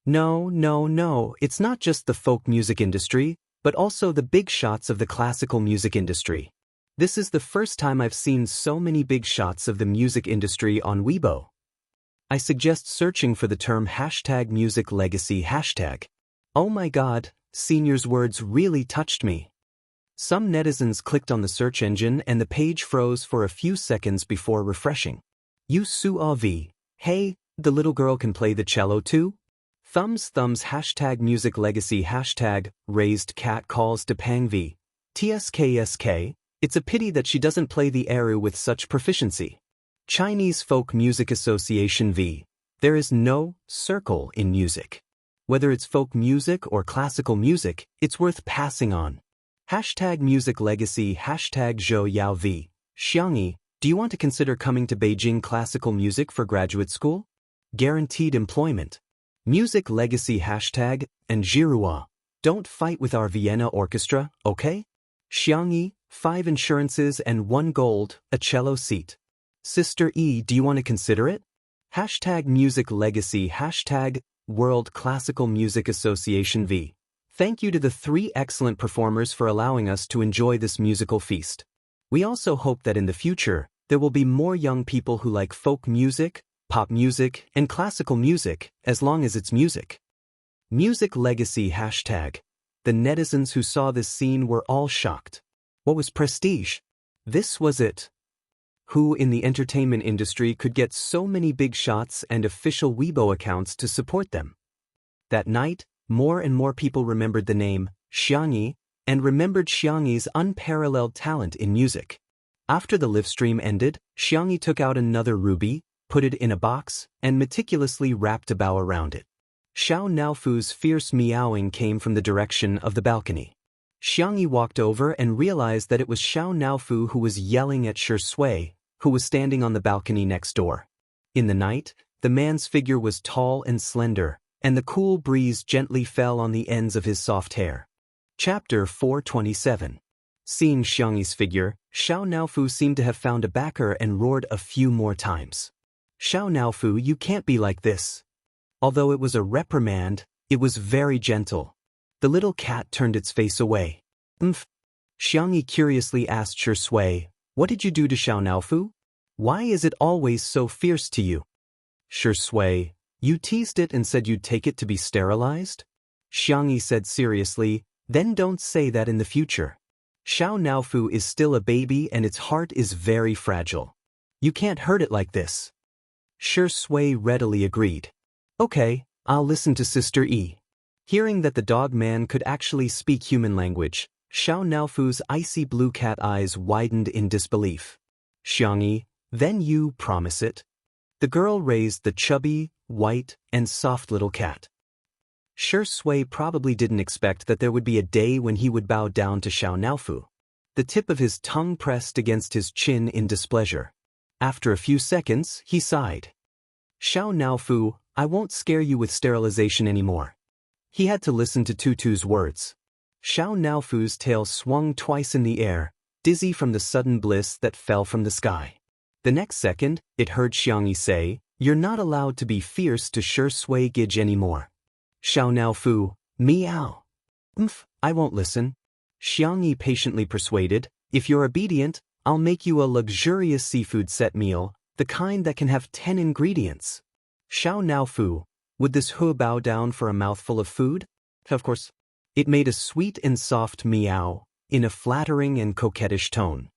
No, it's not just the folk music industry, but also the big shots of the classical music industry. This is the first time I've seen so many big shots of the music industry on Weibo. I suggest searching for the term #musiclegacy#. Oh my God, Senior's words really touched me. Some netizens clicked on the search engine and the page froze for a few seconds before refreshing. You Suav. Hey, the little girl can play the cello too? Thumbs #musiclegacy#, raised cat calls to Pang V. TSKSK, it's a pity that she doesn't play the eru with such proficiency. Chinese Folk Music Association V. There is no circle in music. Whether it's folk music or classical music, it's worth passing on. Hashtag music legacy, hashtag Zhou Yao V. Xiangyi, do you want to consider coming to Beijing classical music for graduate school? Guaranteed employment. Music legacy hashtag, and Jirua. Don't fight with our Vienna orchestra, okay? Xiangyi, 5 insurances and 1 gold, a cello seat. Sister E, do you want to consider it? Hashtag music legacy, hashtag World Classical Music Association V. Thank you to the 3 excellent performers for allowing us to enjoy this musical feast. We also hope that in the future, there will be more young people who like folk music, pop music, and classical music, as long as it's music. Music legacy hashtag. The netizens who saw this scene were all shocked. What was prestige? This was it. Who in the entertainment industry could get so many big shots and official Weibo accounts to support them? That night, more and more people remembered the name, Xiangyi, and remembered Xiangyi's unparalleled talent in music. After the live stream ended, Xiangyi took out another ruby, put it in a box, and meticulously wrapped a bow around it. Xiao Naofu's fierce meowing came from the direction of the balcony. Xiangyi walked over and realized that it was Xiao Naofu who was yelling at Shi Sui, who was standing on the balcony next door. In the night, the man's figure was tall and slender, and the cool breeze gently fell on the ends of his soft hair. Chapter 427. Seeing Xiangyi's figure, Xiao Naofu seemed to have found a backer and roared a few more times. Xiao Naofu, you can't be like this. Although it was a reprimand, it was very gentle. The little cat turned its face away. Xiangyi curiously asked Shi Sui, what did you do to Xiao Naofu? Why is it always so fierce to you? Shi Sui, you teased it and said you'd take it to be sterilized? Xiangyi said seriously, then don't say that in the future. Xiao Naofu is still a baby and its heart is very fragile. You can't hurt it like this. Shi Sui readily agreed. Okay, I'll listen to Sister E. Hearing that the dog man could actually speak human language, Xiao Naofu's icy blue cat eyes widened in disbelief. Xiangyi, then you promise it? The girl raised the chubby, white, and soft little cat. Shi Sui probably didn't expect that there would be a day when he would bow down to Xiao Naofu. The tip of his tongue pressed against his chin in displeasure. After a few seconds, he sighed. Xiao Naofu, I won't scare you with sterilization anymore. He had to listen to Tutu's words. Xiao Naofu's tail swung twice in the air, dizzy from the sudden bliss that fell from the sky. The next second, it heard Xiangyi say, you're not allowed to be fierce to Shi Sui Gij anymore. Xiao Naofu, meow. I won't listen. Xiangyi patiently persuaded, if you're obedient, I'll make you a luxurious seafood set meal, the kind that can have 10 ingredients. Xiao Naofu, would this Hu bow down for a mouthful of food? Of course. It made a sweet and soft meow, in a flattering and coquettish tone.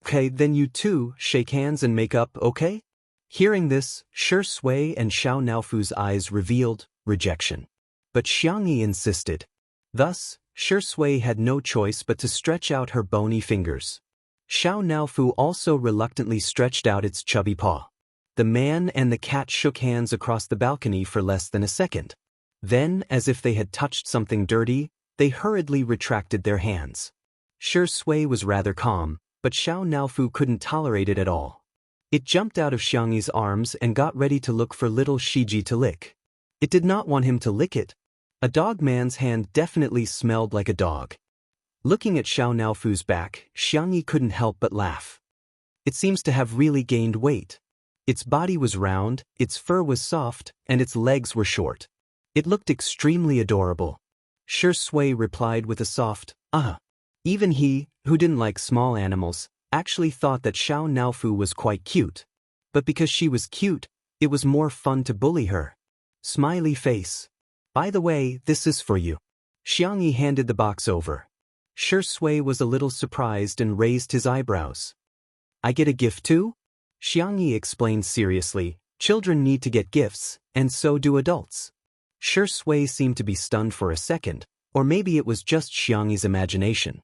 Okay, then you two shake hands and make up, okay? Hearing this, Shi Sui and Xiao Naofu's eyes revealed rejection. But Xiangyi insisted. Thus, Shi Sui had no choice but to stretch out her bony fingers. Xiao Naofu also reluctantly stretched out its chubby paw. The man and the cat shook hands across the balcony for less than a second. Then, as if they had touched something dirty, they hurriedly retracted their hands. Shi Sui was rather calm, but Xiao Naofu couldn't tolerate it at all. It jumped out of Xiangyi's arms and got ready to look for little Shiji to lick. It did not want him to lick it. A dog man's hand definitely smelled like a dog. Looking at Xiao Naofu's back, Xiangyi couldn't help but laugh. It seems to have really gained weight. Its body was round, its fur was soft, and its legs were short. It looked extremely adorable. Shi Sui replied with a soft, Even he, who didn't like small animals, actually thought that Xiao Naofu was quite cute. But because she was cute, it was more fun to bully her. Smiley face. By the way, this is for you. Xiangyi handed the box over. Shi Sui was a little surprised and raised his eyebrows. I get a gift too? Xiangyi explained seriously, children need to get gifts, and so do adults. Shi Sui seemed to be stunned for a second, or maybe it was just Xiangyi's imagination.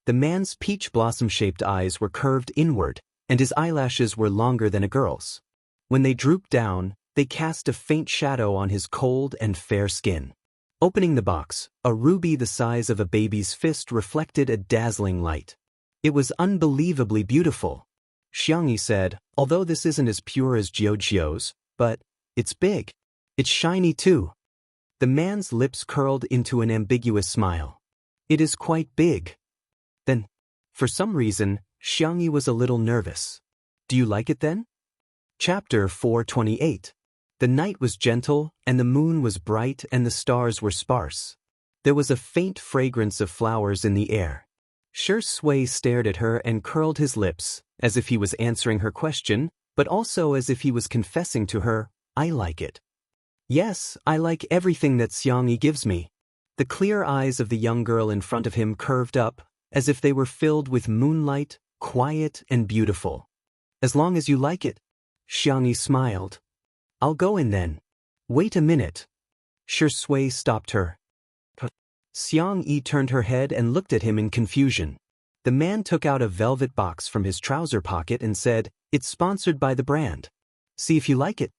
The man's peach blossom-shaped eyes were curved inward, and his eyelashes were longer than a girl's. When they drooped down, they cast a faint shadow on his cold and fair skin. Opening the box, a ruby the size of a baby's fist reflected a dazzling light. It was unbelievably beautiful. Xianxia said, although this isn't as pure as Jiujiu's, but it's big. It's shiny too. The man's lips curled into an ambiguous smile. It is quite big. Then, for some reason, Xianxia was a little nervous. Do you like it then? Chapter 428. The night was gentle, and the moon was bright, and the stars were sparse. There was a faint fragrance of flowers in the air. Shui stared at her and curled his lips, as if he was answering her question, but also as if he was confessing to her, I like it. Yes, I like everything that Xianxia gives me. The clear eyes of the young girl in front of him curved up, as if they were filled with moonlight, quiet and beautiful. As long as you like it. Xianxia smiled. I'll go in then. Wait a minute. Shui stopped her. Xianxia turned her head and looked at him in confusion. The man took out a velvet box from his trouser pocket and said, It's sponsored by the brand. See if you like it.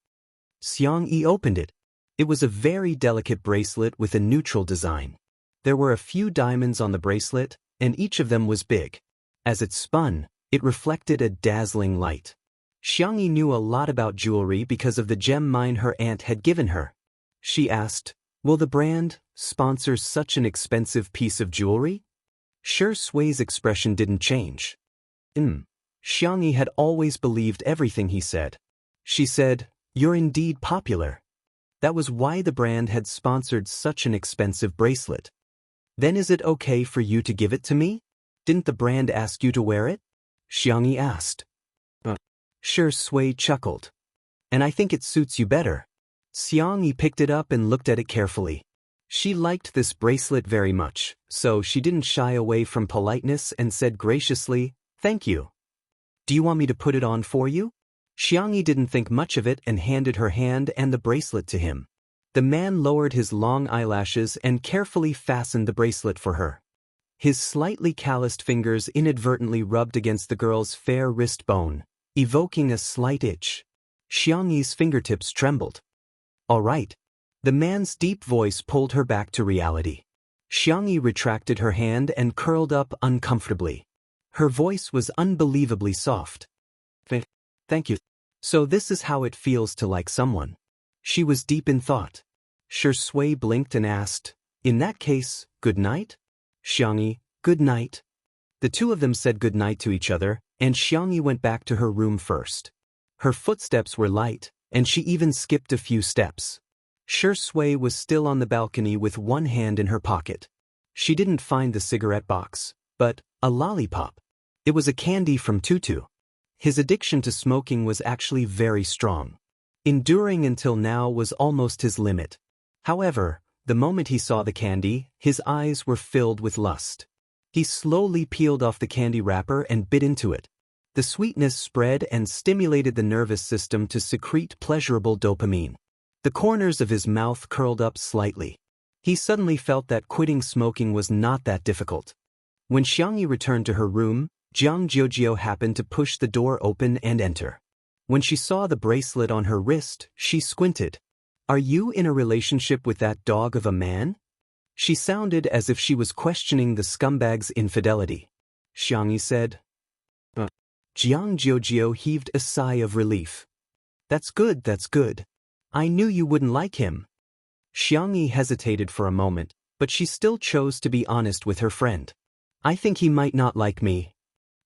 Xianxia opened it. It was a very delicate bracelet with a neutral design. There were a few diamonds on the bracelet, and each of them was big. As it spun, it reflected a dazzling light. Xianxia knew a lot about jewelry because of the gem mine her aunt had given her. She asked, Will the brand sponsor such an expensive piece of jewelry? Shui's expression didn't change. Xianxia had always believed everything he said. She said, You're indeed popular. That was why the brand had sponsored such an expensive bracelet. Then is it okay for you to give it to me? Didn't the brand ask you to wear it? Xianxia asked. Shui chuckled. And I think it suits you better. Xianxia picked it up and looked at it carefully. She liked this bracelet very much, so she didn't shy away from politeness and said graciously, Thank you. Do you want me to put it on for you? Xianxia didn't think much of it and handed her hand and the bracelet to him. The man lowered his long eyelashes and carefully fastened the bracelet for her. His slightly calloused fingers inadvertently rubbed against the girl's fair wrist bone, evoking a slight itch. Xianxi's fingertips trembled. All right. The man's deep voice pulled her back to reality. Xianxia retracted her hand and curled up uncomfortably. Her voice was unbelievably soft. Thank you. So this is how it feels to like someone. She was deep in thought. Shui blinked and asked, In that case, good night? Xianxia, good night. The two of them said good night to each other, and Xianxia went back to her room first. Her footsteps were light, and she even skipped a few steps. Shui was still on the balcony with one hand in her pocket. She didn't find the cigarette box, but a lollipop. It was a candy from Tutu. His addiction to smoking was actually very strong. Enduring until now was almost his limit. However, the moment he saw the candy, his eyes were filled with lust. He slowly peeled off the candy wrapper and bit into it. The sweetness spread and stimulated the nervous system to secrete pleasurable dopamine. The corners of his mouth curled up slightly. He suddenly felt that quitting smoking was not that difficult. When Xianxia returned to her room, Jiang Jiujiu happened to push the door open and enter. When she saw the bracelet on her wrist, she squinted. Are you in a relationship with that dog of a man? She sounded as if she was questioning the scumbag's infidelity. Xianxia said. Jiang Jiujiu heaved a sigh of relief. That's good, that's good. I knew you wouldn't like him. Xianxia hesitated for a moment, but she still chose to be honest with her friend. I think he might not like me.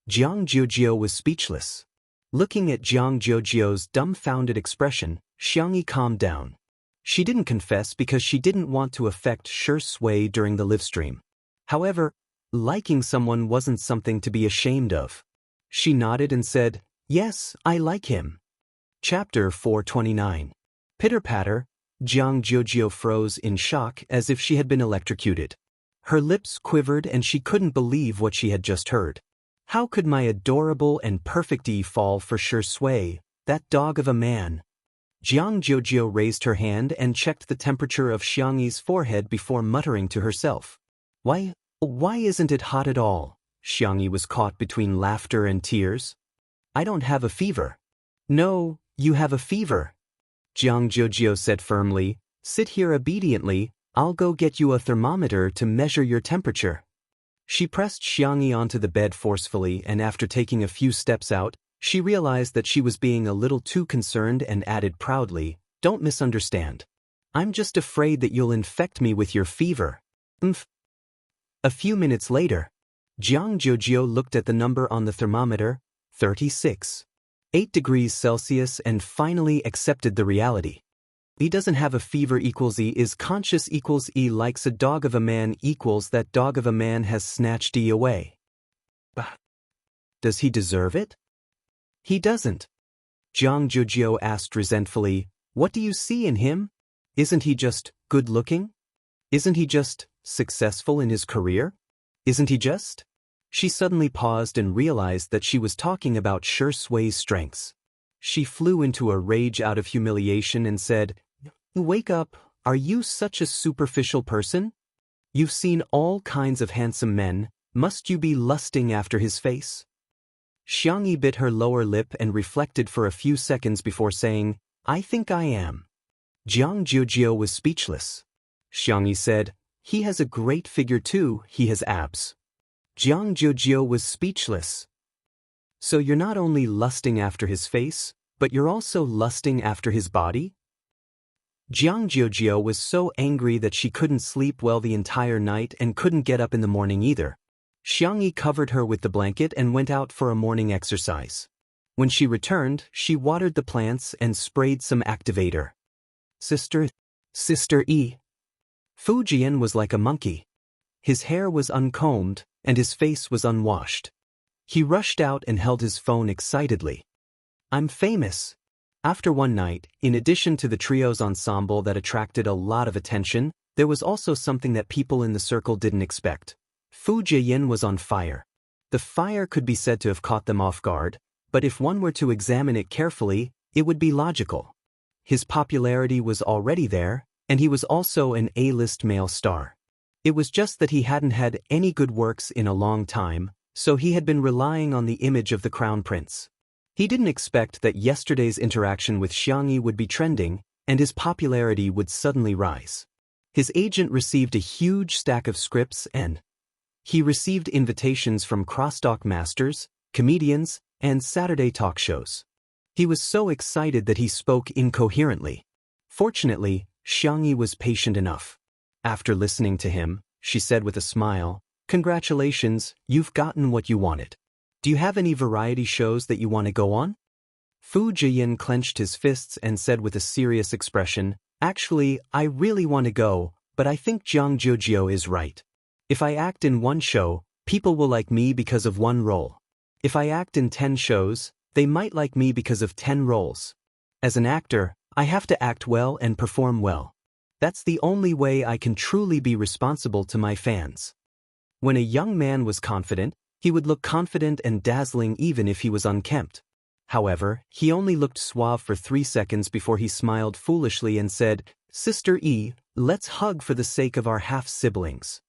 Jiang Jiujiu was speechless. Looking at Jiang Jiujiu's dumbfounded expression, Xianxia calmed down. She didn't confess because she didn't want to affect Shui during the livestream. However, liking someone wasn't something to be ashamed of. She nodded and said, Yes, I like him. Chapter 429. Pitter-patter, Jiang Jiujiu froze in shock as if she had been electrocuted. Her lips quivered and she couldn't believe what she had just heard. How could my adorable and perfect fall for Shui, that dog of a man? Jiang Jiujiu raised her hand and checked the temperature of Xianxi's forehead before muttering to herself. Why isn't it hot at all? Xianxia was caught between laughter and tears. I don't have a fever. No, you have a fever. Jiang Jiujiu said firmly, sit here obediently, I'll go get you a thermometer to measure your temperature. She pressed Xianxia onto the bed forcefully, and after taking a few steps out, she realized that she was being a little too concerned and added proudly, "Don't misunderstand. I'm just afraid that you'll infect me with your fever." A few minutes later, Jiang Jiujio looked at the number on the thermometer, 36. 8 degrees Celsius, and finally accepted the reality. "He doesn't have a fever equals he is conscious equals he likes a dog of a man equals that dog of a man has snatched he away." Does he deserve it? He doesn't. Jiang Jiujio asked resentfully, "What do you see in him? Isn't he just good-looking? Isn't he just successful in his career? Isn't he just?" She suddenly paused and realized that she was talking about Shi Sui's strengths. She flew into a rage out of humiliation and said, "Wake up, are you such a superficial person? You've seen all kinds of handsome men, must you be lusting after his face?" Xiangxia bit her lower lip and reflected for a few seconds before saying, "I think I am." Jiang Jiujio was speechless. Xiangxia said, "He has a great figure too, he has abs." Jiang Jiujio was speechless. "So you're not only lusting after his face, but you're also lusting after his body?" Jiang Jiujio was so angry that she couldn't sleep well the entire night and couldn't get up in the morning either. Xiangxia covered her with the blanket and went out for a morning exercise. When she returned, she watered the plants and sprayed some activator. Sister E. Fu Jian was like a monkey. His hair was uncombed, and his face was unwashed. He rushed out and held his phone excitedly. "I'm famous." After one night, in addition to the trio's ensemble that attracted a lot of attention, there was also something that people in the circle didn't expect. Fu Jian was on fire. The fire could be said to have caught them off guard, but if one were to examine it carefully, it would be logical. His popularity was already there, and he was also an A-list male star. It was just that he hadn't had any good works in a long time, so he had been relying on the image of the crown prince. He didn't expect that yesterday's interaction with Xiangxia would be trending, and his popularity would suddenly rise. His agent received a huge stack of scripts, and he received invitations from crosstalk masters, comedians, and Saturday talk shows. He was so excited that he spoke incoherently. Fortunately, Xiangxia was patient enough. After listening to him, she said with a smile, "Congratulations, you've gotten what you wanted. Do you have any variety shows that you want to go on?" Fu Jian clenched his fists and said with a serious expression, "Actually, I really want to go, but I think Jiang Jiujio is right. If I act in one show, people will like me because of one role. If I act in 10 shows, they might like me because of 10 roles. As an actor, I have to act well and perform well. That's the only way I can truly be responsible to my fans." When a young man was confident, he would look confident and dazzling even if he was unkempt. However, he only looked suave for 3 seconds before he smiled foolishly and said, "Sister E, let's hug for the sake of our half-siblings."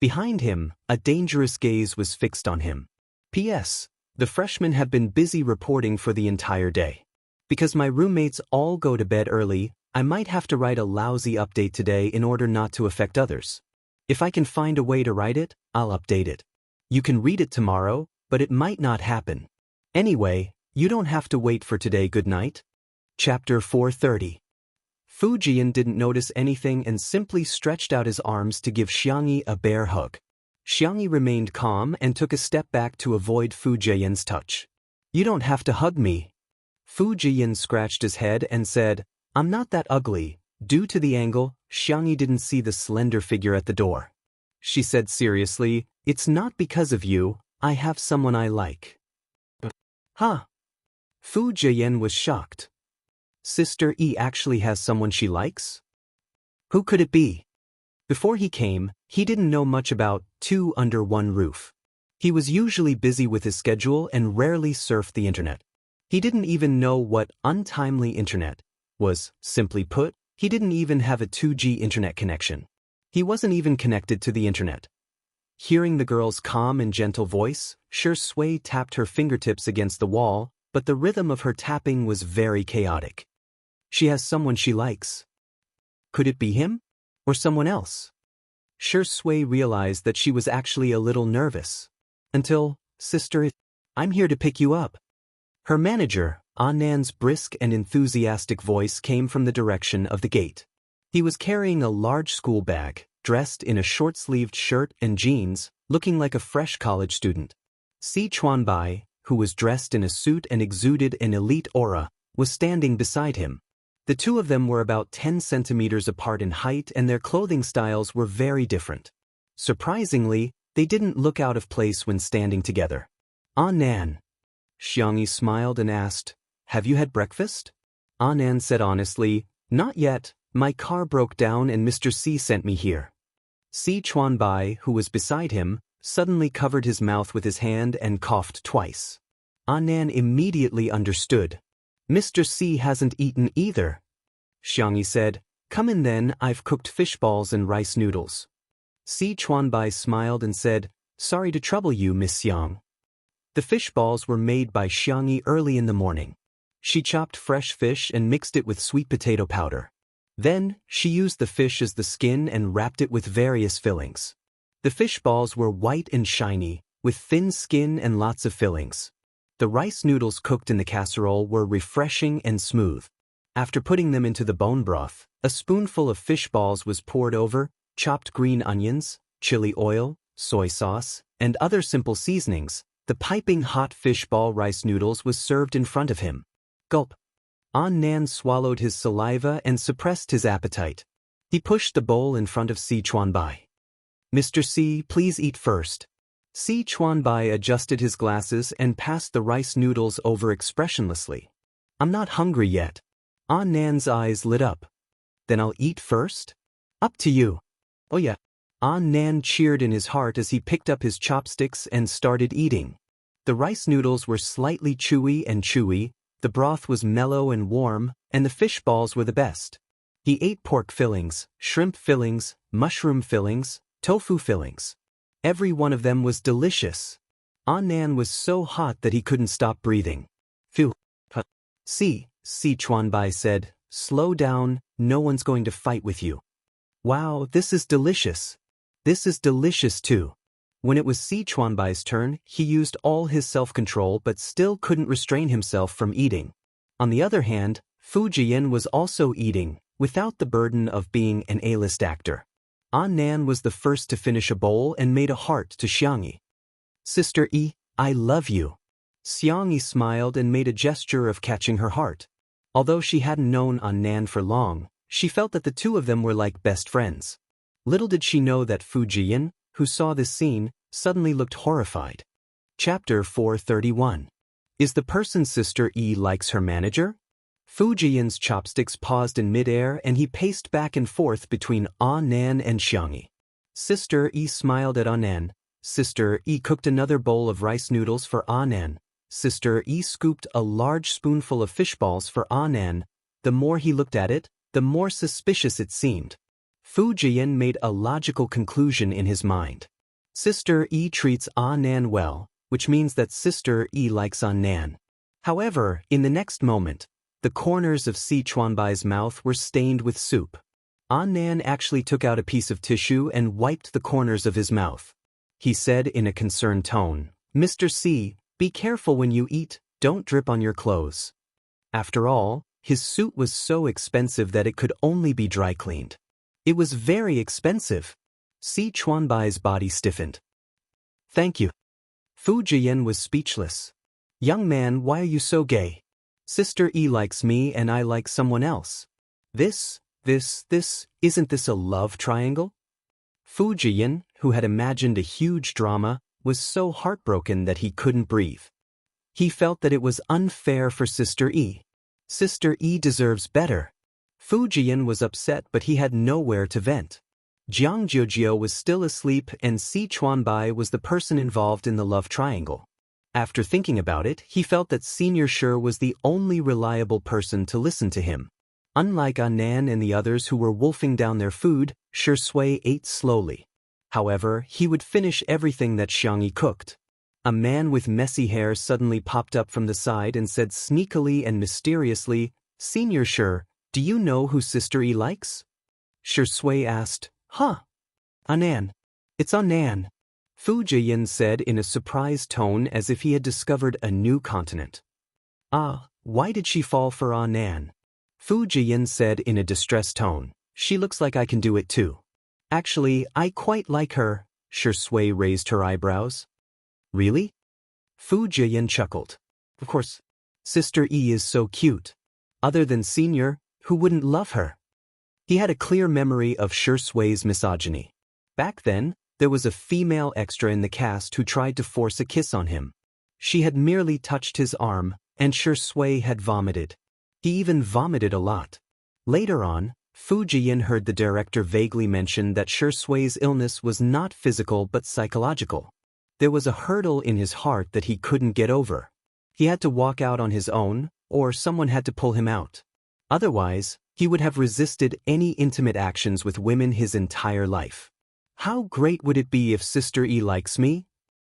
Behind him, a dangerous gaze was fixed on him. P.S. The freshmen have been busy reporting for the entire day. Because my roommates all go to bed early, I might have to write a lousy update today in order not to affect others. If I can find a way to write it, I'll update it. You can read it tomorrow, but it might not happen. Anyway, you don't have to wait for today. Good night. Chapter 430. Fu Jian didn't notice anything and simply stretched out his arms to give Xiangxia a bear hug. Xiangxia remained calm and took a step back to avoid Fu Jian's touch. "You don't have to hug me." Fu Jian scratched his head and said, "I'm not that ugly." Due to the angle, Xiangxia didn't see the slender figure at the door. She said seriously, "It's not because of you, I have someone I like." Huh? Fu Jian was shocked. Sister E actually has someone she likes? Who could it be? Before he came, he didn't know much about two under one roof. He was usually busy with his schedule and rarely surfed the internet. He didn't even know what untimely internet was. Simply put, he didn't even have a 2G internet connection. He wasn't even connected to the internet. Hearing the girl's calm and gentle voice, Shi Sui tapped her fingertips against the wall, but the rhythm of her tapping was very chaotic. She has someone she likes. Could it be him? Or someone else? Shui realized that she was actually a little nervous. Until, Sister, I'm here to pick you up. Her manager, Annan's brisk and enthusiastic voice came from the direction of the gate. He was carrying a large school bag, dressed in a short-sleeved shirt and jeans, looking like a fresh college student. Si Chuanbai, who was dressed in a suit and exuded an elite aura, was standing beside him. The two of them were about 10 centimeters apart in height and their clothing styles were very different. Surprisingly, they didn't look out of place when standing together. Annan. Xianxia smiled and asked, "Have you had breakfast?" Annan said honestly, "Not yet, my car broke down and Mr. C sent me here." Si Chuanbai, who was beside him, suddenly covered his mouth with his hand and coughed twice. Annan immediately understood. Mr. C hasn't eaten either. Xianxia said, "Come in then, I've cooked fish balls and rice noodles." Si Chuanbai smiled and said, "Sorry to trouble you, Miss Xiang." The fish balls were made by Xianxia early in the morning. She chopped fresh fish and mixed it with sweet potato powder. Then, she used the fish as the skin and wrapped it with various fillings. The fish balls were white and shiny, with thin skin and lots of fillings. The rice noodles cooked in the casserole were refreshing and smooth. After putting them into the bone broth, a spoonful of fish balls was poured over, chopped green onions, chili oil, soy sauce, and other simple seasonings. The piping hot fish ball rice noodles was served in front of him. Gulp. Annan swallowed his saliva and suppressed his appetite. He pushed the bowl in front of Si Chuanbai. "Mr. C, please eat first." Si Chuanbai adjusted his glasses and passed the rice noodles over expressionlessly. "I'm not hungry yet." Annan's eyes lit up. "Then I'll eat first?" "Up to you." "Oh yeah." Annan cheered in his heart as he picked up his chopsticks and started eating. The rice noodles were slightly chewy, the broth was mellow and warm, and the fish balls were the best. He ate pork fillings, shrimp fillings, mushroom fillings, tofu fillings. Every one of them was delicious. Annan was so hot that he couldn't stop breathing. "Phew. Si Chuanbai said, "Slow down, no one's going to fight with you." "Wow, this is delicious." "This is delicious too." When it was Si Chuanbai's turn, he used all his self-control but still couldn't restrain himself from eating. On the other hand, Fujian was also eating, without the burden of being an A-list actor. Annan was the first to finish a bowl and made a heart to Xianxia. "Sister E, I love you." Xianxia smiled and made a gesture of catching her heart. Although she hadn't known Annan for long, she felt that the two of them were like best friends. Little did she know that Fujian, who saw this scene, suddenly looked horrified. Chapter 431. Is the person Sister E likes her manager? Fujian's chopsticks paused in midair and he paced back and forth between Annan and Xianxia. Sister E smiled at Annan. Sister E cooked another bowl of rice noodles for Annan. Sister E scooped a large spoonful of fish balls for Annan. The more he looked at it, the more suspicious it seemed. Fujian made a logical conclusion in his mind. Sister E treats Annan well, which means that Sister E likes Annan. However, in the next moment, the corners of Si Chuanbai's mouth were stained with soup. Annan actually took out a piece of tissue and wiped the corners of his mouth. He said in a concerned tone, "Mr. C, be careful when you eat, don't drip on your clothes." After all, his suit was so expensive that it could only be dry cleaned. It was very expensive. Si Chuanbai's body stiffened. "Thank you." Fujian was speechless. "Young man, why are you so gay? Sister E likes me and I like someone else. Isn't this a love triangle?" Fujian, who had imagined a huge drama, was so heartbroken that he couldn't breathe. He felt that it was unfair for Sister E. Sister E deserves better. Fujian was upset but he had nowhere to vent. Jiang Jiujio was still asleep and Si Chuanbai was the person involved in the love triangle. After thinking about it, he felt that Senior Shi was the only reliable person to listen to him. Unlike Annan and the others who were wolfing down their food, Shui ate slowly. However, he would finish everything that Xianxia cooked. A man with messy hair suddenly popped up from the side and said sneakily and mysteriously, "Senior Shi, do you know who Sister E likes?" Shui asked. Huh? Anan. It's Anan. Fu Jian said in a surprised tone as if he had discovered a new continent. Ah, why did she fall for Anan? Fu Jian said in a distressed tone. She looks like I can do it too. Actually, I quite like her. Shui raised her eyebrows. Really? Fu Jian chuckled. Of course. Sister E is so cute. Other than Senior, who wouldn't love her? He had a clear memory of Shui's misogyny. Back then, there was a female extra in the cast who tried to force a kiss on him. She had merely touched his arm, and Shui had vomited. He even vomited a lot. Later on, Fu Jian heard the director vaguely mention that Shui's illness was not physical but psychological. There was a hurdle in his heart that he couldn't get over. He had to walk out on his own, or someone had to pull him out. Otherwise, he would have resisted any intimate actions with women his entire life. How great would it be if Sister E likes me?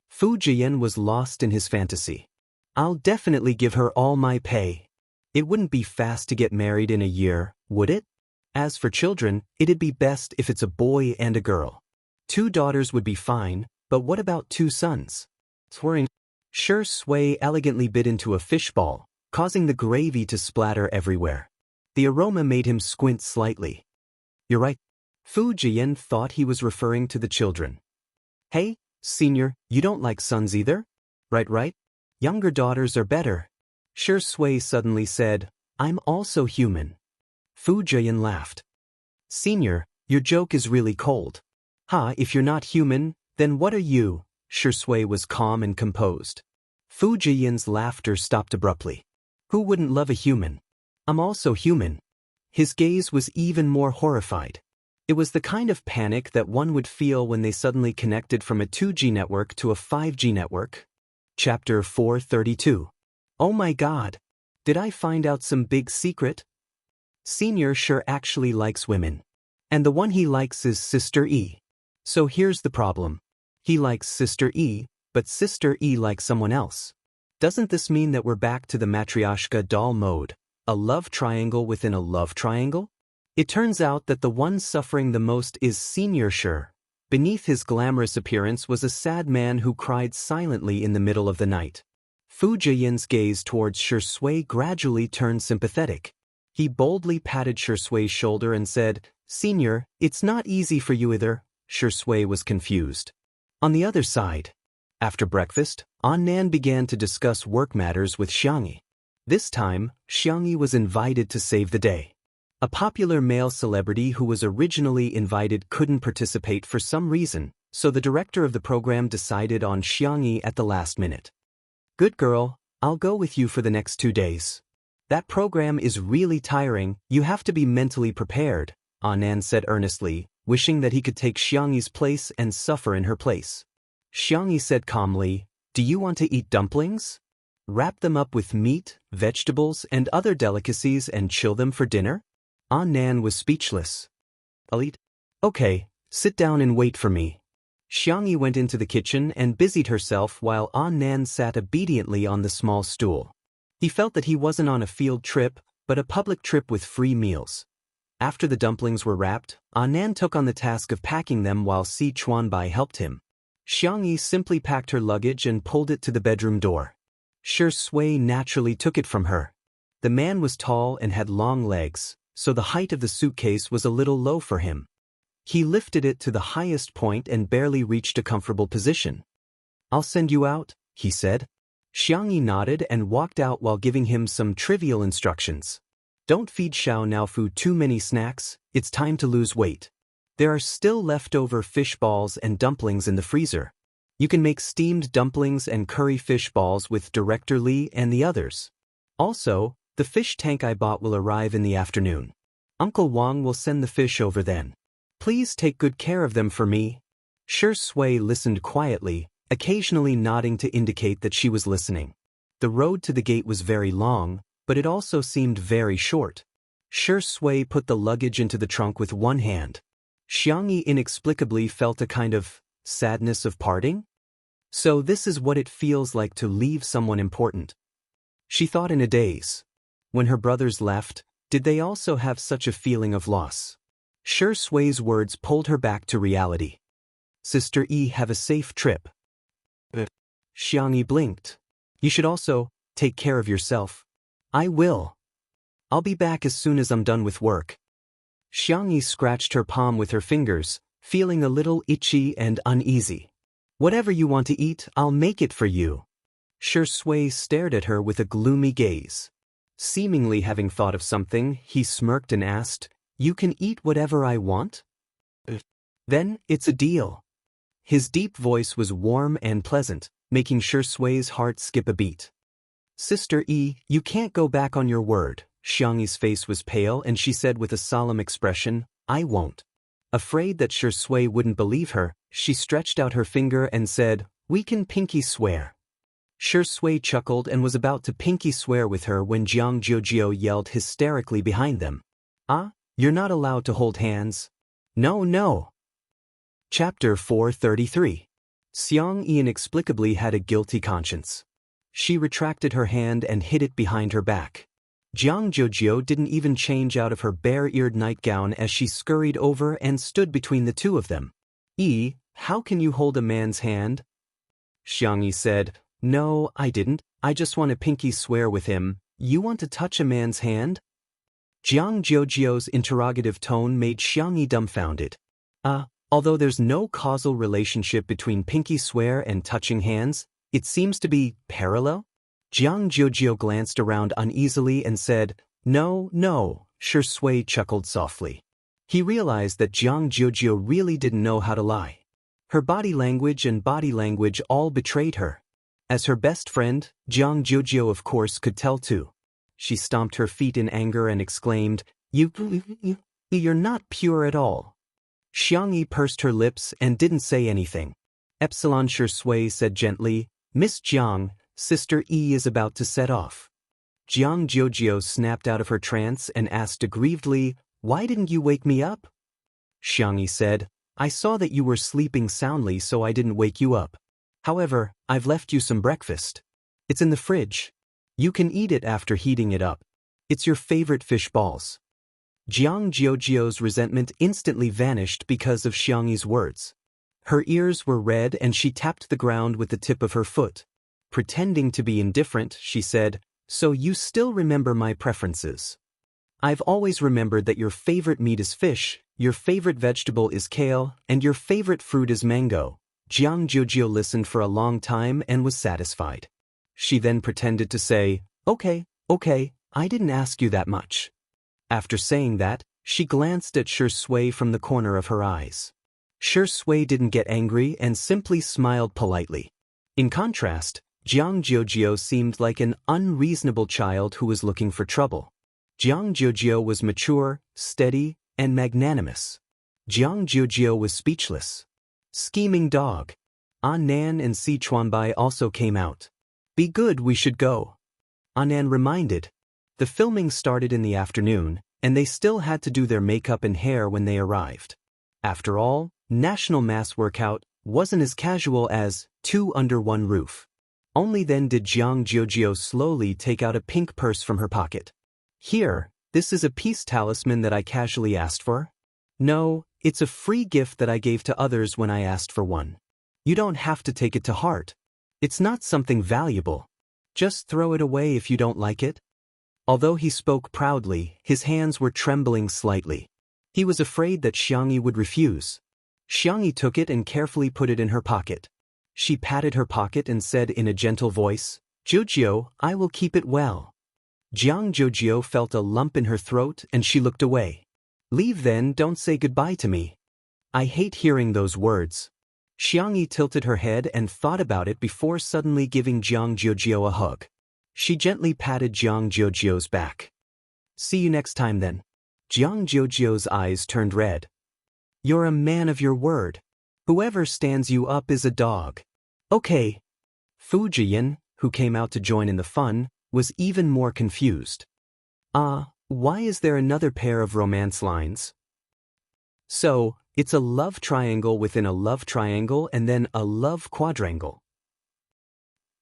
Fu Jian was lost in his fantasy. I'll definitely give her all my pay. It wouldn't be fast to get married in a year, would it? As for children, it'd be best if it's a boy and a girl. 2 daughters would be fine, but what about 2 sons? Swearing. Shui elegantly bit into a fishball, causing the gravy to splatter everywhere. The aroma made him squint slightly. You're right. Fu Jian thought he was referring to the children. Hey, Senior, you don't like sons either? Right? Younger daughters are better. Shui suddenly said, I'm also human. Fu Jian laughed. Senior, your joke is really cold. If you're not human, then what are you? Shui was calm and composed. Fu Jian's laughter stopped abruptly. Who wouldn't love a human? I'm also human. His gaze was even more horrified. It was the kind of panic that one would feel when they suddenly connected from a 2G network to a 5G network. Chapter 432. Oh my God! Did I find out some big secret? Senior sure actually likes women. And the one he likes is Sister E. So here's the problem. He likes Sister E, but Sister E likes someone else. Doesn't this mean that we're back to the Matryoshka doll mode? A love triangle within a love triangle? It turns out that the one suffering the most is Senior Sure. Beneath his glamorous appearance was a sad man who cried silently in the middle of the night. Fu Jian's gaze towards Shui gradually turned sympathetic. He boldly patted Shui's shoulder and said, Senior, it's not easy for you either. Shui was confused. On the other side, after breakfast, Annan began to discuss work matters with Xianxia. This time, Xianxia was invited to save the day. A popular male celebrity who was originally invited couldn't participate for some reason, so the director of the program decided on Xianxia at the last minute. Good girl, I'll go with you for the next 2 days. That program is really tiring, you have to be mentally prepared, Annan said earnestly, wishing that he could take Xiangyi's place and suffer in her place. Xiangyi said calmly, Do you want to eat dumplings? Wrap them up with meat, vegetables, and other delicacies and chill them for dinner? Annan was speechless. I'll eat. Okay, sit down and wait for me. Xiangyi went into the kitchen and busied herself while Annan sat obediently on the small stool. He felt that he wasn't on a field trip, but a public trip with free meals. After the dumplings were wrapped, Annan took on the task of packing them while Si Chuanbai helped him. Xiangyi simply packed her luggage and pulled it to the bedroom door. Shui naturally took it from her. The man was tall and had long legs, so the height of the suitcase was a little low for him. He lifted it to the highest point and barely reached a comfortable position. I'll send you out, he said. Xiangyi nodded and walked out while giving him some trivial instructions. Don't feed Xiao Naofu too many snacks, it's time to lose weight. There are still leftover fish balls and dumplings in the freezer. You can make steamed dumplings and curry fish balls with Director Li and the others. Also, the fish tank I bought will arrive in the afternoon. Uncle Wang will send the fish over then. Please take good care of them for me. Shui listened quietly, occasionally nodding to indicate that she was listening. The road to the gate was very long, but it also seemed very short. Shui put the luggage into the trunk with one hand. Xiangyi inexplicably felt a kind of sadness of parting. So this is what it feels like to leave someone important. She thought in a daze. When her brothers left, did they also have such a feeling of loss? Shi Sui's words pulled her back to reality. Sister E, have a safe trip. Xiangyi blinked. You should also take care of yourself. I will. I'll be back as soon as I'm done with work. Xiangyi scratched her palm with her fingers, feeling a little itchy and uneasy. Whatever you want to eat, I'll make it for you. Shi Sui stared at her with a gloomy gaze. Seemingly having thought of something, he smirked and asked, You can eat whatever I want? Then, it's a deal. His deep voice was warm and pleasant, making Shi Sui's heart skip a beat. Sister E, you can't go back on your word. Xiangyi's face was pale and she said with a solemn expression, I won't. Afraid that Shi Sui wouldn't believe her, she stretched out her finger and said, We can pinky swear. Shi Sui chuckled and was about to pinky swear with her when Jiang Jiujio yelled hysterically behind them. Ah, you're not allowed to hold hands. No, no. Chapter 433. Xiangyi inexplicably had a guilty conscience. She retracted her hand and hid it behind her back. Jiang Jiujio didn't even change out of her bare-eared nightgown as she scurried over and stood between the two of them. How can you hold a man's hand? Xiangyi said, No, I didn't. I just want to pinky swear with him. You want to touch a man's hand? Jiang Jiujio's interrogative tone made Xiangyi dumbfounded. Although there's no causal relationship between pinky swear and touching hands, it seems to be parallel? Jiang Jiujio glanced around uneasily and said, No, no, Shi Sui chuckled softly. He realized that Jiang Jiujio really didn't know how to lie. Her body language and body language all betrayed her. As her best friend, Jiang Jiujio of course could tell too. She stomped her feet in anger and exclaimed, You're not pure at all. Xiangyi pursed her lips and didn't say anything. Epsilon Shi Sui said gently, Miss Jiang, Sister E is about to set off. Jiang Jiujio snapped out of her trance and asked aggrievedly, Why didn't you wake me up? Xiangyi said, I saw that you were sleeping soundly so I didn't wake you up. However, I've left you some breakfast. It's in the fridge. You can eat it after heating it up. It's your favorite fish balls. Jiang Jiujio's resentment instantly vanished because of Xiangyi's words. Her ears were red and she tapped the ground with the tip of her foot. Pretending to be indifferent, she said, So you still remember my preferences. I've always remembered that your favorite meat is fish, your favorite vegetable is kale, and your favorite fruit is mango. Jiang Jiujio listened for a long time and was satisfied. She then pretended to say, Okay, I didn't ask you that much. After saying that, she glanced at Shi Sui from the corner of her eyes. Shi Sui didn't get angry and simply smiled politely. In contrast, Jiang Jiujio seemed like an unreasonable child who was looking for trouble. Jiang Jiujio was mature, steady, and magnanimous. Jiang Jiujio was speechless. Scheming dog. Nan and Si Chuanbai also came out. Be good, we should go. Nan reminded. The filming started in the afternoon, and they still had to do their makeup and hair when they arrived. After all, National Mass Workout wasn't as casual as 2 under 1 roof. Only then did Jiang Jiujio slowly take out a pink purse from her pocket. Here, this is a peace talisman that I casually asked for. No, it's a free gift that I gave to others when I asked for one. You don't have to take it to heart. It's not something valuable. Just throw it away if you don't like it. Although he spoke proudly, his hands were trembling slightly. He was afraid that Xiangyi would refuse. Xiangyi took it and carefully put it in her pocket. She patted her pocket and said in a gentle voice, Jiujio, I will keep it well. Jiang Jiujio felt a lump in her throat and she looked away. Leave then, don't say goodbye to me. I hate hearing those words. Xiangyi tilted her head and thought about it before suddenly giving Jiang Jiujio a hug. She gently patted Jiang Jiujio's back. See you next time then. Jiang Jiujio's eyes turned red. You're a man of your word. Whoever stands you up is a dog. Okay. Fu Jiyan, who came out to join in the fun, was even more confused. Why is there another pair of romance lines? So, it's a love triangle within a love triangle and then a love quadrangle.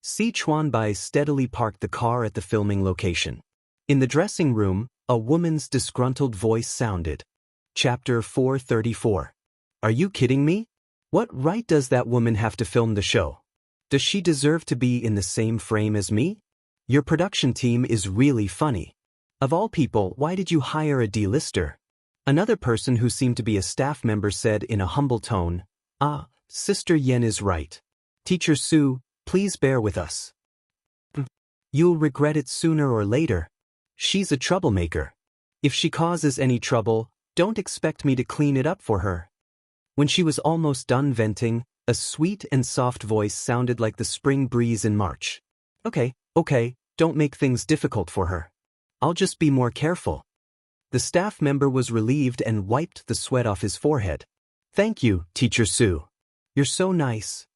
Si Chuanbai steadily parked the car at the filming location. In the dressing room, a woman's disgruntled voice sounded. Chapter 434. Are you kidding me? What right does that woman have to film the show? Does she deserve to be in the same frame as me? Your production team is really funny. Of all people, why did you hire a D-lister? Another person who seemed to be a staff member said in a humble tone, Sister Yen is right. Teacher Su, please bear with us. You'll regret it sooner or later. She's a troublemaker. If she causes any trouble, don't expect me to clean it up for her. When she was almost done venting, a sweet and soft voice sounded like the spring breeze in March. Okay, don't make things difficult for her. I'll just be more careful. The staff member was relieved and wiped the sweat off his forehead. Thank you, Teacher Su. You're so nice.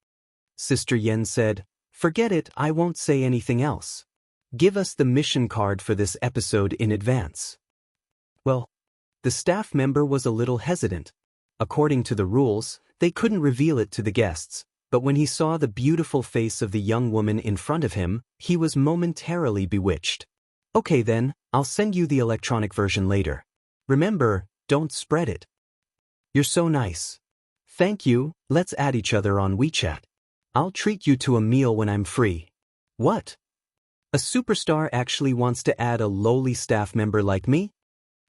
Sister Yen said, forget it, I won't say anything else. Give us the mission card for this episode in advance. Well, the staff member was a little hesitant. According to the rules, they couldn't reveal it to the guests, but when he saw the beautiful face of the young woman in front of him, he was momentarily bewitched. Okay then, I'll send you the electronic version later. Remember, don't spread it. You're so nice. Thank you, let's add each other on WeChat. I'll treat you to a meal when I'm free. What? A superstar actually wants to add a lowly staff member like me?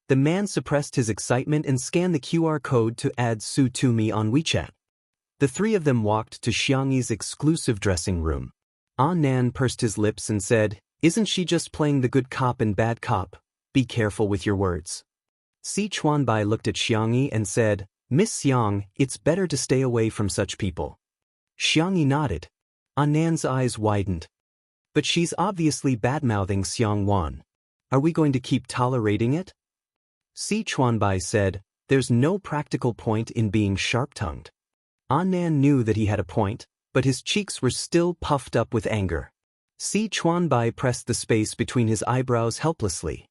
The man suppressed his excitement and scanned the QR code to add Su to me on WeChat. The three of them walked to Xiangyi's exclusive dressing room. Nan pursed his lips and said, isn't she just playing the good cop and bad cop? Be careful with your words. Si Chuanbai looked at Xiangyi and said, Miss Xiang, it's better to stay away from such people. Xiangyi nodded. Nan's eyes widened. But she's obviously bad-mouthing Xiang Wan. Are we going to keep tolerating it? Si Chuanbai said, there's no practical point in being sharp-tongued. Nan knew that he had a point, but his cheeks were still puffed up with anger. Si Chuanbai pressed the space between his eyebrows helplessly.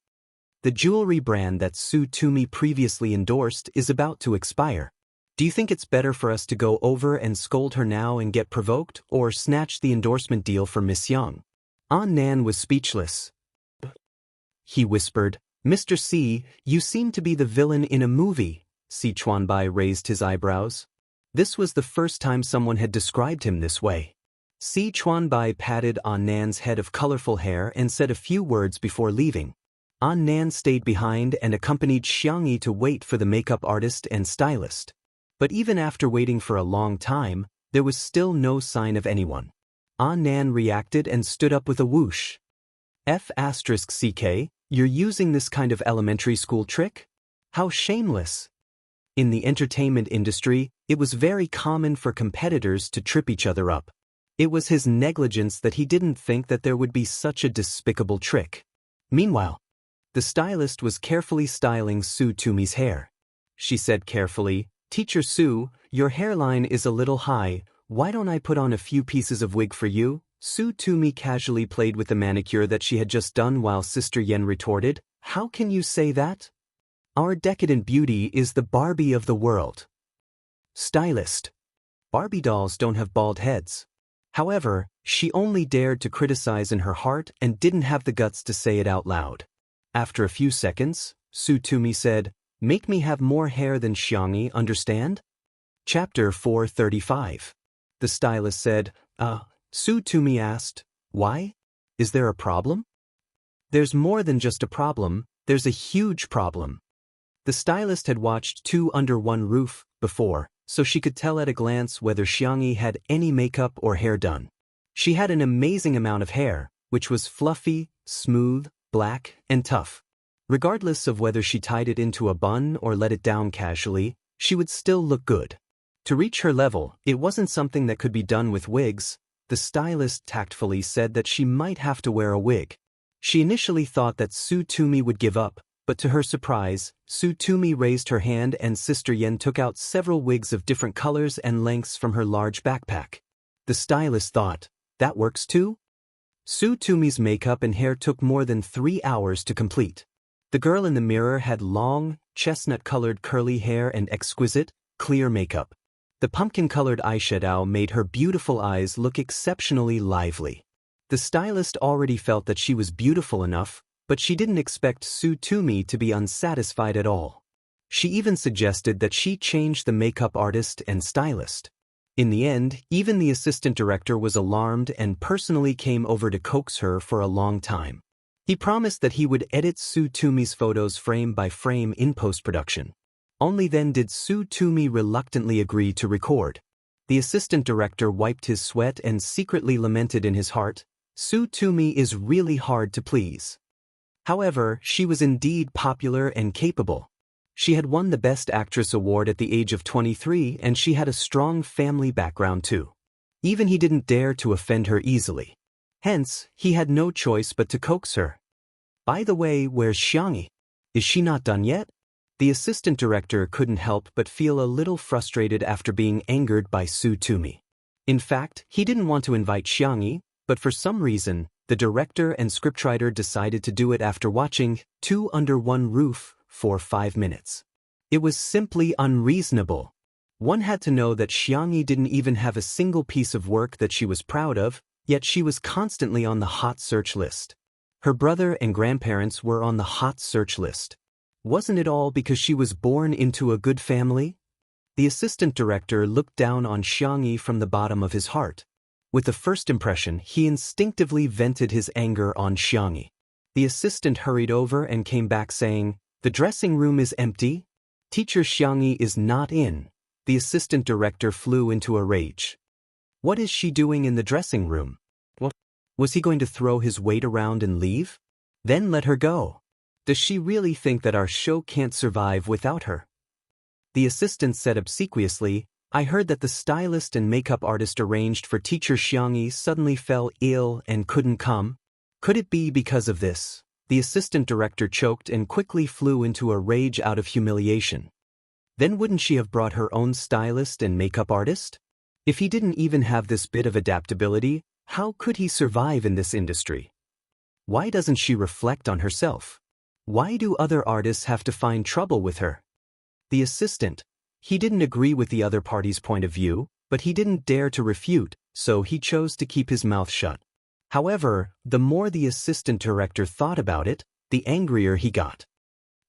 The jewelry brand that Su Tumi previously endorsed is about to expire. Do you think it's better for us to go over and scold her now and get provoked, or snatch the endorsement deal for Miss Yang? Nan was speechless. He whispered, Mr. Si, you seem to be the villain in a movie. Si Chuanbai raised his eyebrows. This was the first time someone had described him this way. Si Chuanbai patted Nan's head of colorful hair and said a few words before leaving. Nan stayed behind and accompanied Xiangyi to wait for the makeup artist and stylist. But even after waiting for a long time, there was still no sign of anyone. Nan reacted and stood up with a whoosh. F*CK, you're using this kind of elementary school trick? How shameless! In the entertainment industry, it was very common for competitors to trip each other up. It was his negligence that he didn't think that there would be such a despicable trick. Meanwhile, the stylist was carefully styling Su Tumi's hair. She said carefully, Teacher Su, your hairline is a little high, why don't I put on a few pieces of wig for you? Su Tumi casually played with the manicure that she had just done while Sister Yen retorted, how can you say that? Our decadent beauty is the Barbie of the world. Stylist. Barbie dolls don't have bald heads. However, she only dared to criticize in her heart and didn't have the guts to say it out loud. After a few seconds, Su Tumi said, make me have more hair than Xiangyi, understand? Chapter 435. The stylist said, Su Tumi asked, why? Is there a problem? There's more than just a problem, there's a huge problem. The stylist had watched Two Under One Roof before, so she could tell at a glance whether Xiangyi had any makeup or hair done. She had an amazing amount of hair, which was fluffy, smooth, black, and tough. Regardless of whether she tied it into a bun or let it down casually, she would still look good. To reach her level, it wasn't something that could be done with wigs. The stylist tactfully said that she might have to wear a wig. She initially thought that Su Tumi would give up, but to her surprise, Su Tumi raised her hand and Sister Yen took out several wigs of different colors and lengths from her large backpack. The stylist thought, that works too? Su Tumi's makeup and hair took more than 3 hours to complete. The girl in the mirror had long, chestnut-colored curly hair and exquisite, clear makeup. The pumpkin-colored eyeshadow made her beautiful eyes look exceptionally lively. The stylist already felt that she was beautiful enough, but she didn't expect Su Tumi to be unsatisfied at all. She even suggested that she change the makeup artist and stylist. In the end, even the assistant director was alarmed and personally came over to coax her for a long time. He promised that he would edit Su Tumi's photos frame by frame in post-production. Only then did Su Tumi reluctantly agree to record. The assistant director wiped his sweat and secretly lamented in his heart, "Su Tumi is really hard to please." However, she was indeed popular and capable. She had won the Best Actress award at the age of 23, and she had a strong family background too. Even he didn't dare to offend her easily. Hence, he had no choice but to coax her. "By the way, where's Xianxia? Is she not done yet?" The assistant director couldn't help but feel a little frustrated after being angered by Su Tumi. In fact, he didn't want to invite Xianxia, but for some reason, the director and scriptwriter decided to do it after watching Two Under One Roof for 5 minutes. It was simply unreasonable. One had to know that Xianxia didn't even have a single piece of work that she was proud of, yet she was constantly on the hot search list. Her brother and grandparents were on the hot search list. Wasn't it all because she was born into a good family? The assistant director looked down on Xianxia from the bottom of his heart. With the first impression, he instinctively vented his anger on Xianxia. The assistant hurried over and came back saying, "The dressing room is empty. Teacher Xianxia is not in." The assistant director flew into a rage. What is she doing in the dressing room? What? Was he going to throw his weight around and leave? Then let her go. Does she really think that our show can't survive without her? The assistant said obsequiously, "I heard that the stylist and makeup artist arranged for teacher Xianxia suddenly fell ill and couldn't come. Could it be because of this?" The assistant director choked and quickly flew into a rage out of humiliation. Then wouldn't she have brought her own stylist and makeup artist? If he didn't even have this bit of adaptability, how could he survive in this industry? Why doesn't she reflect on herself? Why do other artists have to find trouble with her? The assistant, he didn't agree with the other party's point of view, but he didn't dare to refute, so he chose to keep his mouth shut. However, the more the assistant director thought about it, the angrier he got.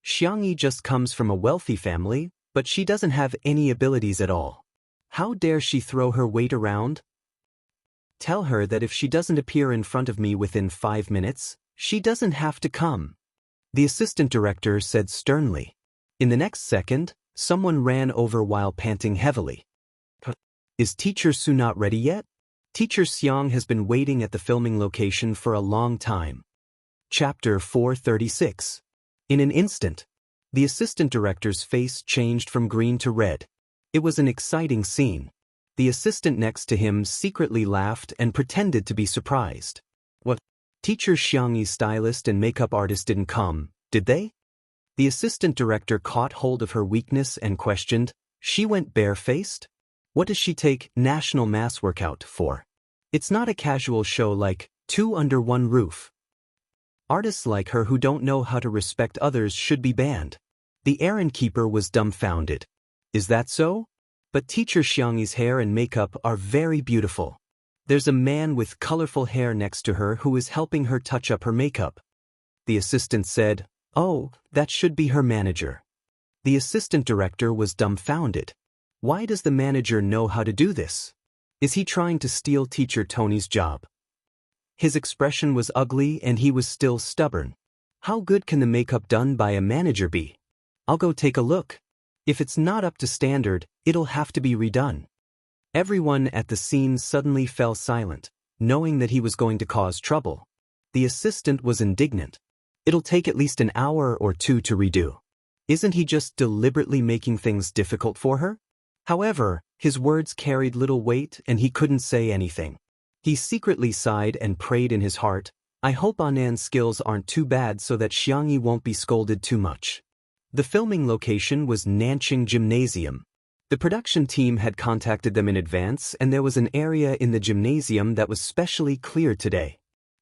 Xianxia just comes from a wealthy family, but she doesn't have any abilities at all. How dare she throw her weight around? Tell her that if she doesn't appear in front of me within 5 minutes, she doesn't have to come. The assistant director said sternly. In the next second, someone ran over while panting heavily. "Is Teacher Su not ready yet?" Teacher Xiang has been waiting at the filming location for a long time. Chapter 436. In an instant, the assistant director's face changed from green to red. It was an exciting scene. The assistant next to him secretly laughed and pretended to be surprised. "What? Teacher Xianxia's stylist and makeup artist didn't come, did they?" The assistant director caught hold of her weakness and questioned, "She went barefaced? What does she take National Mass Workout for? It's not a casual show like Two Under One Roof. Artists like her who don't know how to respect others should be banned." The errand keeper was dumbfounded. "Is that so? But Teacher Xianxia's hair and makeup are very beautiful. There's a man with colorful hair next to her who is helping her touch up her makeup." The assistant said, "Oh, that should be her manager." The assistant director was dumbfounded. Why does the manager know how to do this? Is he trying to steal Teacher Tony's job? His expression was ugly and he was still stubborn. How good can the makeup done by a manager be? "I'll go take a look. If it's not up to standard, it'll have to be redone." Everyone at the scene suddenly fell silent, knowing that he was going to cause trouble. The assistant was indignant. "It'll take at least an hour or two to redo. Isn't he just deliberately making things difficult for her?" However, his words carried little weight and he couldn't say anything. He secretly sighed and prayed in his heart, "I hope Anan's skills aren't too bad so that Xianxia won't be scolded too much." The filming location was Nanqing Gymnasium. The production team had contacted them in advance and there was an area in the gymnasium that was specially cleared today.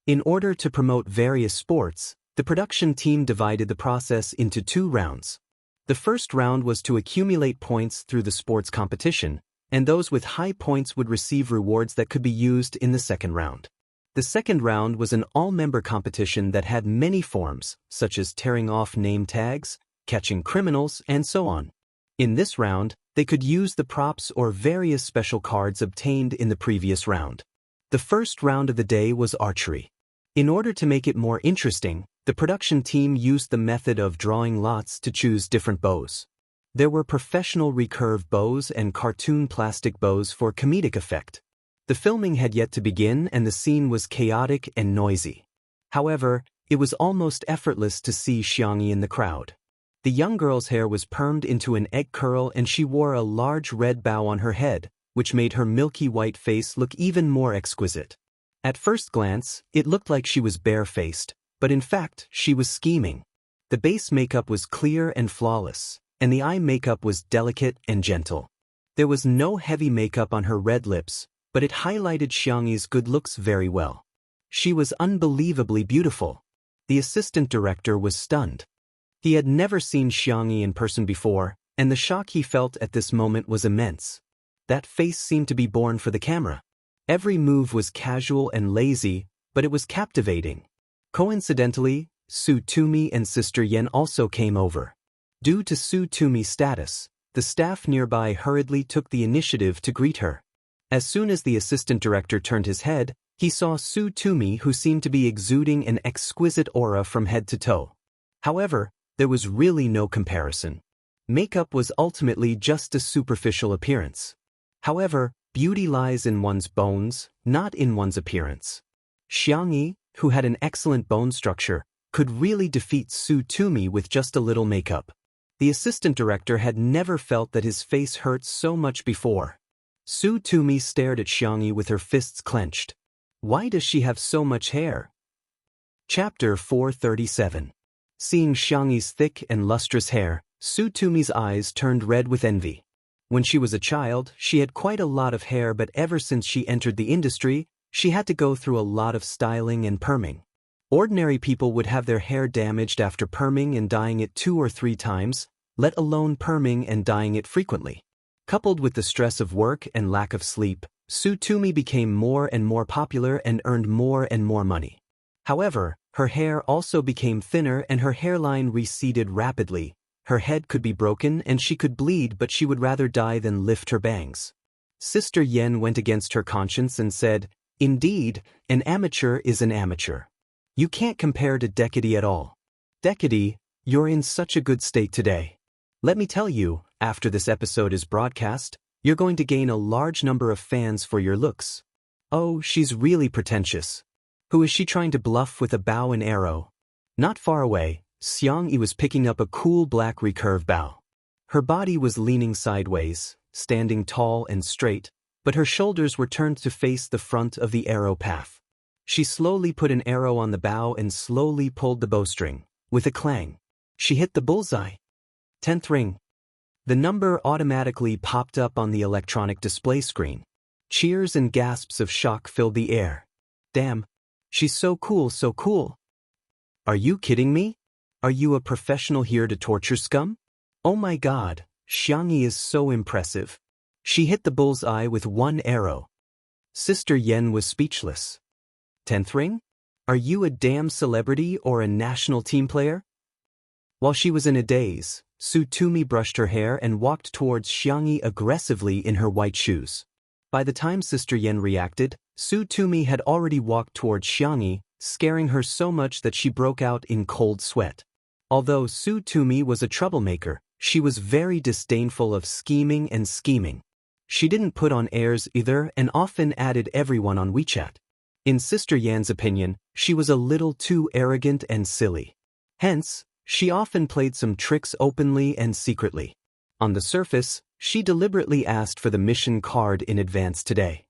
In order to promote various sports, the production team divided the process into 2 rounds. The first round was to accumulate points through the sports competition, and those with high points would receive rewards that could be used in the second round. The second round was an all-member competition that had many forms, such as tearing off name tags, catching criminals, and so on. In this round, they could use the props or various special cards obtained in the previous round. The first round of the day was archery. In order to make it more interesting, the production team used the method of drawing lots to choose different bows. There were professional recurve bows and cartoon plastic bows for comedic effect. The filming had yet to begin and the scene was chaotic and noisy. However, it was almost effortless to see Xianxia in the crowd. The young girl's hair was permed into an egg curl and she wore a large red bow on her head, which made her milky white face look even more exquisite. At first glance, it looked like she was barefaced, but in fact, she was scheming. The base makeup was clear and flawless, and the eye makeup was delicate and gentle. There was no heavy makeup on her red lips, but it highlighted Xiangyi's good looks very well. She was unbelievably beautiful. The assistant director was stunned. He had never seen Xiangyi in person before, and the shock he felt at this moment was immense. That face seemed to be born for the camera. Every move was casual and lazy, but it was captivating. Coincidentally, Su Tumi and Sister Yen also came over. Due to Su Tumi's status, the staff nearby hurriedly took the initiative to greet her. As soon as the assistant director turned his head, he saw Su Tumi, who seemed to be exuding an exquisite aura from head to toe. However, there was really no comparison. Makeup was ultimately just a superficial appearance. However, beauty lies in one's bones, not in one's appearance. Xiangyi, who had an excellent bone structure, could really defeat Su Tumi with just a little makeup. The assistant director had never felt that his face hurt so much before. Su Tumi stared at Xiangyi with her fists clenched. Why does she have so much hair? Chapter 437. Seeing Xiangyi's thick and lustrous hair, Su Tumi's eyes turned red with envy. When she was a child, she had quite a lot of hair, but ever since she entered the industry, she had to go through a lot of styling and perming. Ordinary people would have their hair damaged after perming and dyeing it 2 or 3 times, let alone perming and dyeing it frequently. Coupled with the stress of work and lack of sleep, Su Tumi became more and more popular and earned more and more money. However, her hair also became thinner and her hairline receded rapidly. Her head could be broken and she could bleed, but she would rather die than lift her bangs. Sister Yen went against her conscience and said, "Indeed, an amateur is an amateur. You can't compare to Decady at all. Decady, you're in such a good state today. Let me tell you, after this episode is broadcast, you're going to gain a large number of fans for your looks." Oh, she's really pretentious. Who is she trying to bluff with a bow and arrow? Not far away, Xiangyi was picking up a cool black recurve bow. Her body was leaning sideways, standing tall and straight, but her shoulders were turned to face the front of the arrow path. She slowly put an arrow on the bow and slowly pulled the bowstring. With a clang, she hit the bullseye. 10th ring. The number automatically popped up on the electronic display screen. Cheers and gasps of shock filled the air. Damn, she's so cool, so cool. Are you kidding me? Are you a professional here to torture scum? Oh my god, Xiangyi is so impressive. She hit the bullseye with 1 arrow. Sister Yen was speechless. 10th ring? Are you a damn celebrity or a national team player? While she was in a daze, Su Tumi brushed her hair and walked towards Xiangyi aggressively in her white shoes. By the time Sister Yen reacted, Su Tumi had already walked towards Xiangyi, scaring her so much that she broke out in cold sweat. Although Su Tumi was a troublemaker, she was very disdainful of scheming and scheming. She didn't put on airs either and often added everyone on WeChat. In Sister Yan's opinion, she was a little too arrogant and silly. Hence, she often played some tricks openly and secretly. On the surface, she deliberately asked for the mission card in advance today.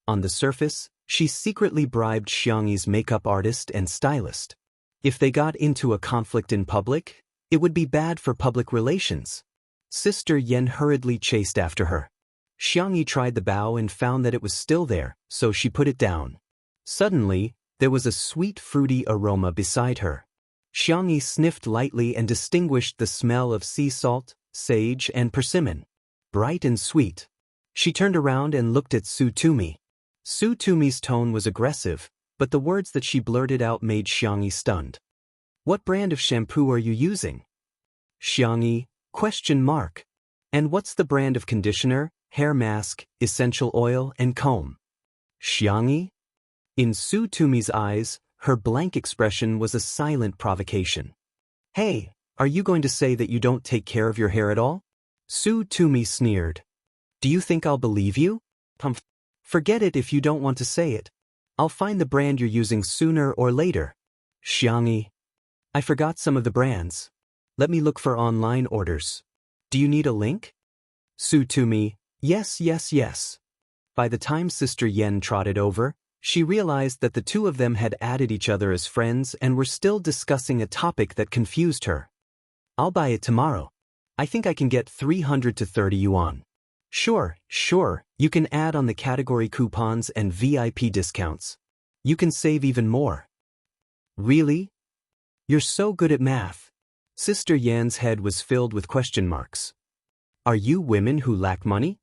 On the surface, she secretly bribed Xiangyi's makeup artist and stylist. If they got into a conflict in public, it would be bad for public relations. Sister Yen hurriedly chased after her. Xiangyi tried the bow and found that it was still there, so she put it down. Suddenly, there was a sweet fruity aroma beside her. Xiangyi sniffed lightly and distinguished the smell of sea salt, sage, and persimmon. Bright and sweet. She turned around and looked at Su Tumi. Su Tumi's tone was aggressive, but the words that she blurted out made Xiangyi stunned. "What brand of shampoo are you using?" Xianxia, question mark. And what's the brand of conditioner, hair mask, essential oil, and comb? Xianxia? In Su Tumi's eyes, her blank expression was a silent provocation. Hey, are you going to say that you don't take care of your hair at all? Su Tumi sneered. Do you think I'll believe you? Forget it if you don't want to say it. I'll find the brand you're using sooner or later. Xianxia. I forgot some of the brands. Let me look for online orders. Do you need a link? Su Tumi. Yes, yes, yes. By the time Sister Yen trotted over, she realized that the two of them had added each other as friends and were still discussing a topic that confused her. I'll buy it tomorrow. I think I can get 300 to 30 yuan. Sure, you can add on the category coupons and VIP discounts. You can save even more. Really? You're so good at math. Sister Yan's head was filled with question marks. Are you women who lack money?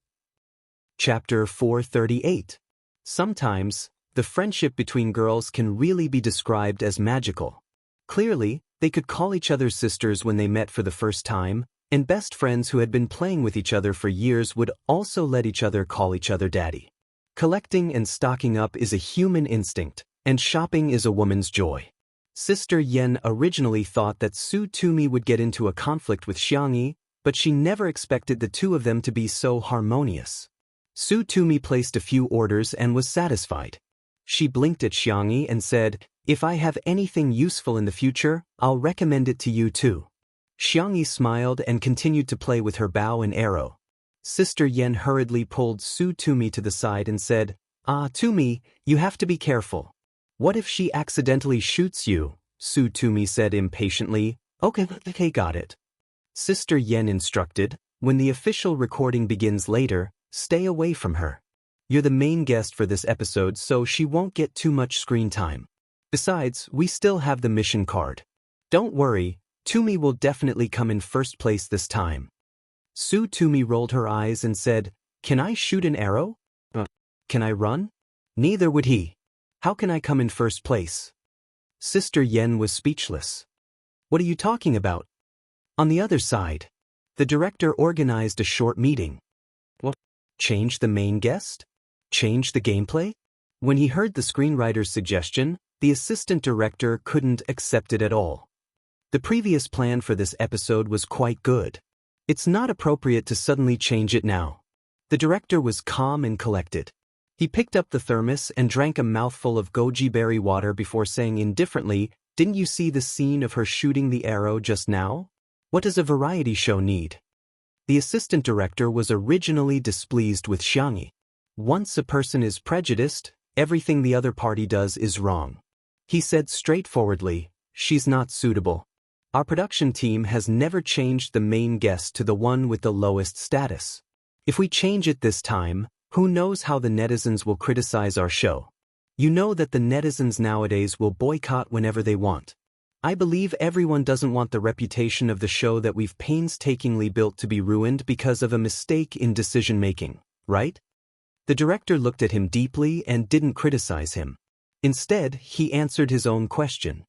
Chapter 438. Sometimes, the friendship between girls can really be described as magical. Clearly, they could call each other sisters when they met for the first time, and best friends who had been playing with each other for years would also let each other call each other daddy. Collecting and stocking up is a human instinct, and shopping is a woman's joy. Sister Yen originally thought that Su Tumi would get into a conflict with Xianxia, but she never expected the two of them to be so harmonious. Su Tumi placed a few orders and was satisfied. She blinked at Xianxia and said, If I have anything useful in the future, I'll recommend it to you too. Xianxia smiled and continued to play with her bow and arrow. Sister Yen hurriedly pulled Su Tumi to the side and said, Tumi, you have to be careful. What if she accidentally shoots you? Su Tumi said impatiently. Okay, got it. Sister Yen instructed, when the official recording begins later, stay away from her. You're the main guest for this episode, so she won't get too much screen time. Besides, we still have the mission card. Don't worry, Tumi will definitely come in first place this time. Su Tumi rolled her eyes and said, Can I shoot an arrow? Can I run? Neither would he. How can I come in first place? Sister Yen was speechless. What are you talking about? On the other side, the director organized a short meeting. What? Change the main guest? Change the gameplay? When he heard the screenwriter's suggestion, the assistant director couldn't accept it at all. The previous plan for this episode was quite good. It's not appropriate to suddenly change it now. The director was calm and collected. He picked up the thermos and drank a mouthful of goji berry water before saying indifferently, Didn't you see the scene of her shooting the arrow just now? What does a variety show need? The assistant director was originally displeased with Xianxia. Once a person is prejudiced, everything the other party does is wrong. He said straightforwardly, She's not suitable. Our production team has never changed the main guest to the one with the lowest status. If we change it this time, who knows how the netizens will criticize our show? You know that the netizens nowadays will boycott whenever they want. I believe everyone doesn't want the reputation of the show that we've painstakingly built to be ruined because of a mistake in decision-making, right? The director looked at him deeply and didn't criticize him. Instead, he answered his own question.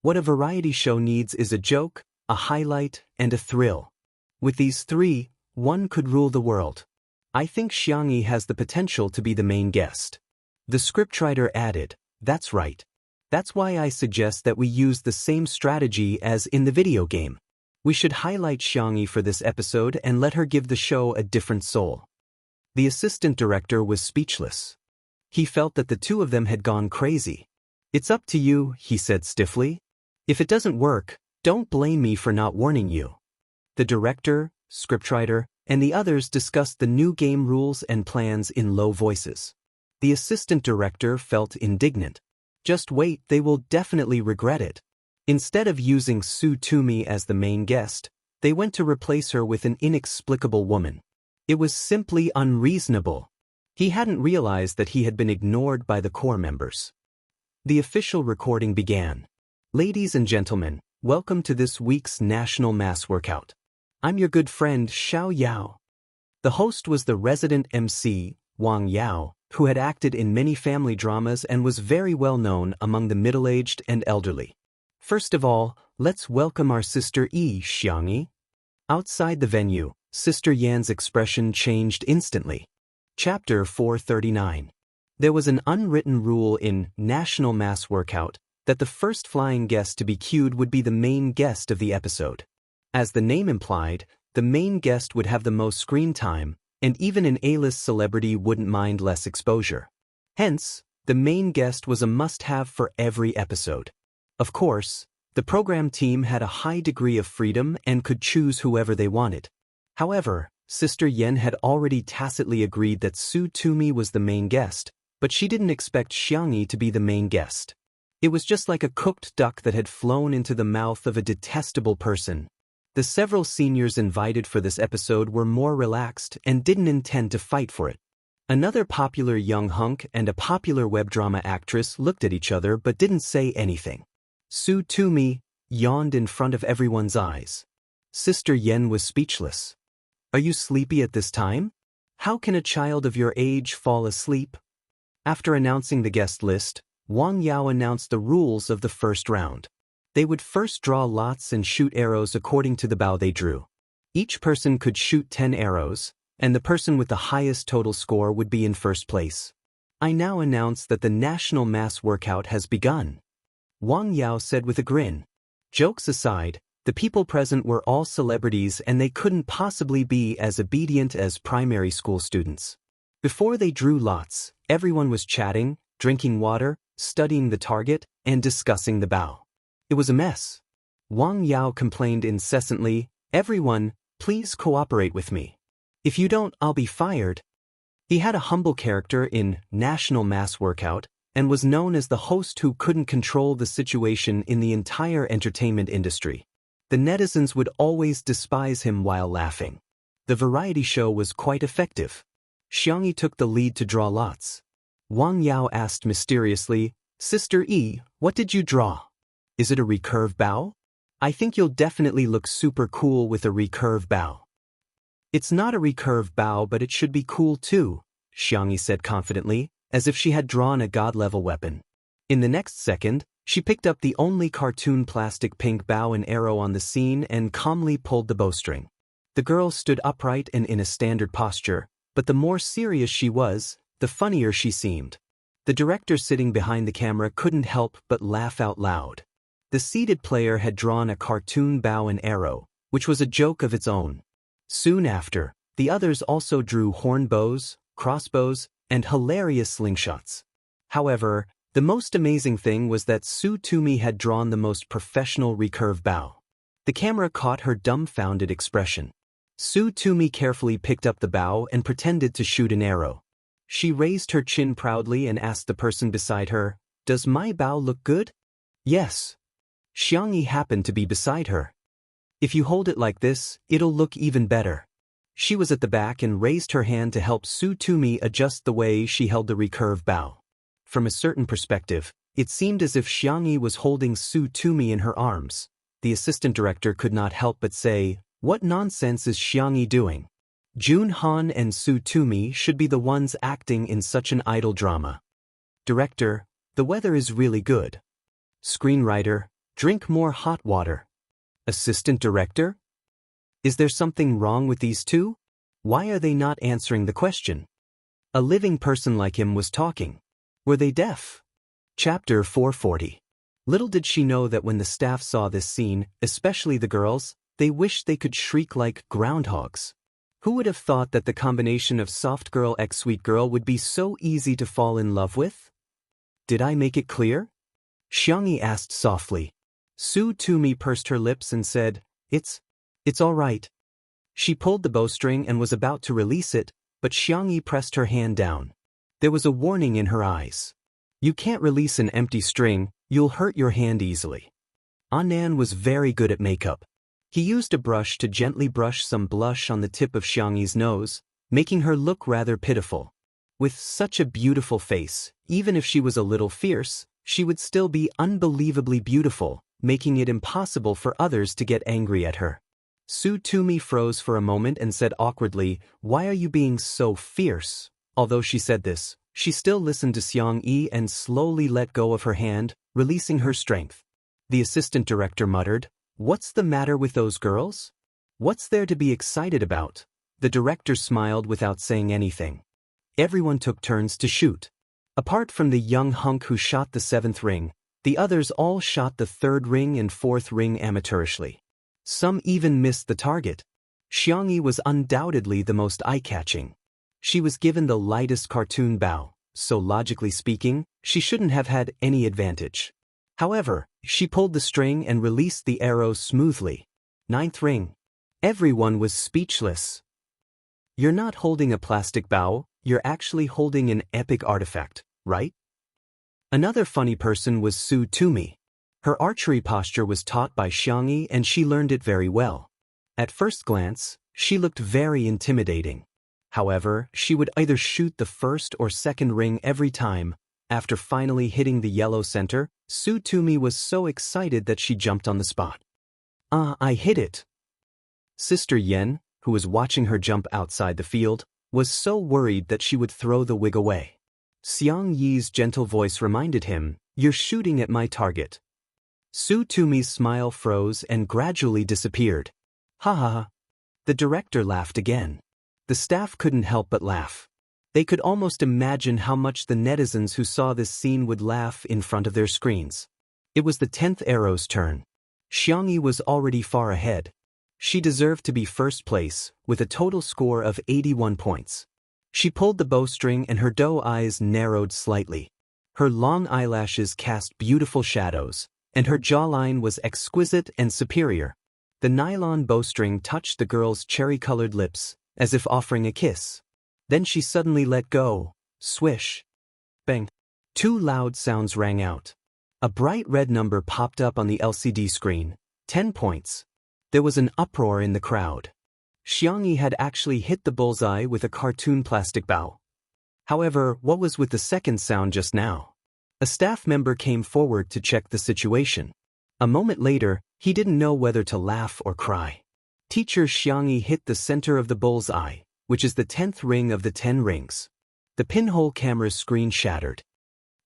What a variety show needs is a joke, a highlight, and a thrill. With these three, one could rule the world. I think Xianxia has the potential to be the main guest. The scriptwriter added, That's right. That's why I suggest that we use the same strategy as in the video game. We should highlight Xianxia for this episode and let her give the show a different soul. The assistant director was speechless. He felt that the two of them had gone crazy. It's up to you, he said stiffly. If it doesn't work, don't blame me for not warning you. The director, scriptwriter, and the others discussed the new game rules and plans in low voices. The assistant director felt indignant. Just wait, they will definitely regret it. Instead of using Su Tumi as the main guest, they went to replace her with an inexplicable woman. It was simply unreasonable. He hadn't realized that he had been ignored by the core members. The official recording began. Ladies and gentlemen, welcome to this week's National Mass Workout. I'm your good friend Xiao Yao. The host was the resident MC, Wang Yao, who had acted in many family dramas and was very well known among the middle-aged and elderly. First of all, let's welcome our sister Xianxia. Outside the venue, Sister Yan's expression changed instantly. Chapter 439. There was an unwritten rule in National Mass Workout that the first flying guest to be cued would be the main guest of the episode. As the name implied, the main guest would have the most screen time, and even an A-list celebrity wouldn't mind less exposure. Hence, the main guest was a must-have for every episode. Of course, the program team had a high degree of freedom and could choose whoever they wanted. However, Sister Yan had already tacitly agreed that Su Tumi was the main guest, but she didn't expect Xianxia to be the main guest. It was just like a cooked duck that had flown into the mouth of a detestable person. The several seniors invited for this episode were more relaxed and didn't intend to fight for it. Another popular young hunk and a popular web drama actress looked at each other but didn't say anything. Su Tumi yawned in front of everyone's eyes. Sister Yan was speechless. Are you sleepy at this time? How can a child of your age fall asleep? After announcing the guest list, Wang Yao announced the rules of the first round. They would first draw lots and shoot arrows according to the bow they drew. Each person could shoot 10 arrows, and the person with the highest total score would be in first place. I now announce that the National Mass Workout has begun, Wang Yao said with a grin. Jokes aside, the people present were all celebrities and they couldn't possibly be as obedient as primary school students. Before they drew lots, everyone was chatting, drinking water, studying the target, and discussing the bow. It was a mess. Wang Yao complained incessantly, "Everyone, please cooperate with me. If you don't, I'll be fired." He had a humble character in National Mass Workout and was known as the host who couldn't control the situation in the entire entertainment industry. The netizens would always despise him while laughing. The variety show was quite effective. Xianxia took the lead to draw lots. Wang Yao asked mysteriously, "Sister E, what did you draw? Is it a recurve bow? I think you'll definitely look super cool with a recurve bow." "It's not a recurve bow, but it should be cool too," Xianxia said confidently, as if she had drawn a god-level weapon. In the next second, she picked up the only cartoon plastic pink bow and arrow on the scene and calmly pulled the bowstring. The girl stood upright and in a standard posture, but the more serious she was, the funnier she seemed. The director sitting behind the camera couldn't help but laugh out loud. The seated player had drawn a cartoon bow and arrow, which was a joke of its own. Soon after, the others also drew horn bows, crossbows, and hilarious slingshots. However, the most amazing thing was that Su Tumi had drawn the most professional recurve bow. The camera caught her dumbfounded expression. Su Tumi carefully picked up the bow and pretended to shoot an arrow. She raised her chin proudly and asked the person beside her, "Does my bow look good?" "Yes." Xianxia happened to be beside her. "If you hold it like this, it'll look even better." She was at the back and raised her hand to help Su Tumi adjust the way she held the recurve bow. From a certain perspective, it seemed as if Xianxia was holding Su Tumi in her arms. The assistant director could not help but say, "What nonsense is Xianxia doing? Jun Han and Su Tumi should be the ones acting in such an idle drama." Director, "The weather is really good." Screenwriter, "Drink more hot water." Assistant director, "Is there something wrong with these two? Why are they not answering the question?" A living person like him was talking. Were they deaf? Chapter 440. Little did she know that when the staff saw this scene, especially the girls, they wished they could shriek like groundhogs. Who would have thought that the combination of soft girl x sweet girl would be so easy to fall in love with? Did I make it clear? Xianxia asked softly. Su Tumi pursed her lips and said, It's all right." She pulled the bowstring and was about to release it, but Xianxia pressed her hand down. There was a warning in her eyes. "You can't release an empty string, you'll hurt your hand easily." Annan was very good at makeup. He used a brush to gently brush some blush on the tip of Xiangxi's nose, making her look rather pitiful. With such a beautiful face, even if she was a little fierce, she would still be unbelievably beautiful, making it impossible for others to get angry at her. Su Tumi froze for a moment and said awkwardly, "Why are you being so fierce?" Although she said this, she still listened to Xianxia and slowly let go of her hand, releasing her strength. The assistant director muttered, "What's the matter with those girls? What's there to be excited about? The director smiled without saying anything. Everyone took turns to shoot. Apart from the young hunk who shot the 7th ring, the others all shot the 3rd ring and 4th ring amateurishly. Some even missed the target. Xianxia was undoubtedly the most eye-catching. She was given the lightest cartoon bow, so logically speaking, she shouldn't have had any advantage. However, she pulled the string and released the arrow smoothly. 9th ring. Everyone was speechless. You're not holding a plastic bow, you're actually holding an epic artifact, right? Another funny person was Su Tumi. Her archery posture was taught by Xianxia and she learned it very well. At first glance, she looked very intimidating. However, she would either shoot the 1st or 2nd ring every time. After finally hitting the yellow center, Su Tumi was so excited that she jumped on the spot. I hit it. Sister Yen, who was watching her jump outside the field, was so worried that she would throw the wig away. Xiangyi's gentle voice reminded him, "You're shooting at my target." Su Tumi's smile froze and gradually disappeared. Ha ha ha. The director laughed again. The staff couldn't help but laugh. They could almost imagine how much the netizens who saw this scene would laugh in front of their screens. It was the 10th arrow's turn. Xiangxia was already far ahead. She deserved to be first place, with a total score of 81 points. She pulled the bowstring and her doe eyes narrowed slightly. Her long eyelashes cast beautiful shadows, and her jawline was exquisite and superior. The nylon bowstring touched the girl's cherry-colored lips, as if offering a kiss. Then she suddenly let go. Swish. Bang. 2 loud sounds rang out. A bright red number popped up on the LCD screen. 10 points. There was an uproar in the crowd. Xiangxia had actually hit the bullseye with a cartoon plastic bow. However, what was with the second sound just now? A staff member came forward to check the situation. A moment later, he didn't know whether to laugh or cry. Teacher Xiangxia hit the center of the bullseye, which is the 10th ring of the 10 rings. The pinhole camera's screen shattered.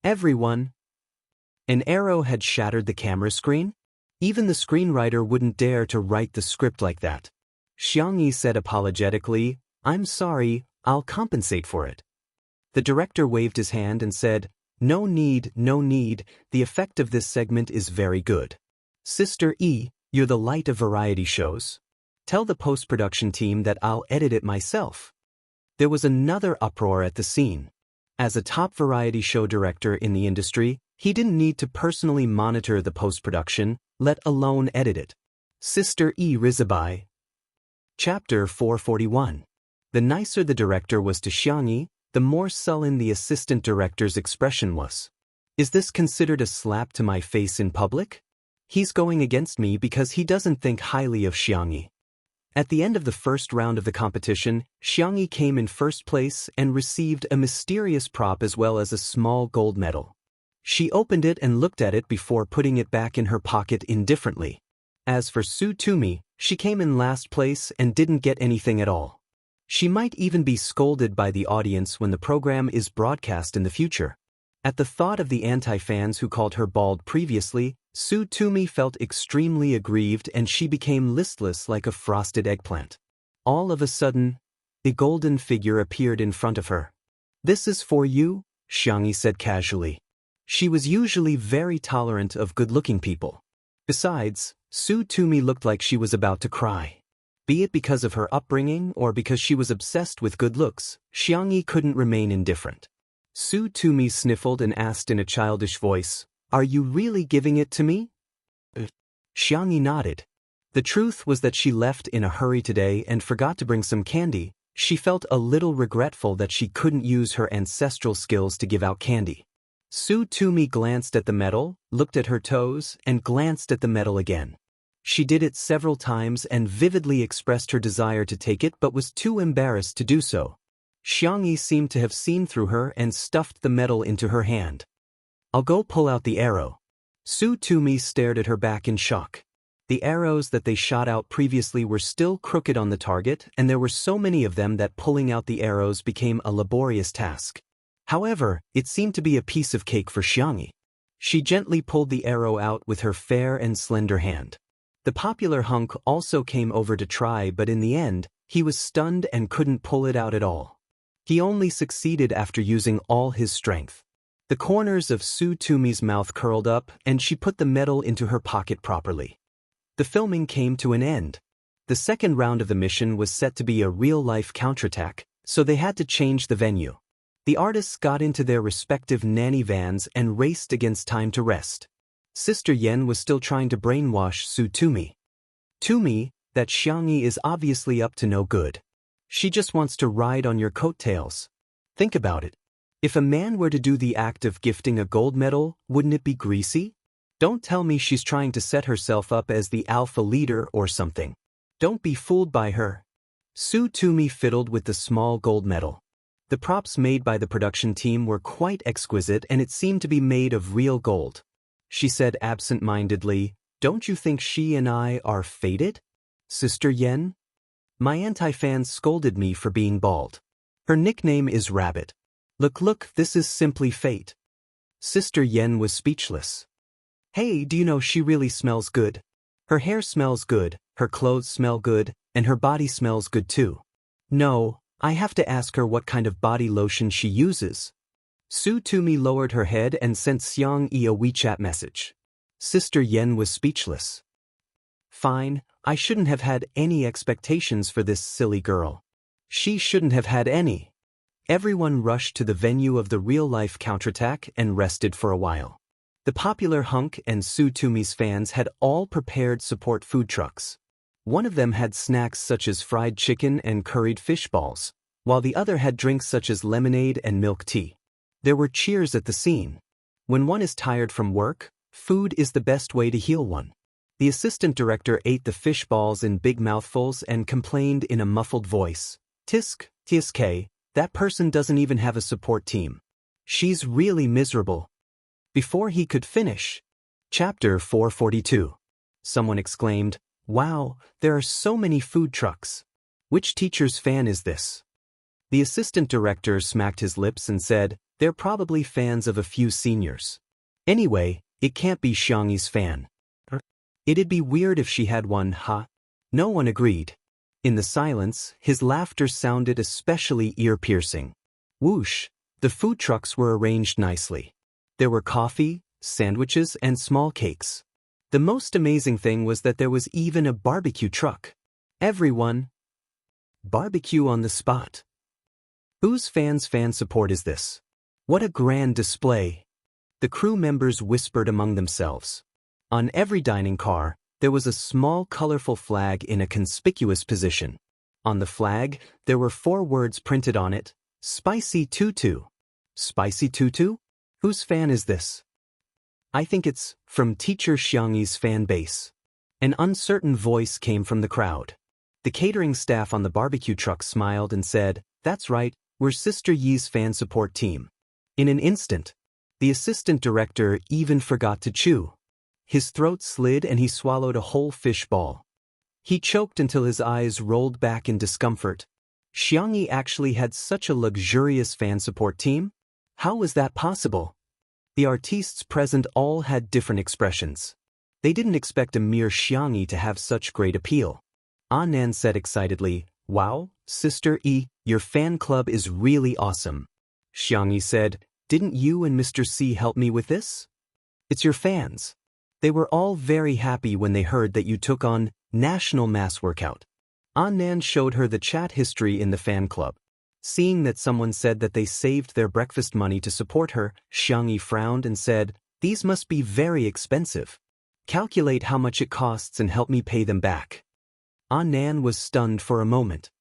Everyone. An arrow had shattered the camera screen? Even the screenwriter wouldn't dare to write the script like that. Xiangxia said apologetically, "I'm sorry, I'll compensate for it." The director waved his hand and said, no need, the effect of this segment is very good. Sister E, you're the light of variety shows. Tell the post-production team that I'll edit it myself." There was another uproar at the scene. As a top variety show director in the industry, he didn't need to personally monitor the post-production, let alone edit it. Sister E Rizabai. Chapter 441. The nicer the director was to Xiangxia, the more sullen the assistant director's expression was. Is this considered a slap to my face in public? He's going against me because he doesn't think highly of Xiangxia. At the end of the first round of the competition, Xiangxia came in first place and received a mysterious prop as well as a small gold medal. She opened it and looked at it before putting it back in her pocket indifferently. As for Su Tumi, she came in last place and didn't get anything at all. She might even be scolded by the audience when the program is broadcast in the future. At the thought of the anti-fans who called her bald previously, Su Tumi felt extremely aggrieved and she became listless like a frosted eggplant. All of a sudden, a golden figure appeared in front of her. "This is for you," Xiangxia said casually. She was usually very tolerant of good-looking people. Besides, Su Tumi looked like she was about to cry. Be it because of her upbringing or because she was obsessed with good looks, Xiangxia couldn't remain indifferent. Su Tumi sniffled and asked in a childish voice, "Are you really giving it to me?" Xiangxia nodded. The truth was that she left in a hurry today and forgot to bring some candy. She felt a little regretful that she couldn't use her ancestral skills to give out candy. Su Tumi glanced at the medal, looked at her toes, and glanced at the medal again. She did it several times and vividly expressed her desire to take it but was too embarrassed to do so. Xiangxia seemed to have seen through her and stuffed the medal into her hand. "I'll go pull out the arrow." Su Tumi stared at her back in shock. The arrows that they shot out previously were still crooked on the target, and there were so many of them that pulling out the arrows became a laborious task. However, it seemed to be a piece of cake for Xiangxia. She gently pulled the arrow out with her fair and slender hand. The popular hunk also came over to try, but in the end, he was stunned and couldn't pull it out at all. He only succeeded after using all his strength. The corners of Su Tumi's mouth curled up, and she put the medal into her pocket properly. The filming came to an end. The second round of the mission was set to be a real-life counterattack, so they had to change the venue. The artists got into their respective nanny vans and raced against time to rest. Sister Yen was still trying to brainwash Su Tumi. Tumi, that Xiangyi is obviously up to no good. She just wants to ride on your coattails. Think about it. If a man were to do the act of gifting a gold medal, wouldn't it be greasy? Don't tell me she's trying to set herself up as the alpha leader or something. Don't be fooled by her. Su Tumi fiddled with the small gold medal. The props made by the production team were quite exquisite, and it seemed to be made of real gold. She said absent-mindedly, "Don't you think she and I are fated? Sister Yen?" My anti-fans scolded me for being bald. Her nickname is Rabbit. Look, this is simply fate. Sister Yen was speechless. Hey, do you know she really smells good? Her hair smells good, her clothes smell good, and her body smells good too. No, I have to ask her what kind of body lotion she uses. Su Tumi lowered her head and sent Xiangyi a WeChat message. Sister Yen was speechless. Fine, I shouldn't have had any expectations for this silly girl. She shouldn't have had any. Everyone rushed to the venue of the real-life counterattack and rested for a while. The popular hunk and Su Tumi's fans had all prepared support food trucks. One of them had snacks such as fried chicken and curried fish balls, while the other had drinks such as lemonade and milk tea. There were cheers at the scene. When one is tired from work, food is the best way to heal one. The assistant director ate the fish balls in big mouthfuls and complained in a muffled voice, "Tisk, that person doesn't even have a support team. She's really miserable." Before he could finish, Chapter 442. Someone exclaimed, "Wow, there are so many food trucks. Which teacher's fan is this?" The assistant director smacked his lips and said, "They're probably fans of a few seniors. Anyway, it can't be Xiangyi's fan. It'd be weird if she had one, huh?" No one agreed. In the silence, his laughter sounded especially ear-piercing. Whoosh! The food trucks were arranged nicely. There were coffee, sandwiches, and small cakes. The most amazing thing was that there was even a barbecue truck. Everyone. Barbecue on the spot. Whose fan support is this? What a grand display. The crew members whispered among themselves. On every dining car, there was a small colorful flag in a conspicuous position. On the flag, there were 4 words printed on it, "Spicy Tutu." Spicy Tutu? Whose fan is this? I think it's from Teacher Xiangyi's fan base. An uncertain voice came from the crowd. The catering staff on the barbecue truck smiled and said, "That's right, we're Sister Yi's fan support team." In an instant, the assistant director even forgot to chew. His throat slid and he swallowed a whole fish ball. He choked until his eyes rolled back in discomfort. Xiangyi actually had such a luxurious fan support team? How was that possible? The artistes present all had different expressions. They didn't expect a mere Xiangyi to have such great appeal. Annan said excitedly, "Wow, Sister E, your fan club is really awesome." Xiangyi said, "Didn't you and Mr. C help me with this? It's your fans." They were all very happy when they heard that you took on National Mass Workout. Annan showed her the chat history in the fan club. Seeing that someone said that they saved their breakfast money to support her, Xiangyi frowned and said, "These must be very expensive. Calculate how much it costs and help me pay them back." Annan was stunned for a moment.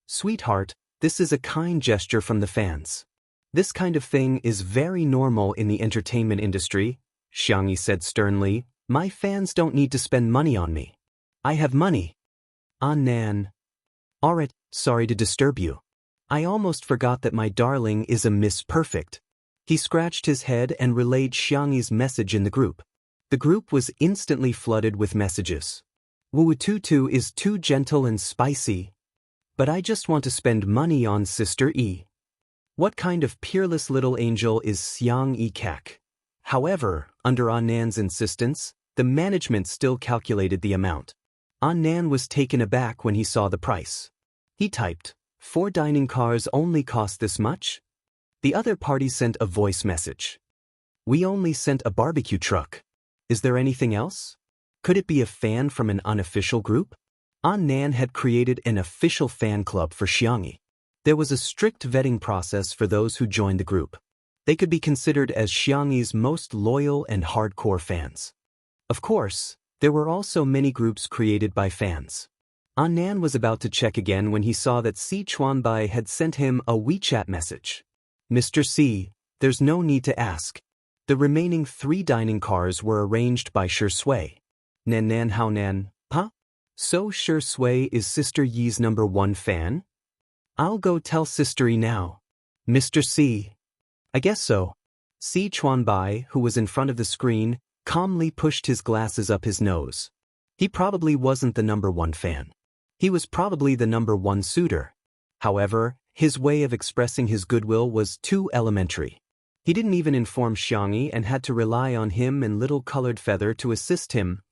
"Sweetheart, this is a kind gesture from the fans. This kind of thing is very normal in the entertainment industry," Xiangyi said sternly. "My fans don't need to spend money on me. I have money." Annan. "Alright, sorry to disturb you. I almost forgot that my darling is a Miss Perfect." He scratched his head and relayed Xiangyi's message in the group. The group was instantly flooded with messages. "Wututu is too gentle and spicy. But I just want to spend money on Sister E. What kind of peerless little angel is Xiangyi Kak?" However, under Annan's insistence, The management still calculated the amount. Nan was taken aback when he saw the price. He typed, 4 dining cars only cost this much? The other party sent a voice message. We only sent a barbecue truck. Is there anything else? Could it be a fan from an unofficial group? Nan had created an official fan club for Xianxia. There was a strict vetting process for those who joined the group. They could be considered as Xianxia's most loyal and hardcore fans. Of course, there were also many groups created by fans. Nan was about to check again when he saw that Si Chuanbai had sent him a WeChat message. Mr. Si, there's no need to ask. The remaining 3 dining cars were arranged by Shi Sui. Nan Hao Nan, huh? So Shi Sui is Sister Yi's #1 fan? I'll go tell Sister Yi now. Mr. Si. I guess so. Si Chuanbai, who was in front of the screen, calmly pushed his glasses up his nose. He probably wasn't the #1 fan. He was probably the #1 suitor. However, his way of expressing his goodwill was too elementary. He didn't even inform Xianxia and had to rely on him and Little Colored Feather to assist him.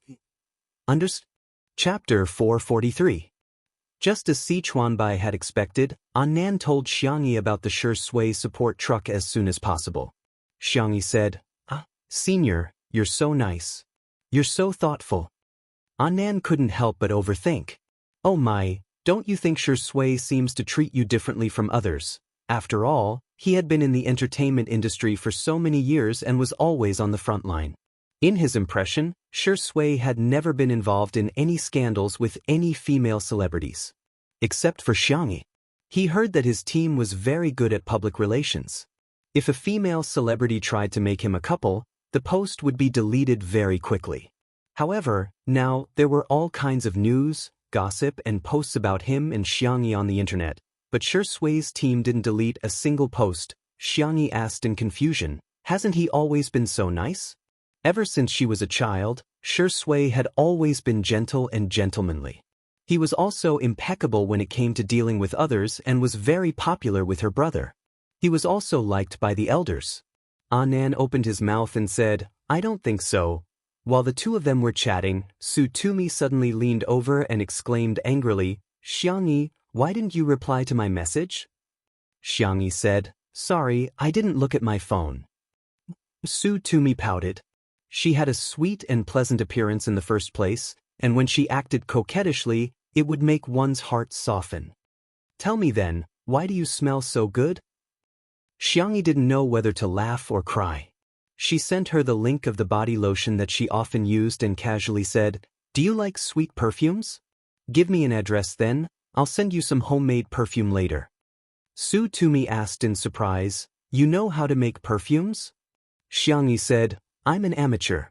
Chapter 443. Just as Si Chuanbai had expected, Nan told Xianxia about the Shi Sui support truck as soon as possible. Xianxia said, Senior, you're so nice. You're so thoughtful. Nan couldn't help but overthink. Oh my, don't you think Shi Sui seems to treat you differently from others? After all, he had been in the entertainment industry for so many years and was always on the front line. In his impression, Shi Sui had never been involved in any scandals with any female celebrities. Except for Xianxia. He heard that his team was very good at public relations. If a female celebrity tried to make him a couple, the post would be deleted very quickly. However, now there were all kinds of news, gossip, and posts about him and Xianxia on the internet, but Shi Sui's team didn't delete a single post. Xianxia asked in confusion, hasn't he always been so nice? Ever since she was a child, Shi Sui had always been gentle and gentlemanly. He was also impeccable when it came to dealing with others and was very popular with her brother. He was also liked by the elders. Nan opened his mouth and said, I don't think so. While the two of them were chatting, Su Tumi suddenly leaned over and exclaimed angrily, Xianxia, why didn't you reply to my message? Xianxia said, sorry, I didn't look at my phone. Su Tumi pouted. She had a sweet and pleasant appearance in the first place, and when she acted coquettishly, it would make one's heart soften. Tell me then, why do you smell so good? Xianxia didn't know whether to laugh or cry. She sent her the link of the body lotion that she often used and casually said, do you like sweet perfumes? Give me an address then, I'll send you some homemade perfume later. Su Tumi asked in surprise, you know how to make perfumes? Xianxia said, I'm an amateur.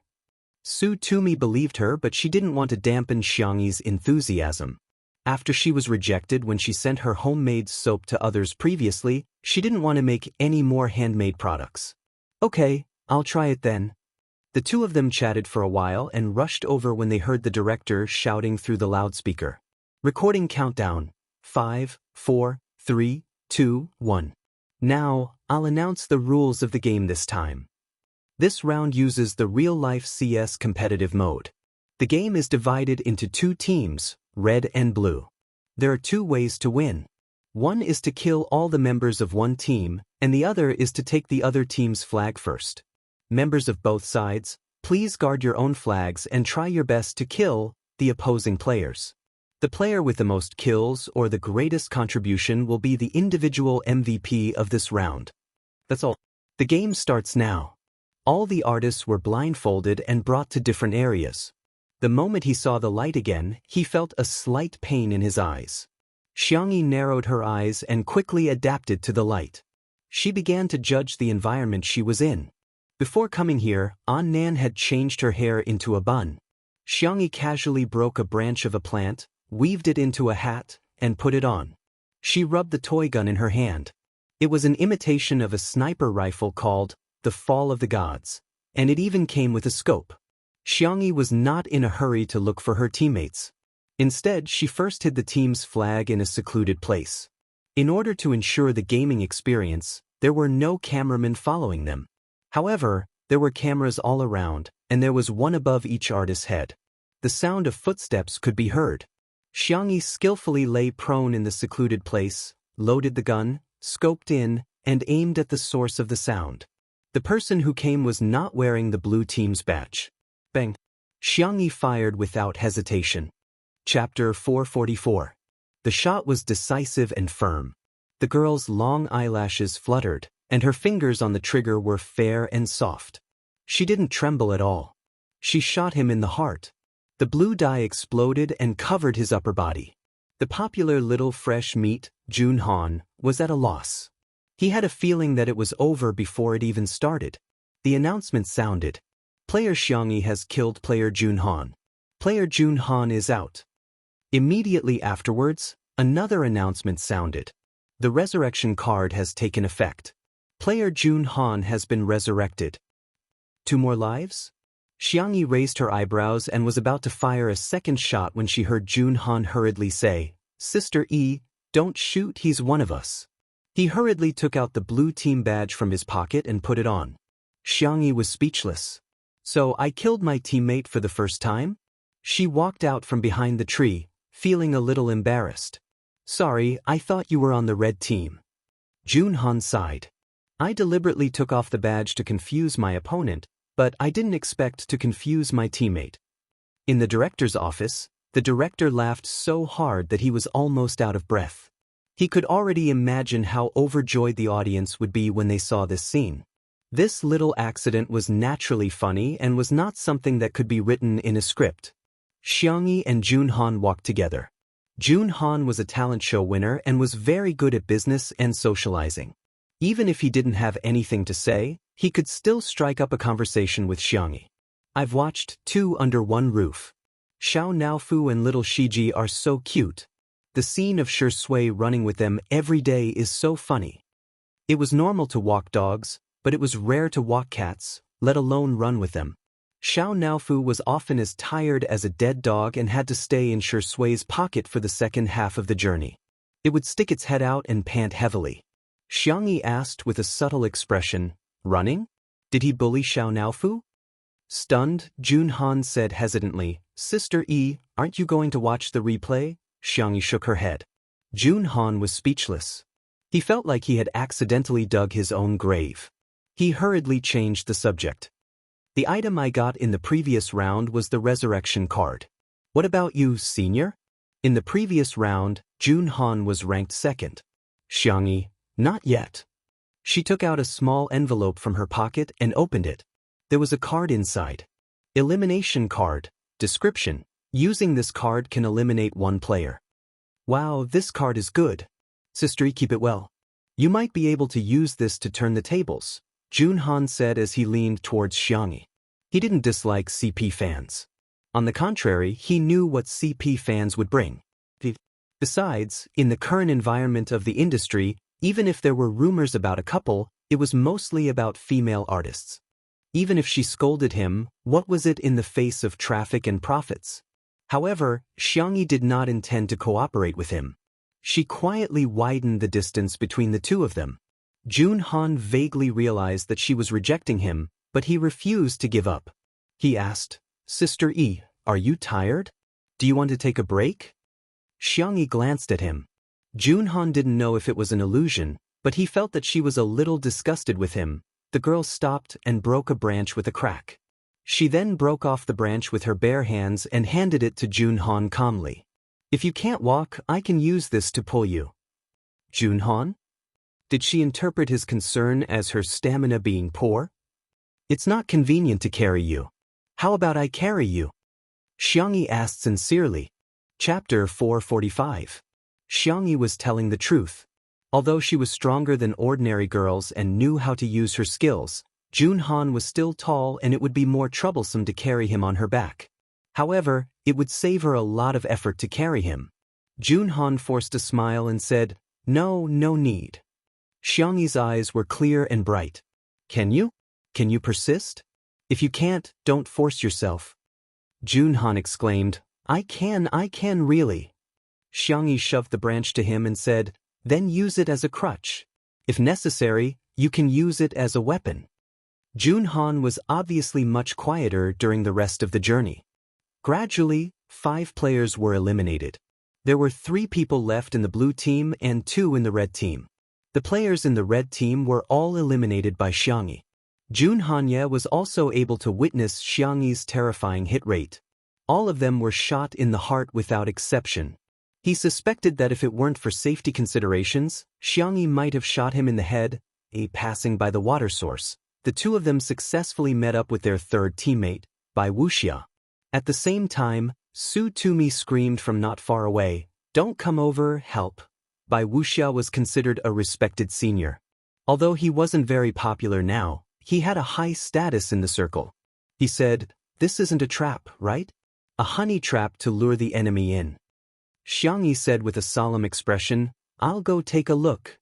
Su Tumi believed her, but she didn't want to dampen Xianxia's enthusiasm. After she was rejected when she sent her homemade soap to others previously, she didn't want to make any more handmade products. Okay, I'll try it then. The two of them chatted for a while and rushed over when they heard the director shouting through the loudspeaker. Recording countdown. 5, 4, 3, 2, 1. Now, I'll announce the rules of the game this time. This round uses the real-life CS competitive mode. The game is divided into 2 teams, red and blue. There are 2 ways to win. One is to kill all the members of one team, and the other is to take the other team's flag first. Members of both sides, please guard your own flags and try your best to kill the opposing players. The player with the most kills or the greatest contribution will be the individual MVP of this round. That's all. The game starts now. All the artists were blindfolded and brought to different areas. The moment he saw the light again, he felt a slight pain in his eyes. Xianxia narrowed her eyes and quickly adapted to the light. She began to judge the environment she was in. Before coming here, Nan had changed her hair into a bun. Xianxia casually broke a branch of a plant, weaved it into a hat, and put it on. She rubbed the toy gun in her hand. It was an imitation of a sniper rifle called The Fall of the Gods, and it even came with a scope. Xianxia was not in a hurry to look for her teammates. Instead, she first hid the team's flag in a secluded place. In order to ensure the gaming experience, there were no cameramen following them. However, There were cameras all around, and there was one above each artist's head. The sound of footsteps could be heard. Xianxia skillfully lay prone in the secluded place, loaded the gun, scoped in, and aimed at the source of the sound. The person who came was not wearing the blue team's badge. Bang! Xianxia fired without hesitation. Chapter 444. The shot was decisive and firm. The girl's long eyelashes fluttered, and her fingers on the trigger were fair and soft. She didn't tremble at all. She shot him in the heart. The blue dye exploded and covered his upper body. The popular little fresh meat, Jun Han, was at a loss. He had a feeling that it was over before it even started. The announcement sounded. Player Xianxia has killed player Jun Han. Player Jun Han is out. Immediately afterwards, another announcement sounded. The resurrection card has taken effect. Player Jun Han has been resurrected. 2 more lives? Xianxia raised her eyebrows and was about to fire a second shot when she heard Jun Han hurriedly say, "Sister E, don't shoot, he's one of us." He hurriedly took out the blue team badge from his pocket and put it on. Xianxia was speechless. "So I killed my teammate for the first time?" She walked out from behind the tree, feeling a little embarrassed. "Sorry, I thought you were on the red team." Jun Han sighed. "I deliberately took off the badge to confuse my opponent, but I didn't expect to confuse my teammate." In the director's office, the director laughed so hard that he was almost out of breath. He could already imagine how overjoyed the audience would be when they saw this scene. This little accident was naturally funny and was not something that could be written in a script. Xianxia and Jun Han walked together. Jun Han was a talent show winner and was very good at business and socializing. Even if he didn't have anything to say, he could still strike up a conversation with Xianxia. "I've watched 2 under one roof. Xiao Naofu and little Shiji are so cute. The scene of Shi Sui running with them every day is so funny. It was normal to walk dogs, but it was rare to walk cats, let alone run with them. Xiao Naofu was often as tired as a dead dog and had to stay in Shi Sui's pocket for the second half of the journey. It would stick its head out and pant heavily." Xianxia asked with a subtle expression, "Running? Did he bully Xiao Naofu?" Stunned, Jun Han said hesitantly, "Sister E, aren't you going to watch the replay?" Xianxia shook her head. Jun Han was speechless. He felt like he had accidentally dug his own grave. He hurriedly changed the subject. "The item I got in the previous round was the resurrection card. What about you, senior?" In the previous round, Jun Han was ranked second. Xianxia, "Not yet." She took out a small envelope from her pocket and opened it. There was a card inside. Elimination card. Description: using this card can eliminate 1 player. "Wow, this card is good. Sister, keep it well. You might be able to use this to turn the tables," Jun Han said as he leaned towards Xianxia. He didn't dislike CP fans. On the contrary, he knew what CP fans would bring. Besides, in the current environment of the industry, even if there were rumors about a couple, it was mostly about female artists. Even if she scolded him, what was it in the face of traffic and profits? However, Xianxia did not intend to cooperate with him. She quietly widened the distance between the two of them. Jun Han vaguely realized that she was rejecting him, but he refused to give up. He asked, "Sister E, are you tired? Do you want to take a break?" Xianxia glanced at him. Jun Han didn't know if it was an illusion, but he felt that she was a little disgusted with him. The girl stopped and broke a branch with a crack. She then broke off the branch with her bare hands and handed it to Jun Han calmly. "If you can't walk, I can use this to pull you." Jun Han? Did she interpret his concern as her stamina being poor? "It's not convenient to carry you. How about I carry you?" Xianxia asked sincerely. Chapter 445. Xianxia was telling the truth. Although she was stronger than ordinary girls and knew how to use her skills, Jun Han was still tall and it would be more troublesome to carry him on her back. However, it would save her a lot of effort to carry him. Jun Han forced a smile and said, No need." Xianxia's eyes were clear and bright. Can you? Can you persist? If you can't, don't force yourself." Jun Han exclaimed, I can really." Xianxia shoved the branch to him and said, "Then use it as a crutch. If necessary, you can use it as a weapon." Junhan was obviously much quieter during the rest of the journey. Gradually, 5 players were eliminated. There were 3 people left in the blue team and 2 in the red team. The players in the red team were all eliminated by Xianxia. Xianxia was also able to witness Xiangyi's terrifying hit rate. All of them were shot in the heart without exception. He suspected that if it weren't for safety considerations, Xiangyi might have shot him in the head, passing by the water source. The 2 of them successfully met up with their third teammate, by Wuxia. At the same time, Su Tumi screamed from not far away, "Don't come over, help." Bai Wuxia was considered a respected senior. Although he wasn't very popular now, he had a high status in the circle. He said, "This isn't a trap, right? A honey trap to lure the enemy in." Xiangyi said with a solemn expression, "I'll go take a look."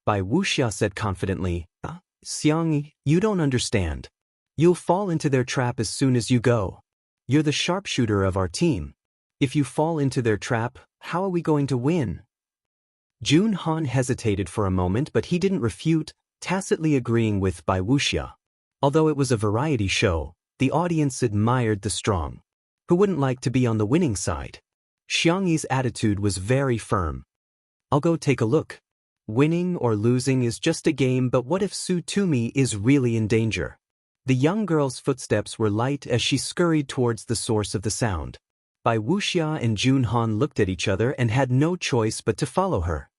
Bai Wuxia said confidently, "Xiangyi, you don't understand. You'll fall into their trap as soon as you go. You're the sharpshooter of our team. If you fall into their trap, how are we going to win?" Junhan hesitated for a moment, but he didn't refute, tacitly agreeing with Bai Wuxia. Although it was a variety show, the audience admired the strong. Who wouldn't like to be on the winning side? Xiangyi's attitude was very firm. "I'll go take a look. Winning or losing is just a game, but what if Su Tumi is really in danger?" The young girl's footsteps were light as she scurried towards the source of the sound. Bai Wuxia and Junhan looked at each other and had no choice but to follow her.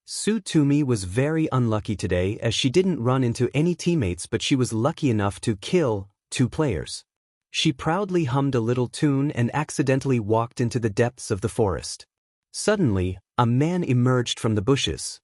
Su Tumi was very unlucky today as she didn't run into any teammates, but she was lucky enough to kill 2 players. She proudly hummed a little tune and accidentally walked into the depths of the forest. Suddenly, a man emerged from the bushes.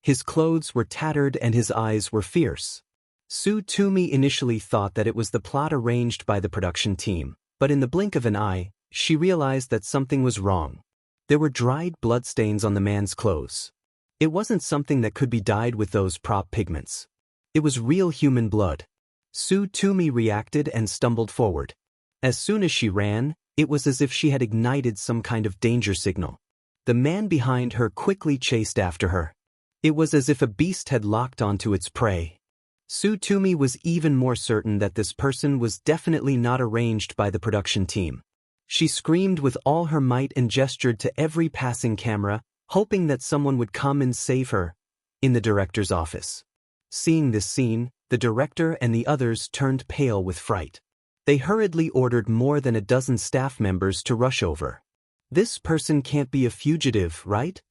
His clothes were tattered and his eyes were fierce. Su Tumi initially thought that it was the plot arranged by the production team, but in the blink of an eye, she realized that something was wrong. There were dried bloodstains on the man's clothes. It wasn't something that could be dyed with those prop pigments. It was real human blood. Su Tumi reacted and stumbled forward. As soon as she ran, it was as if she had ignited some kind of danger signal. The man behind her quickly chased after her. It was as if a beast had locked onto its prey. Su Tumi was even more certain that this person was definitely not arranged by the production team. She screamed with all her might and gestured to every passing camera, hoping that someone would come and save her. In the director's office. Seeing this scene, the director and the others turned pale with fright. They hurriedly ordered more than a dozen staff members to rush over. "This person can't be a fugitive, right?"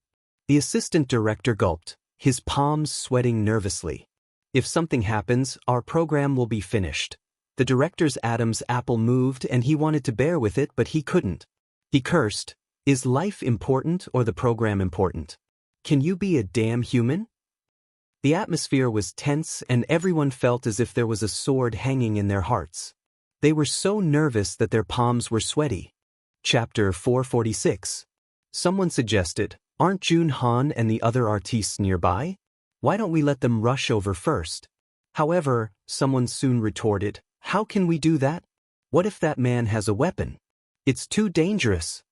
The assistant director gulped, his palms sweating nervously. "If something happens, our program will be finished." The director's Adam's apple moved and he wanted to bear with it, but he couldn't. He cursed, "Is life important or the program important? Can you be a damn human?" The atmosphere was tense and everyone felt as if there was a sword hanging in their hearts. They were so nervous that their palms were sweaty. Chapter 446. Someone suggested, "Aren't Junhan and the other artistes nearby? Why don't we let them rush over first?" However, someone soon retorted, "How can we do that? What if that man has a weapon? It's too dangerous."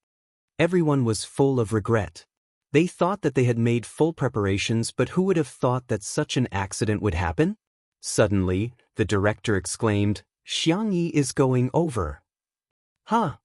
Everyone was full of regret. They thought that they had made full preparations, but who would have thought that such an accident would happen? Suddenly, the director exclaimed, "Xiangyi is going over." "Huh?"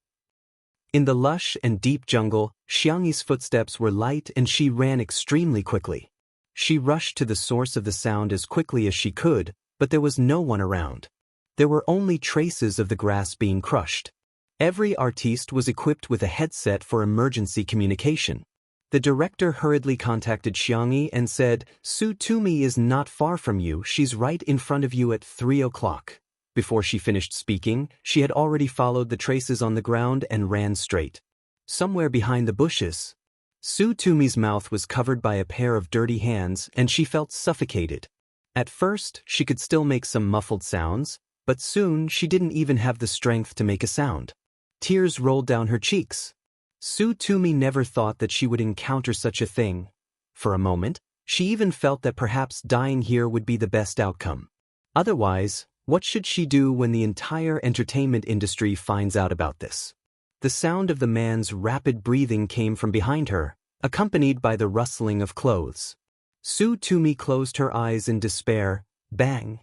In the lush and deep jungle, Xiangyi's footsteps were light and she ran extremely quickly. She rushed to the source of the sound as quickly as she could, but there was no one around. There were only traces of the grass being crushed. Every artiste was equipped with a headset for emergency communication. The director hurriedly contacted Xiangyi and said, "Su Tumi is not far from you, she's right in front of you at 3 o'clock. Before she finished speaking, she had already followed the traces on the ground and ran straight. Somewhere behind the bushes. Su Tumi's mouth was covered by a pair of dirty hands and she felt suffocated. At first, she could still make some muffled sounds, but soon she didn't even have the strength to make a sound. Tears rolled down her cheeks. Su Tumi never thought that she would encounter such a thing. For a moment, she even felt that perhaps dying here would be the best outcome. Otherwise, what should she do when the entire entertainment industry finds out about this? The sound of the man's rapid breathing came from behind her, accompanied by the rustling of clothes. Su Tumi closed her eyes in despair. Bang!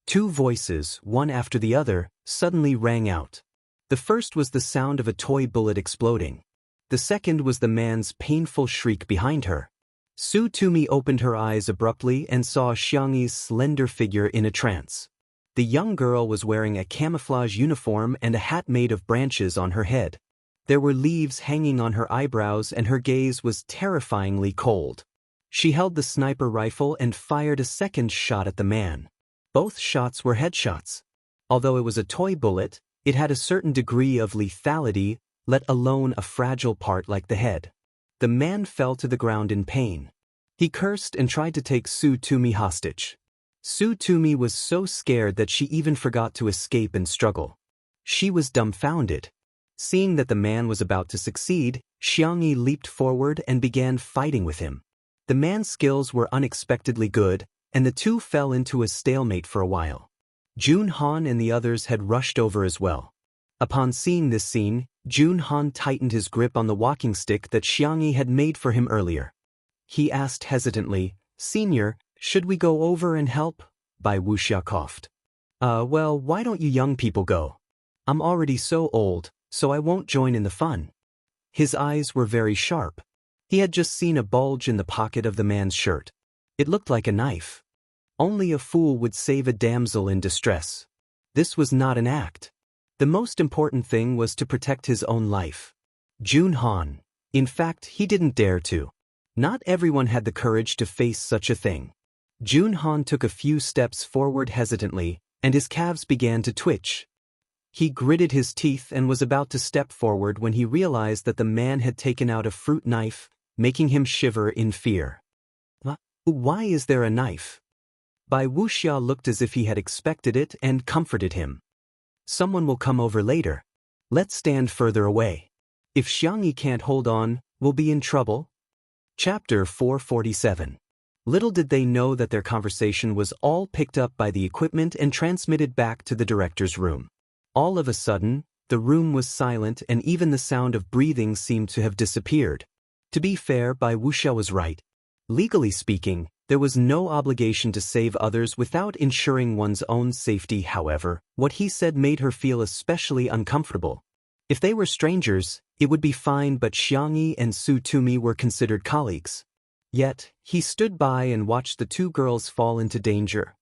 Two voices, one after the other, suddenly rang out. The first was the sound of a toy bullet exploding. The second was the man's painful shriek behind her. Su Tumi opened her eyes abruptly and saw Xianxi's slender figure in a trance. The young girl was wearing a camouflage uniform and a hat made of branches on her head. There were leaves hanging on her eyebrows and her gaze was terrifyingly cold. She held the sniper rifle and fired a second shot at the man. Both shots were headshots. Although it was a toy bullet, it had a certain degree of lethality, let alone a fragile part like the head. The man fell to the ground in pain. He cursed and tried to take Su Tumi hostage. Su Tumi was so scared that she even forgot to escape and struggle. She was dumbfounded. Seeing that the man was about to succeed, Xianxia leaped forward and began fighting with him. The man's skills were unexpectedly good, and the two fell into a stalemate for a while. Jun Han and the others had rushed over as well. Upon seeing this scene, Jun Han tightened his grip on the walking stick that Xianxia had made for him earlier. He asked hesitantly, "Senior, should we go over and help?" Bai Wuxia coughed. Well, why don't you young people go? I'm already so old, so I won't join in the fun." His eyes were very sharp. He had just seen a bulge in the pocket of the man's shirt. It looked like a knife. Only a fool would save a damsel in distress. This was not an act. The most important thing was to protect his own life. Jun Han. In fact, he didn't dare to. Not everyone had the courage to face such a thing. Jun Han took a few steps forward hesitantly, and his calves began to twitch. He gritted his teeth and was about to step forward when he realized that the man had taken out a fruit knife, making him shiver in fear. Why is there a knife? Bai Wuxia looked as if he had expected it and comforted him. Someone will come over later. Let's stand further away. If Xianxia can't hold on, we'll be in trouble. Chapter 447. Little did they know that their conversation was all picked up by the equipment and transmitted back to the director's room. All of a sudden, the room was silent and even the sound of breathing seemed to have disappeared. To be fair, Bai Wuxia was right. Legally speaking, there was no obligation to save others without ensuring one's own safety. However, what he said made her feel especially uncomfortable. If they were strangers, it would be fine, but Xianxia and Su Tumi were considered colleagues. Yet, he stood by and watched the two girls fall into danger.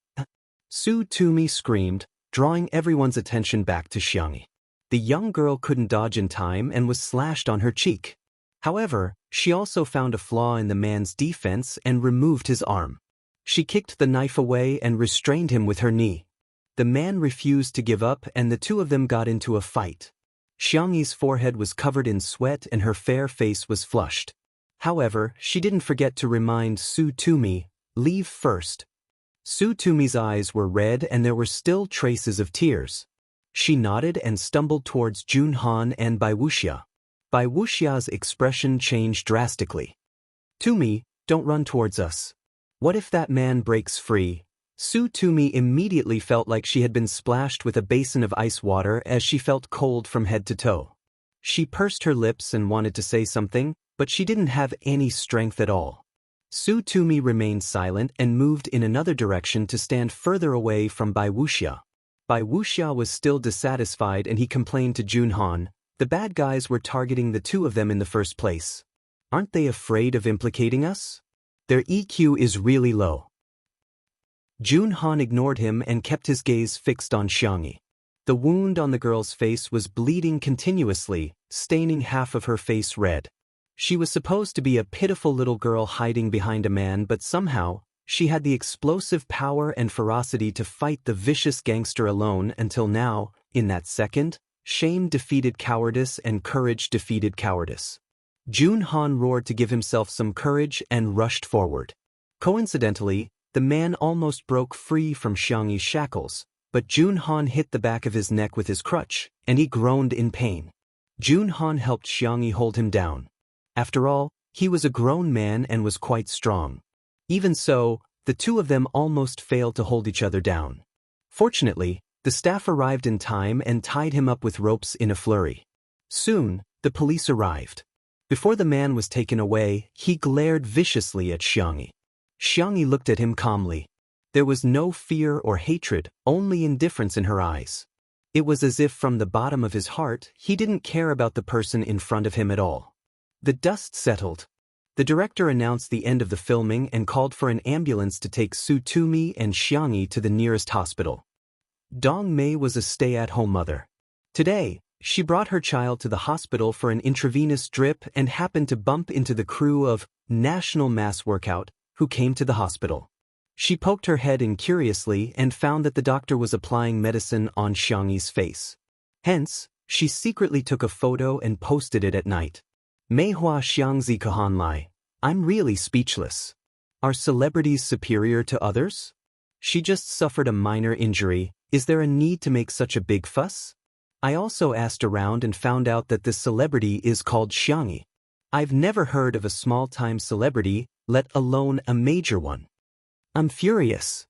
Su Tumi screamed, drawing everyone's attention back to Xianxia. The young girl couldn't dodge in time and was slashed on her cheek. However, she also found a flaw in the man's defense and removed his arm. She kicked the knife away and restrained him with her knee. The man refused to give up and the two of them got into a fight. Xianxi's forehead was covered in sweat and her fair face was flushed. However, she didn't forget to remind Su Tumi, "Leave first." Su Tumi's eyes were red and there were still traces of tears. She nodded and stumbled towards Jun Han and Bai Wuxia. Bai Wuxia's expression changed drastically. "Tumi, don't run towards us. What if that man breaks free?" Su Tumi immediately felt like she had been splashed with a basin of ice water as she felt cold from head to toe. She pursed her lips and wanted to say something, but she didn't have any strength at all. Su Tumi remained silent and moved in another direction to stand further away from Bai Wuxia. Bai Wuxia was still dissatisfied and he complained to Jun Han, "The bad guys were targeting the two of them in the first place. Aren't they afraid of implicating us? Their EQ is really low." Jun Han ignored him and kept his gaze fixed on Xianxia. The wound on the girl's face was bleeding continuously, staining half of her face red. She was supposed to be a pitiful little girl hiding behind a man, but somehow, she had the explosive power and ferocity to fight the vicious gangster alone until now. In that second, shame defeated cowardice and courage defeated cowardice. Jun Han roared to give himself some courage and rushed forward. Coincidentally, the man almost broke free from Xianxi's shackles, but Jun Han hit the back of his neck with his crutch, and he groaned in pain. Jun Han helped Xianxia hold him down. After all, he was a grown man and was quite strong. Even so, the two of them almost failed to hold each other down. Fortunately, the staff arrived in time and tied him up with ropes in a flurry. Soon, the police arrived. Before the man was taken away, he glared viciously at Xianxia. Xianxia looked at him calmly. There was no fear or hatred, only indifference in her eyes. It was as if from the bottom of his heart he didn't care about the person in front of him at all. The dust settled. The director announced the end of the filming and called for an ambulance to take Su-Tumi and Xiangyi to the nearest hospital. Dong Mei was a stay-at-home mother. Today, she brought her child to the hospital for an intravenous drip and happened to bump into the crew of National Mass Workout, who came to the hospital. She poked her head in curiously and found that the doctor was applying medicine on Xiangyi's face. Hence, she secretly took a photo and posted it at night. Meihua Xiangzi Kahan Lai. I'm really speechless. Are celebrities superior to others? She just suffered a minor injury. Is there a need to make such a big fuss? I also asked around and found out that this celebrity is called Xiangyi. I've never heard of a small-time celebrity, let alone a major one. I'm furious.